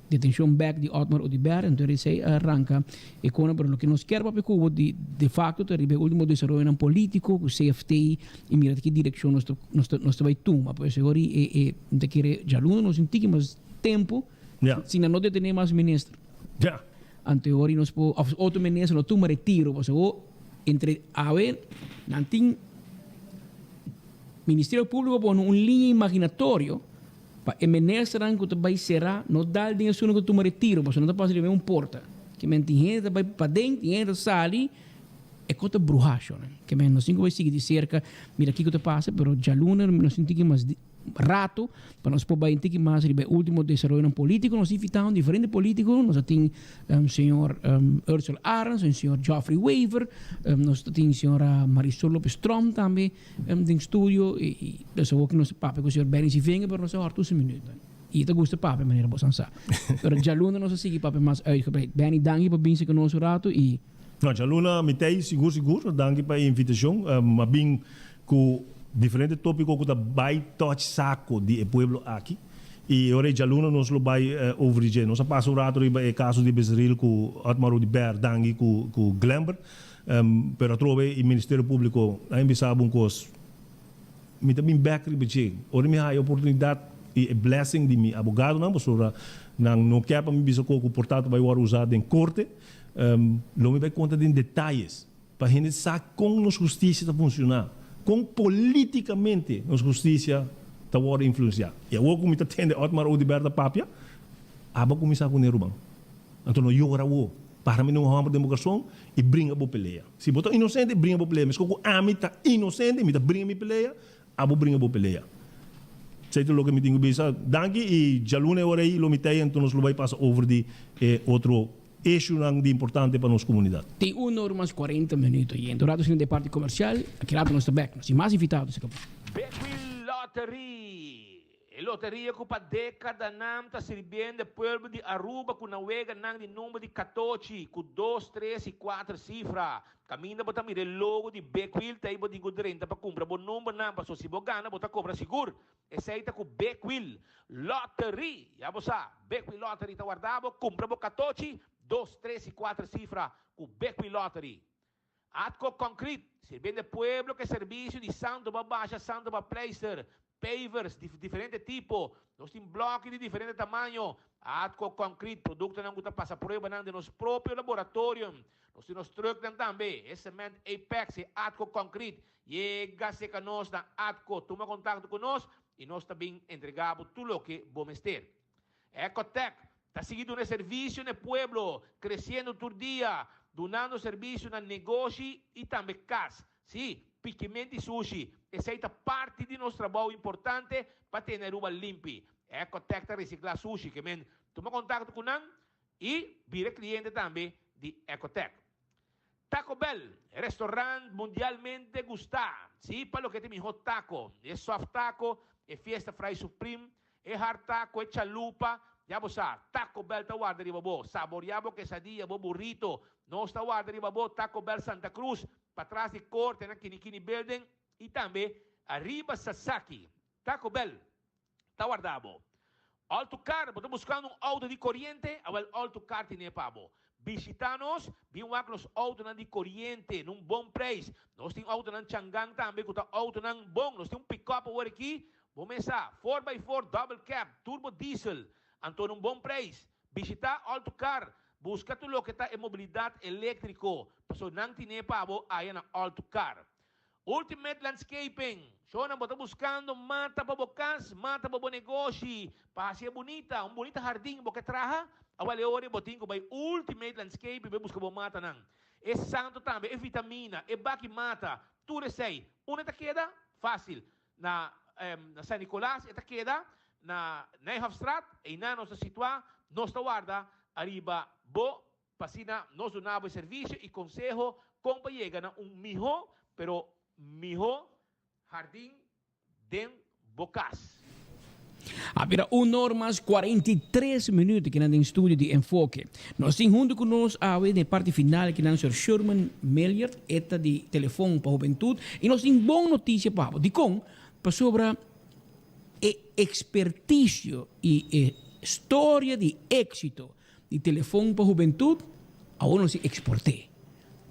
detenção back de Otmar Odeberg, então ele se arranca e quando pero que nós quer papel cubo de facto arriba o último desenvolvimento político, o CFT e mira que direção nós vai tomar, pois agora de querer já não nos sentir mais tempo, se não detener mais ministro. Já. Anterior nós po outro ministro não toma retiro, pois entre a ver nantin Ministério Público põe linha imaginatório para emenecer que vai será não dá dinheiro só que tu retiro, porque não está passando porta. Que tem gente vai para dentro, gente sai é coisa bruxacho, né? Que não sei como vai seguir de cerca, mira aqui que tu passa, pero já luna não senti que mais rato para nós poder entender mais o último desenvolvimento político, nós invitamos diferentes políticos, nós temos o senhor Ursula Arens, o senhor Geoffrey Weaver, nós temos a senhora Marisol Lopes Strom também em estúdio e nós vamos que nós papo com o senhor Benny Ziveng, para nós falar 2 minutos. E te gusta papi, meneer Bosansa. Pero Jaluna nos sige papi mas uitgebreid. Benny, dank je voor binse con ons rato e... No, Jaluna, mitei, seguro, dank para a invitação. Mas bem, com diferente tópico que tá vai touch saco de pueblo aqui. E ora Jaluna nos lo vai overige. Nós passa o rato riba caso de Bezeril com Atmaro de Ber, dank com Glember. Pero trove o Ministério Público a embisar um cos. Me também back riba je. Ora me há a oportunidade e blessing de mi advogado não, postura não quer para me bisa com o portado vai usado em corte. Não me vai conta de detalhes para a gente saber como nossa justiça está funcionando, como politicamente nossa justiça está sendo influenciada. E eu como está tendo Otmar Odiberta Papia, aba começar com o Nerubang. Então não eu o para mim não há uma democracia e brinca a peleia. Se botar inocente brinca a peleia, mas como a mim está inocente, me está brinca a peleia, aba brinca a peleia. Sei lo que me tenho bisa. Danke e Jalune ora aí lo mitei então nos lo vai passar over de outro issue de importante para nossa comunidade. Tem 1 hora mais 40 minutos e dourados no parte comercial, aqui lá para nós back. Nós mais invitados. Beckwil Lottery. E loteria que para década não está servindo o povo de Aruba com navega de número de 14, com 2, 3 e 4 cifras. Caminha para mirar o logo de Beckwil, tá aí para digo 30 para comprar bom número não para se você ganha, para comprar seguro. Esse aí tá com Beckwil Lottery. Já você Beckwil Lottery tá guardado, compra bom 14, 2, 3 e 4 cifras com Beckwil Lottery. Atco Concrete, servindo o povo que é serviço de Santo Babaixa, Santo Babaixa, pavers de diferente tipo, nós temos blocos de diferente tamanho. Atco Concrete, produto não gusta passa prova de nosso próprio laboratório. Nós temos truck também, é cement Apex e Atco Concrete. Chega-se com nós na Atco, toma contato conosco e nós também entregamos tudo o que vamos ter. Ecotec, está seguindo um serviço no pueblo, crescendo todo dia, donando serviço no negócio e também casa. Sim, Piquimento e Sushi. Essa é parte de nosso trabalho importante para ter Aruba limpo. Ecotec está reciclar sushi, que men toma contato com nós e vira cliente também de Ecotec. Taco Bell, restaurante mundialmente gustado. Sim, para o que tem hot taco, é soft taco, é fiesta fry supreme, é hard taco, é chalupa. Já você Taco Bell está guarda de babo, saboreado quesadilla, burrito. Nós está guarda de babo, Taco Bell Santa Cruz, para trás de corte na Kinikini Building e também arriba Sasaki. Taco Bell está guardado. Autocar, estamos buscando um auto de corrente, o Autocar tem pabo. Visita-nos, vimos os autos de corrente, num bom preço. Nós temos auto de Changang também, que auto de bom. Nós temos pick-up aqui, vamos começar, 4x4 double cab, turbo diesel. Então, num bom preço. Visita Autocar. Busca tudo o que está em mobilidade elétrica. Pessoal, não tem pabo aí na Autocar. Ultimate Landscaping. So, nós estamos buscando mata para bocas, mata para negócio. Para ser bonita, bonito jardim, porque traja. Awale ori botinho by Ultimate Landscaping, vai buscar mata não. É santo também, é vitamina, é baki mata. Tudo sei. Uma está queda fácil. Na San Nicolás, está queda na Nijhofstraat, e na nossa situação, nossa guarda, arriba, pasina, nós donamos serviço e consejo, como chega na mijo, pero mijo, jardim, den bocas. Havia 1 hora mais 43 minutos que nós em estúdio de Enfoque. Nós temos junto conosco a na parte final que nós o Sr. Sherman Meliert, eta de telefone para a juventude, e nós temos boa notícia para de com para sobre expertício e história de êxito de telefone para a juventude, agora nós exportei.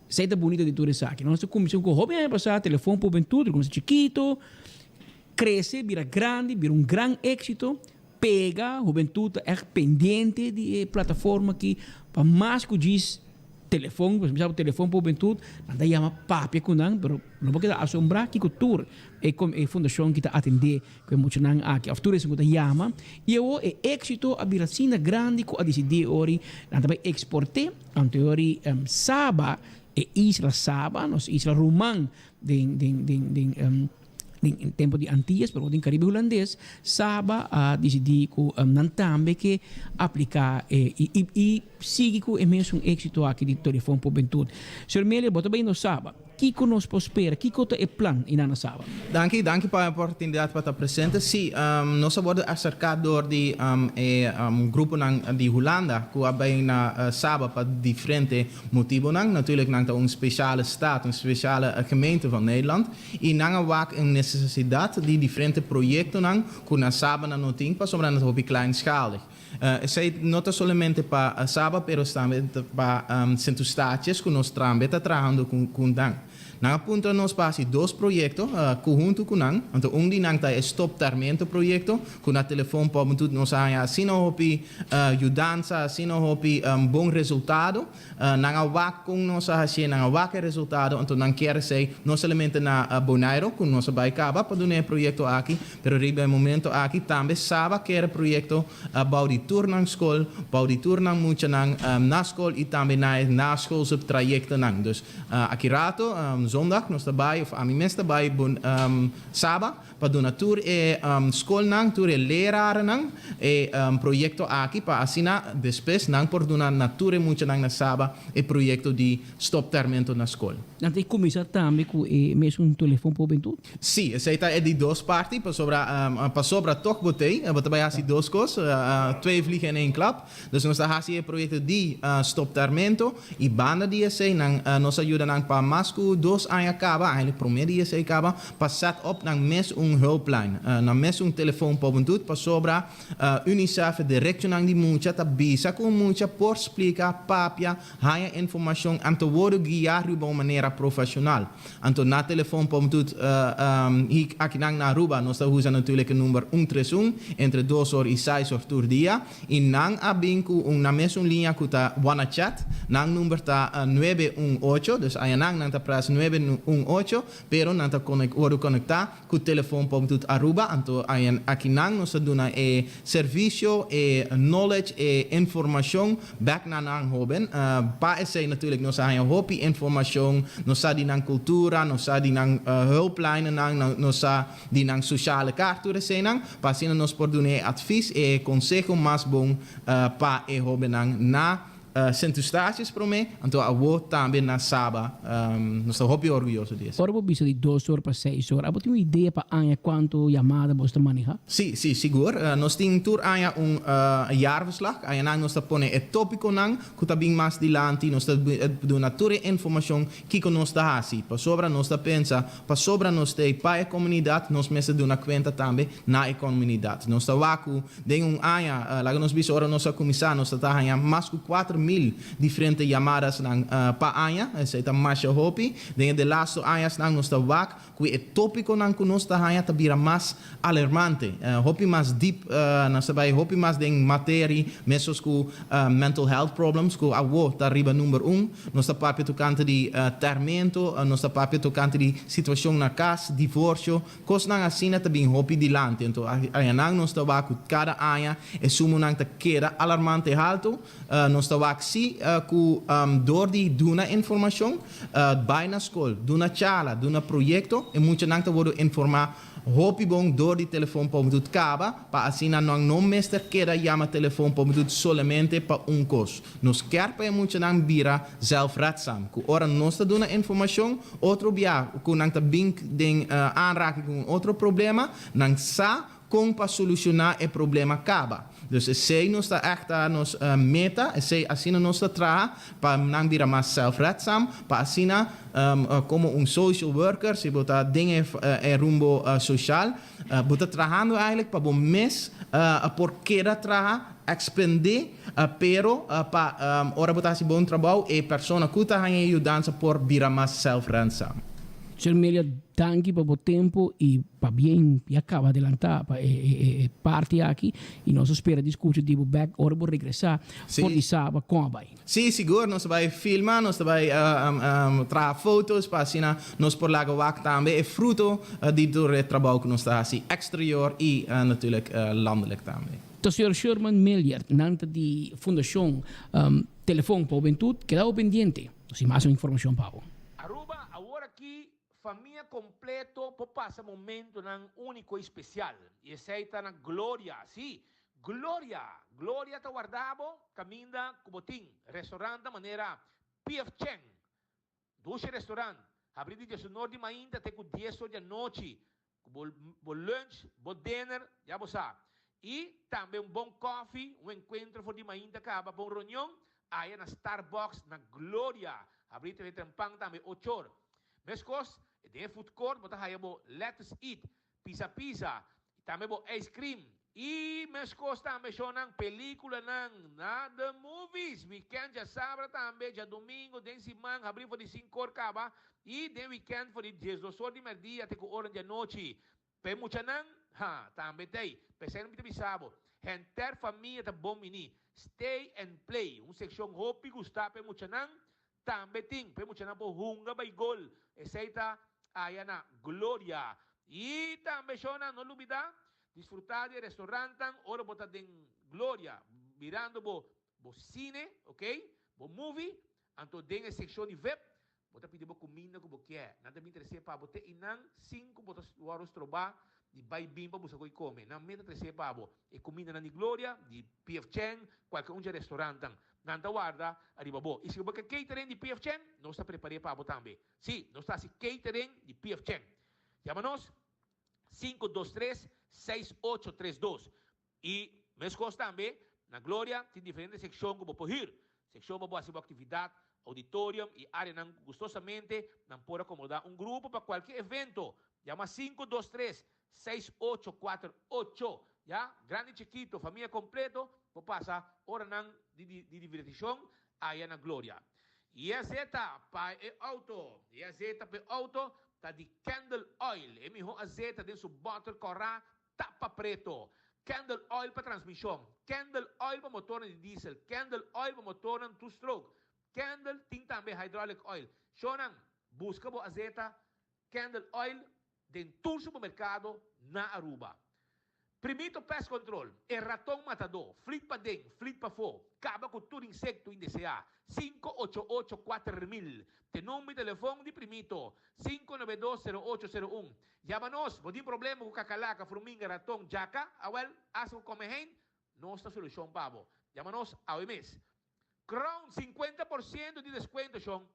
Isso é bonito de tudo isso aqui. Nós começamos com o jovem a passar telefone para a juventude, começa chiquito, cresce, vira grande, vira um grande êxito, pega, a juventude é pendente de plataforma que para mais que diz telefone, por exemplo, telefone para a juventude, nada chama papi com não, mas não pode assombrar que o tour é como a fundação que está atender que muito não aqui, a tour é que chama e o êxito a viracina grande que a decidir ori, nada vai exportar, anteriori Saba e Isla Saba, nos Isla Román de in tempo di Antilles, però in Caribe holandês, Saba a decidir que nantambe que aplicar e sigue com imenso um êxito aqui de telefone por bentude. Sr. Melia, bota bem no Saba. Que conosco prospera, que cota é plano in na Saba? Danke pela oportunidade para estar presente. Sim, nós worden acercado door die groepen die Holanda, que hebben na Saba para diferente motivos. Natuurlijk nang een speciale staat, een speciale gemeente van Nederland. En nang ook een necessiteit die diferente projecten nang, que na Saba na noting pas, sobre na hopi kleinschalig. Sei not solamente para Saba, pero também para centro-staatjes, que nós estamos trabalhando com Dan. Na punto nós passa dois projetos conjunto com nang, então die nang tá stoptamento projeto, com na telefone para tudo nós assim não hopi ajudança, assim não hopi bom resultado, nang wak com nós assim nang wak resultado, então nang quer sei não somente na Bonaire com nós vai acabar para doer projeto aqui, pero ribe momento aqui também Saba quer projeto bau di tour nang school, bau di tour nang mucha nang na school e também na school sub trajecto nang, dus aqui rato zondag nós trabalho, a mim mesmo trabalho Saba para doar tour school nang, tour leraar nang projeto aqui para assinar depois nang por doar na tour mucha nang na Saba projeto de stoptamento na school. Dan tem começar também com mesmo um telefone por bentude? Sim, essa é de duas partes, para sobra toch botei, trabalhar assim duas coisas, twee vliegen in één klap. Dus nós temos um projeto de stoptamento e banda de essa nós ajuda nang para masco dos anos acaba, eigenlijk primeiro de essa acaba, para set op nang mes hulplijn, na mes telefoon por bentude, para sobra UNICEF direct nang di mucha tabisa com mucha por explicar papia, haya informação, anto worden guiar de uma maneira profissional. Anto na telefoon por bentude, aqui nang na Aruba, nós usamos natuurlijk een nummer 131 entre 2 horas e 6 horas por dia. E nang abinku na mesma linha que tá WhatsApp, nang number tá 918, dus aí nang tá press 918, pero nang tá conectar com o telefone por tudo Aruba, então aí aqui nang nós dona serviço knowledge informação back na nang hoben, pa esse natuurlijk nós aí hopi informação, nós di nang cultura, nós di nang hulplijnen nang, nós di nang sociale kaarten nang, pa sina nós por dona advies consejo mais bom para hobenang na centro-staatjes para mim, então a vou também na Saba, nós estamos muito orgulhosos disso. Ora, você de 2 horas para 6 horas, você tem uma ideia para quanto chamada você maneja? Sim, seguro. Nós temos tur jaarverslag, nós põe o tópico nang, que também mais dilante, nós damos a toda informação que nós está assim. Para sobra nós pensa, para sobra nós tem para a comunidade, nós mesmo damos conta também na comunidade. Nós está waku, tem lá nós vimos ora nossa comissão, nós está mais que 4.000 diferentes chamadas pa anya, essa é mais hopi. Dentro de laatste anos nós está wak, que o tópico nang que nós está anya tabira mais alarmante, hopi mais deep, nós vai hopi mais de matéria, mesos com mental health problems, que a wo tá riba número 1, nós está papel tocante de tormento, nós está papel tocante de situação na casa, divórcio, cos nang assina também hopi dilante. Então aya nang nós está wak cada anya é sumo nang tá queda alarmante alto, nós está wak si ku door die duna informação bij na school, duna chala, duna proyecto e mucha nang ta wodo informa hopi bong door die telefoon pa mudut kaba pa asina nang no mester queda llama telefoon pa mudut solamente pa kos. Nos kerpa e mucha nang bira zelfredzaam. Ku ora nos ta duna informação, outro bia ku nang ta bink ding aanraking com outro problema, nang sa com para solucionar o problema acaba. Dus sei nós está echt nos meta, sei assim nós está tra para não virar mais selfredzaam, para assim como social worker, se botar dingen rumbo social, botar trabajando eigenlijk para bom mês por querer trabalhar expender, pero para ora botar se bom trabalho e persona que está ajudando por virar mais selfredzaam. Sr. Melia, danke por o tempo e para bem e acaba de adelantar parte aqui e nós espera discutir de back ora vou regressar por de sábado com vai. Sim, seguro, nós vai filmar, nós vai trazer fotos para assim nós por lá wak também é fruto de do trabalho que nós está assim exterior e natuurlijk landelijk também. Então, Sr. Sherman Melia, nanta de Fundação Telefone para o Juventude, quedado pendiente, se mais informação para família completo po passa momento ng único e especial. E essa está na Glória, sim. Glória ta guardavo, caminda kuboting, restaurante maneira P.F. Cheng. 12 restaurante. Abrir de 19 mainda até com 10 horas da noite. Bom lunch, bom dinner, já você. E também bom coffee, encontro for de mainda acaba, bom reunião, aí na Starbucks, na Glória. Abrir de tempang também 8 horas. Mescos, tem food court, bota aí bo let's eat, pizza, também bo ice cream. E mescos também são ng película ng the movies. Weekend já sábado também, já domingo, den simang, abrir for de 5 horas acaba. E den weekend for de 12 horas de merdia até com horas da noite. Pe mucha nang, também tem. Pensei no bisabo. Enter família tá bom mini. Stay and play. Section hopi gusta pe mucha nang. Também tem. Pe mucha nang po hunga by gol. Essa aí na Glória. E também são não lubida. Disfrutar de restaurante, ora botar em Glória, mirando bo cine, ok? Bo movie, anto den a section de web, botar pedir bo comida que bo quer. Nada me interessa para botar inang 5 botar waros trobar de bai bimba busa koi come. Não me interessa para bo e comida na de Glória, de P.F. Cheng, qualquer um de restaurante. Nanta guarda, arriba bo. E se bo catering de P.F. Cheng, não está preparado para bo também. Sim, não está se catering de P.F. Cheng. Chama-nos 523-6832. E mescos também, na Glória, tem diferentes secções que vou ir. Secção para fazer atividade, auditorium e área não gostosamente, não pode acomodar grupo para qualquer evento. Chama 523-6848. Já, grande chiquito, família completo, vou passar hora de divertição aí na Glória. E a zeta para auto, tá de Candle Oil. E mi ho azeta dentro su bottle corra tapa preto. Candle Oil para transmissão. Candle Oil para motor de diesel. Candle Oil para motor de two-stroke. Candle tem também hydraulic oil. Shonan, busca bo azeta Candle Oil dentro do supermercado na Aruba. Primito Pest Control, el ratón matador, flit pa den, flit pa fo, acaba com todo insecto indeseado, 588-4000, te número de teléfono de Primito, 592-0801, llámanos, no tem problema com cacalaca, formiga, ratón, jaca, awel, aso come hen, nossa solução, pavo, llámanos ao mes. Crown, 50% de descuento, Sean,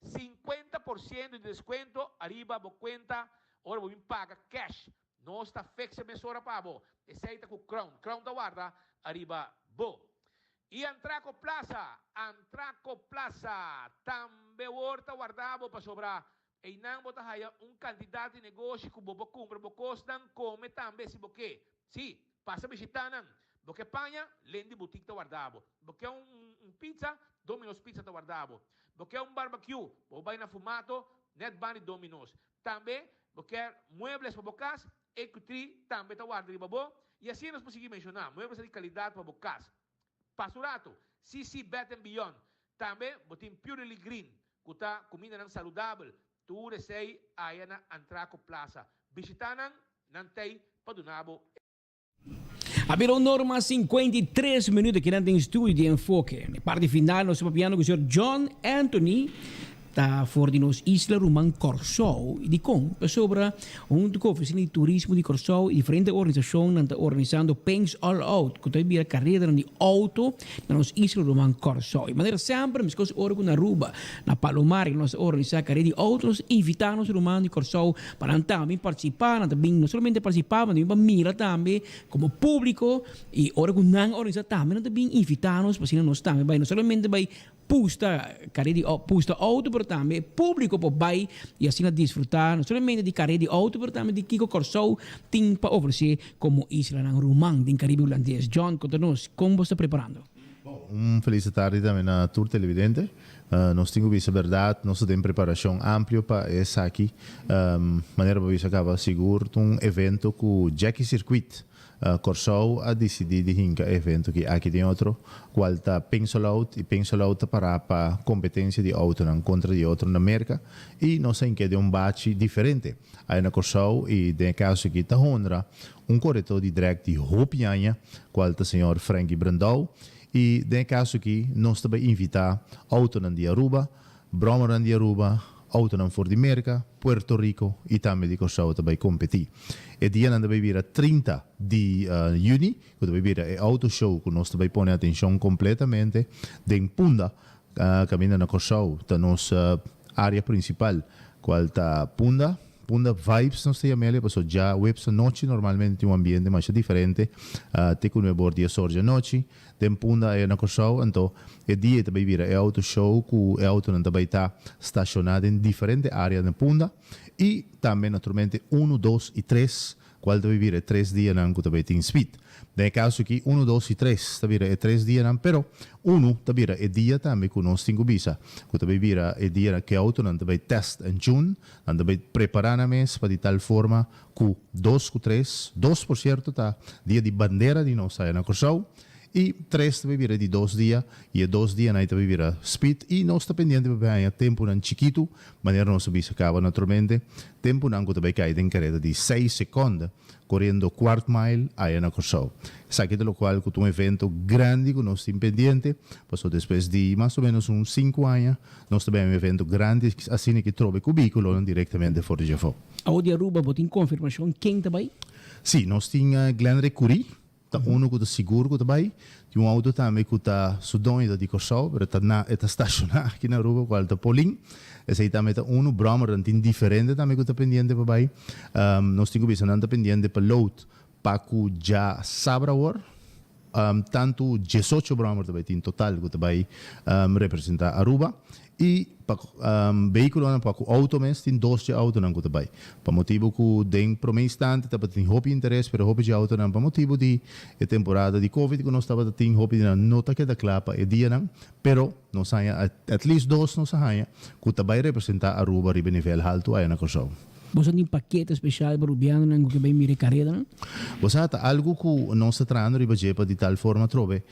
50% de descuento, arriba, bo cuenta, ora vou paga cash, não está fixa mesora pavo. Essa com Crown da guarda, arriba bo. E Antraco Plaza, também horta guardavo para sobrar. E não bota haya candidato de negócio que bobo compra, bo costan, come também se boque. Sim, passa visitando. Boque panha, lendi boutique da guardavo. Boque pizza, Domino's Pizza da guardavo. Boque barbecue, bo vai na fumato, net bani Domino's. Também, boque muebles para bocas, Equity também está guardando babo e assim nós conseguimos mencionar muebles de qualidade para o casa. Pasurato, CC Bet and Beyond, também botim Purely Green, que está comida não saudável, tu recei aí na Antraco Plaza. Visitanan, não tem para donabo. Abbiamo norma 53 minuti che andando in studio di Enfoque. Na parte finale nós papiano com o senhor John Anthony da for di nos Isla Roman Corsou e di com sobre oficina di turismo di Corsou e differenti organizzazioni stanno organizzando Pings All Out che toglie la carriera di auto na nos Isla Roman Corsou in maniera sempre mi scorso ora con Aruba na Palomar che nos organizza carriera di auto nos invitano os Roman di Corsou para também participar também non solamente participar ma também mira também como público e ora con nan organizza também também invitanos para nos também vai non solamente vai pusta auto per também público por vai e assim a desfrutar não somente de carreira de auto per também de Kiko Corsou tem para oferecer como Isla Román do Caribe holandês. John, conta-nos como você está preparando. Feliz tarde também a tour televidente. Nós temos a verdade, nós temos preparação ampla para essa aqui. Maneira para você acaba seguro evento com Jackie Circuit. Corsou a decidir de hinca evento que aqui tem outro qual está Pings All Out e Pings All Out para competência de auto na contra de outro na América e nós tem que de bate diferente aí na Corsou e de caso aqui está Honra corretor de drag de Hopianha qual está senhor Frankie Brandau e de caso aqui nós também invitar auto na de Aruba, Bromer na de Aruba, auto nan voor de Amerika, Puerto Rico e também di Corsau também competir. E dia nan também vira 30 de juni, que também vira e auto show que nós também põe atenção completamente den Punda, caminha na Corsau, tá nossa área principal, qual tá Punda Vibes nós temos ali, porque já webs noite normalmente tem ambiente mais diferente, tem que no bordo de sorge noite, tem Punda é na Corsau, então é dia também vira é auto show, que é auto não também está estacionado em diferentes áreas na Punda, e também naturalmente 1, 2 e 3, qual também vira 3 dias não que também tem speed. Nel caso que 1, 2 e 3 tabira é 3 dias não, pero 1 tabira é dia também que nós temos visa, que também vira é dia que auto não também test em junho, não também preparar na mês para de tal forma que 2 com 3, 2 por certo tá dia de bandeira de nós aí na Corsau, e 3 também vira de 2 dias, e 2 dias aí também vira speed, e nós está pendente para tempo não chiquito, maneira nós visa acaba naturalmente, tempo não que também cai em carrera de 6 segundos, correndo quarto mile aí na Corsau. Sabe de lo qual que um evento grande que nós temos pendente, passou depois de mais ou menos uns 5 anos, nós também um evento grande assim que trobe cubículo diretamente fora de Jafó. A de Aruba botin confirmação quem também? Sim, nós temos Glenn Recuri, tá uno que está seguro que também, tem um auto também que está sudonho de Corsau, mas está estacionado aqui na Aruba, qual está Paulinho. Esse aí também está um Brahma, tem diferente também que está pendente para aí. Nós temos que estar pendente para load, para que já sabra agora. Tanto 18 Brahma também tem total que também representa Aruba. E para veículo para o auto mesmo tem 12 autos não que também. Para motivo que tem para um instante também tem hobby interesse para hobby de auto não, para motivo de temporada de Covid que nós estava tem hobby de nota que da clapa e dia não, pero nós saia at least 2 nós saia que também representa Aruba ribe nível alto aí na Corsau. Você tem paquete especial para o Biano não que bem mire carreira não? Você há algo que nós está tratando de tal forma trove,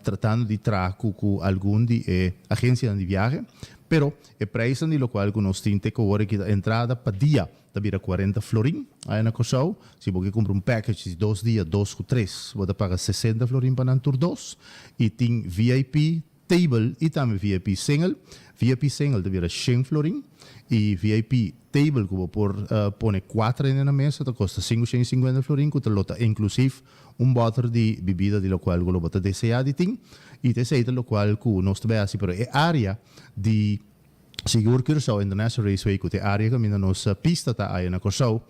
tratando de traco com algum de agência de viagem, pero é preço de lo qual que nós temos que agora que a entrada para dia da vira 40 florin aí na Corsau, se você compra package de 2 dias, 2 com 3, você paga 60 florin para nantur 2 e tem VIP table e também VIP single da vira 100 florin e VIP table que por pone 4 na mesa, te custa 550 florin, que te lota inclusive bottle de bebida de lo qual que lo bota deseado de ting, e te sei de lo qual que nós também assim, pero é área de Seguro Curaçao International Raceway, que é área que a nossa pista está aí na Curaçao,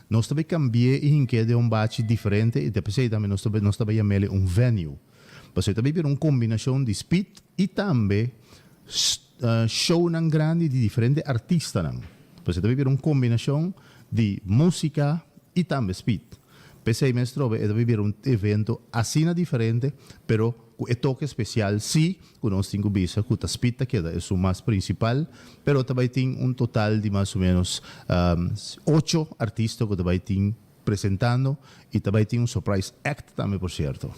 nós também cambiamos e que de bate diferente, e depois também nós também chamamos venue. Você também vira combinação de speed e também show grande de diferentes artistas. Você também vira combinação de música e também speed. Pensei mestre, é também um evento assim diferente, pero com toque especial, sim, que nós temos visa, que a speed que é o mais principal, pero também tem total de mais ou menos 8 artistas que também tem apresentando e também tem surprise act também, por certo.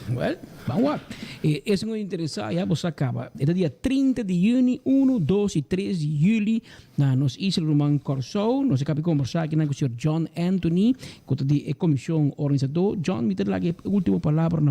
Well, vamos lá. Esse é muito interessante, já você acaba. É dia 30 de junho, 1, 2 e 3 de julho, na nossa Isla Roman Corsau. Nós acabamos de conversar aqui com o Sr. John Anthony, que é a comissão organizadora. John, me dá a última palavra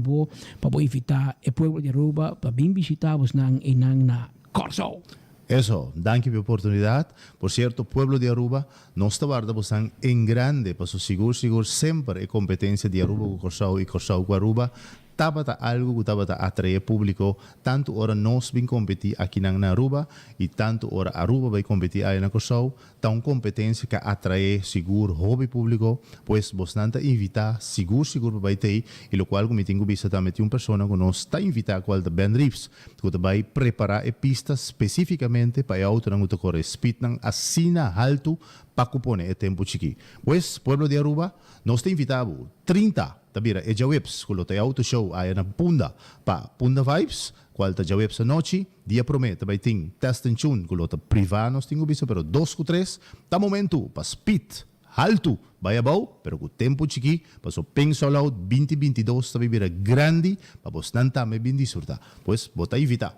para invitar o povo de Aruba para vir visitar na Corsau. Eso, danke pela oportunidade. Por certo, o povo de Aruba não está guardando em grande, para seguro sempre é competência de Aruba com Corsau e Corsau com Aruba. Tabata algo que tabata atrair público, tanto ora nós vamos competir aqui na Aruba e tanto ora Aruba vai competir aí na Corsau, tá uma competência que atrai seguro hobby público, pois bastante invitar seguro vai ter e o qual como tenho visto também tem uma pessoa que nós está invitar qual da Ben Reeves, que vai preparar a pista especificamente para a auto não correr speed não assina alto para cupone é tempo chiqui. Pois povo de Aruba nós te invitamos 30 tabira e jawebs kulo tay auto show ay na Punda pa Punda Vibes qual ta jawebs sa noche dia promete vai ting test and tune kulo ta privanos tingo bisa pero 2 ku 3 ta momento pa speed alto vai abaw pero ku tempo chiqui pa so ping solo out 2022 ta bibira grande pa bastante me bindi surta pues bota invita.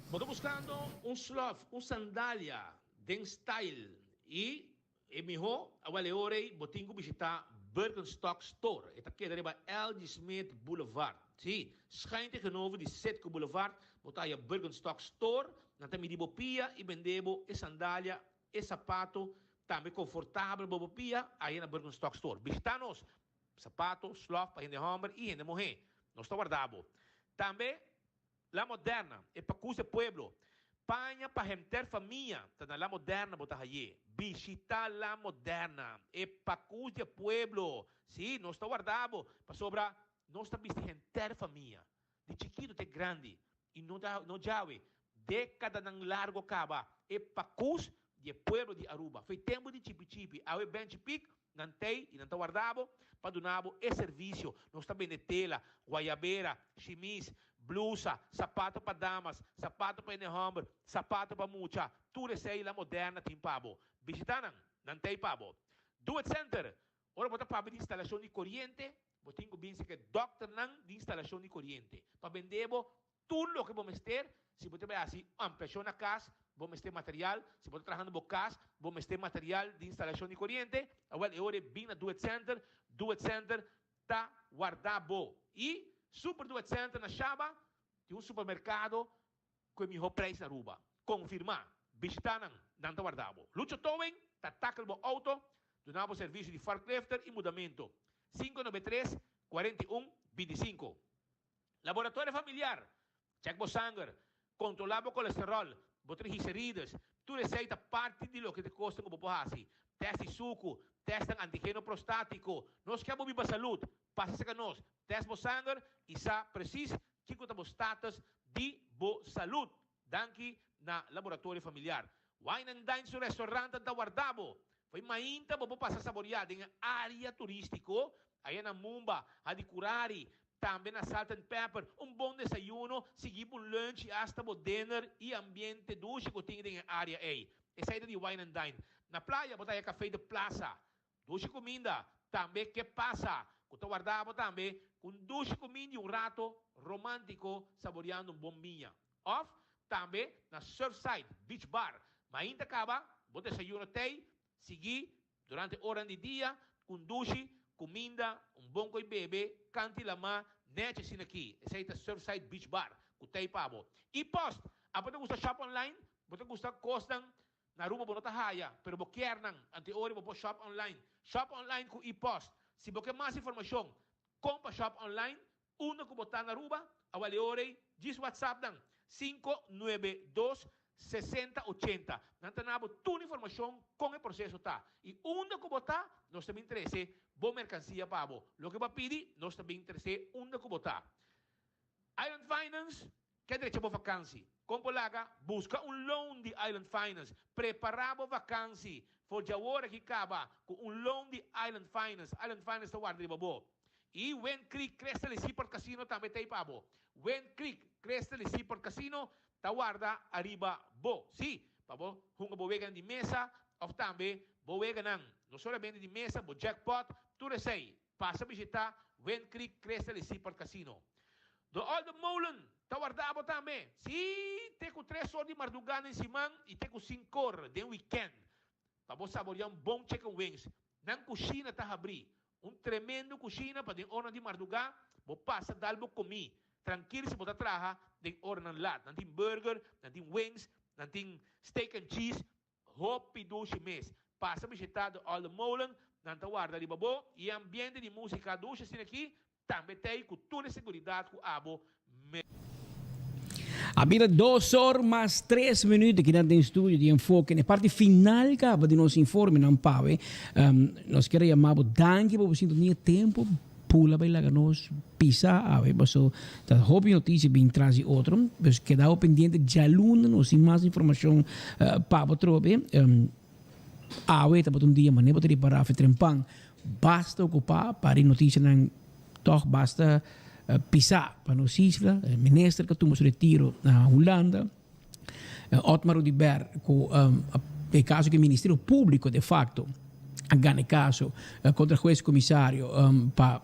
Estou buscando slough, sandália den style e miho awale ore botingo bisita Birkenstock Store. Esta queda é LG Smith Boulevard. Sim, schijnt tegenover die Setco Boulevard. botai a Birkenstock Store, nanta mi dibo pia e vendebo e sandália e sapato também confortável bobo pia aí na Birkenstock Store. Visitanos sapato, sloth para gente homem e gente mulher. Nós está guardado. Também La Moderna e para custa pueblo. Panha para gente família, tá na La Moderna botar aí. Visita La Moderna e para custa pueblo. Sim, nós está guardado para sobra nós está vestindo gente família. De chiquito até grande. E não já década ng largo caba e pacus de pueblo de Aruba. Foi tempo de chipi-chipi. Awe bench pic, nantei e nanta guardavo, padunavo e serviço. Nós também de tela, guayabera, chimis, blusa, sapato para damas, sapato para enehomber, sapato para mucha. Tudo sei La Moderna timpabo. Visitanan, nantei pabo. Do It Center. Ora bota pabo de instalação de corrente. Botinho bem se que doctor nan de instalação de corrente. Para vendebo tudo o que vamos ter. Se você vai assim, ampliação na casa, vamos ter material. Se você está trabalhando na casa, vamos ter material de instalação de corrente. Agora, eu vim na Do It Center. Do It Center está guardado. E Super Do It Center na Chaba, tem supermercado com o melhor preço na Aruba. Confirmar. Visitar não está guardado. Lucho Towing, está tackle auto, donamos serviço de forklifter e mudamento. 593-41-25. Laboratório familiar. Check bo sangue. Controlava o colesterol. Botar heridas. Tu receita parte de lo que te custa como pohasi. Teste suco. Teste antígeno prostático. Nós queremos viva saúde. Passa a nós. Teste bo sangue. E sa preciso que conta bo status de bo saúde. Danke na laboratório familiar. Wine and Dine su restaurante da guardabo. Foi mainta bo passar saborear em área turístico. Aí na Mumba, a de Curari, também na Salt and Pepper, bom desayuno, seguir um lunch, hasta o dinner e ambiente duche que tem em área A. Essa é de Wine and Dine. Na praia, botar café de plaza, duche comida, também que passa, que tu guardava também, com duche comida e rato romântico, saboreando bom vinho. Off, também na Surfside Beach Bar, ainda acaba, botar desayuno tem, seguir durante hora de dia, com duche, comida, bom coi bebê, canti lama, nete sin aqui. Esse aí é Surfside Beach Bar, kutay pabo. E post, apa te gusta shop online, bote gusta costan na Aruba bonota haya, pero bo kiernan, ante ori bo shop online. Shop online ku e-post. Se bo quer mais informação, compra shop online, uno ku botar na Aruba, awali ori, diz WhatsApp dan 592 6080. Nantanabo toda informação com o processo tá. E onde que botar, nós também interessa boa mercancia pabo. Lo que vai pedir, nós também interessa onde que botar. Island Finance, que direito boa vacância. Compolaga, busca loan de Island Finance. Preparava vacância. For jawora que acaba com loan de Island Finance. Island Finance está guarda de babo. E Wen Creek Cresta de Seaport Casino também tem pabo. Wen Creek Cresta de Seaport Casino tawarda arriba bo. Si, pabo, hunga bowegan di mesa, of tambe, bowegan no solamente di mesa, bo jackpot, tu resei, passa a visitar Wen Creek Cresta de Seaport Casino. Do Old Molen, tawarda bo tambe. Si, teco 3 horas de madrugada em Simang, e teco 5 horas de weekend. Pabo saborear bom chicken wings. Nang kusina ta abri. Tremendo kusina para de hora de madrugada, bo passa dalbo comi. Tranquilo se botar traha de hora ng lat. Nanting burger, nanting wings, nanting steak and cheese. Hopi dushi mes. Passa visitado all the molen, nantawarda di babo. E ambiente de música dushi sin aqui, também tem cultura e segurança com abo. Habita 2 horas mais 3 minutos aqui dentro do estúdio de Enfoque. Na parte final de nosso informe, não pave, nós queremos chamar danke por você ter tempo. Pula para lá nos pisa a ver paso ta hobby notícia bem traz outro mas quedado pendiente já luna nos mais informação para outro bem a ver tá dia mas nem poderia parar a trempang basta ocupar para notícia não toch basta pisar para nos isla ministro que tomou seu retiro na Holanda Otmar de Ber com o caso que o Ministério Público de facto ganha caso contra o juiz comissário para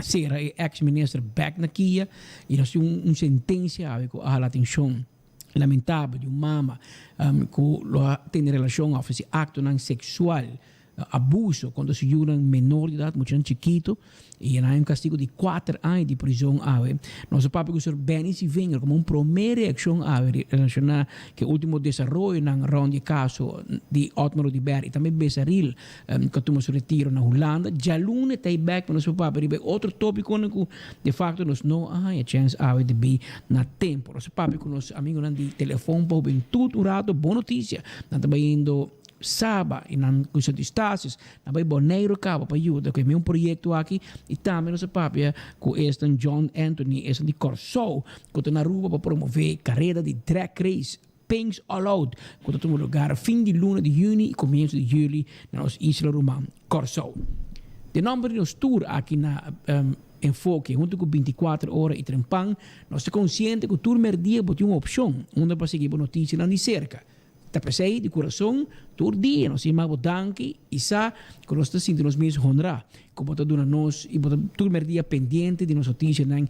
ser ex-ministro back na Kia e nós temos sentença a atenção lamentável de uma mama que tem relação a fazer acto não sexual abuso quando si giura menor de idade, muito chiquito, e há castigo de 4 anos de prisão. Nosso papo que o senhor Benny se venga como uma primeira reação relacionada que o último desenvolvimento na round de caso de Otmar de Berg e também Besaril, que tomou seu retiro na Holanda. Já lune tem back para nosso papo, e outro tópico que de facto nós não há a chance de be na tempo. Nosso papo com nossos amigos de telefone para bem tudo rato, boa notícia. Nós estamos indo Saba e na custa de estácios, na vai Boneiro Cabo para ajuda, que é um projeto aqui e também nosso papo com este John Anthony, este de Corso, que está na rua para promover carreira de drag race. Pinks All Out, que está no lugar fim de luna de junho e começo de julho na nossa Isla Romana, Corso. De nome de nosso tour aqui na Enfoque, junto com 24 horas e trempang, nós estamos conscientes que o tour merdia pode uma opção, onde para seguir a notícia na de cerca. Tapesei de coração, todo dia, nós chamamos danke, e sa, que nós estamos nos mesmos honrar. Como está dando nós, e todo dia pendente de nossa notícia na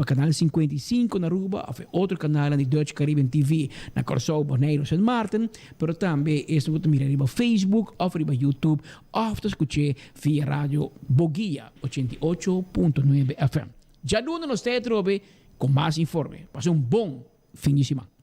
canal 55 na Aruba, ou outro canal de Dutch Caribbean TV na Corso, Bonaire, St. Martin, mas também este que mira riba Facebook, ou riba YouTube, ou te escuche via rádio Boguia 88.9 FM. Já lunes nós te trobe com mais informe. Passa bom fim de semana.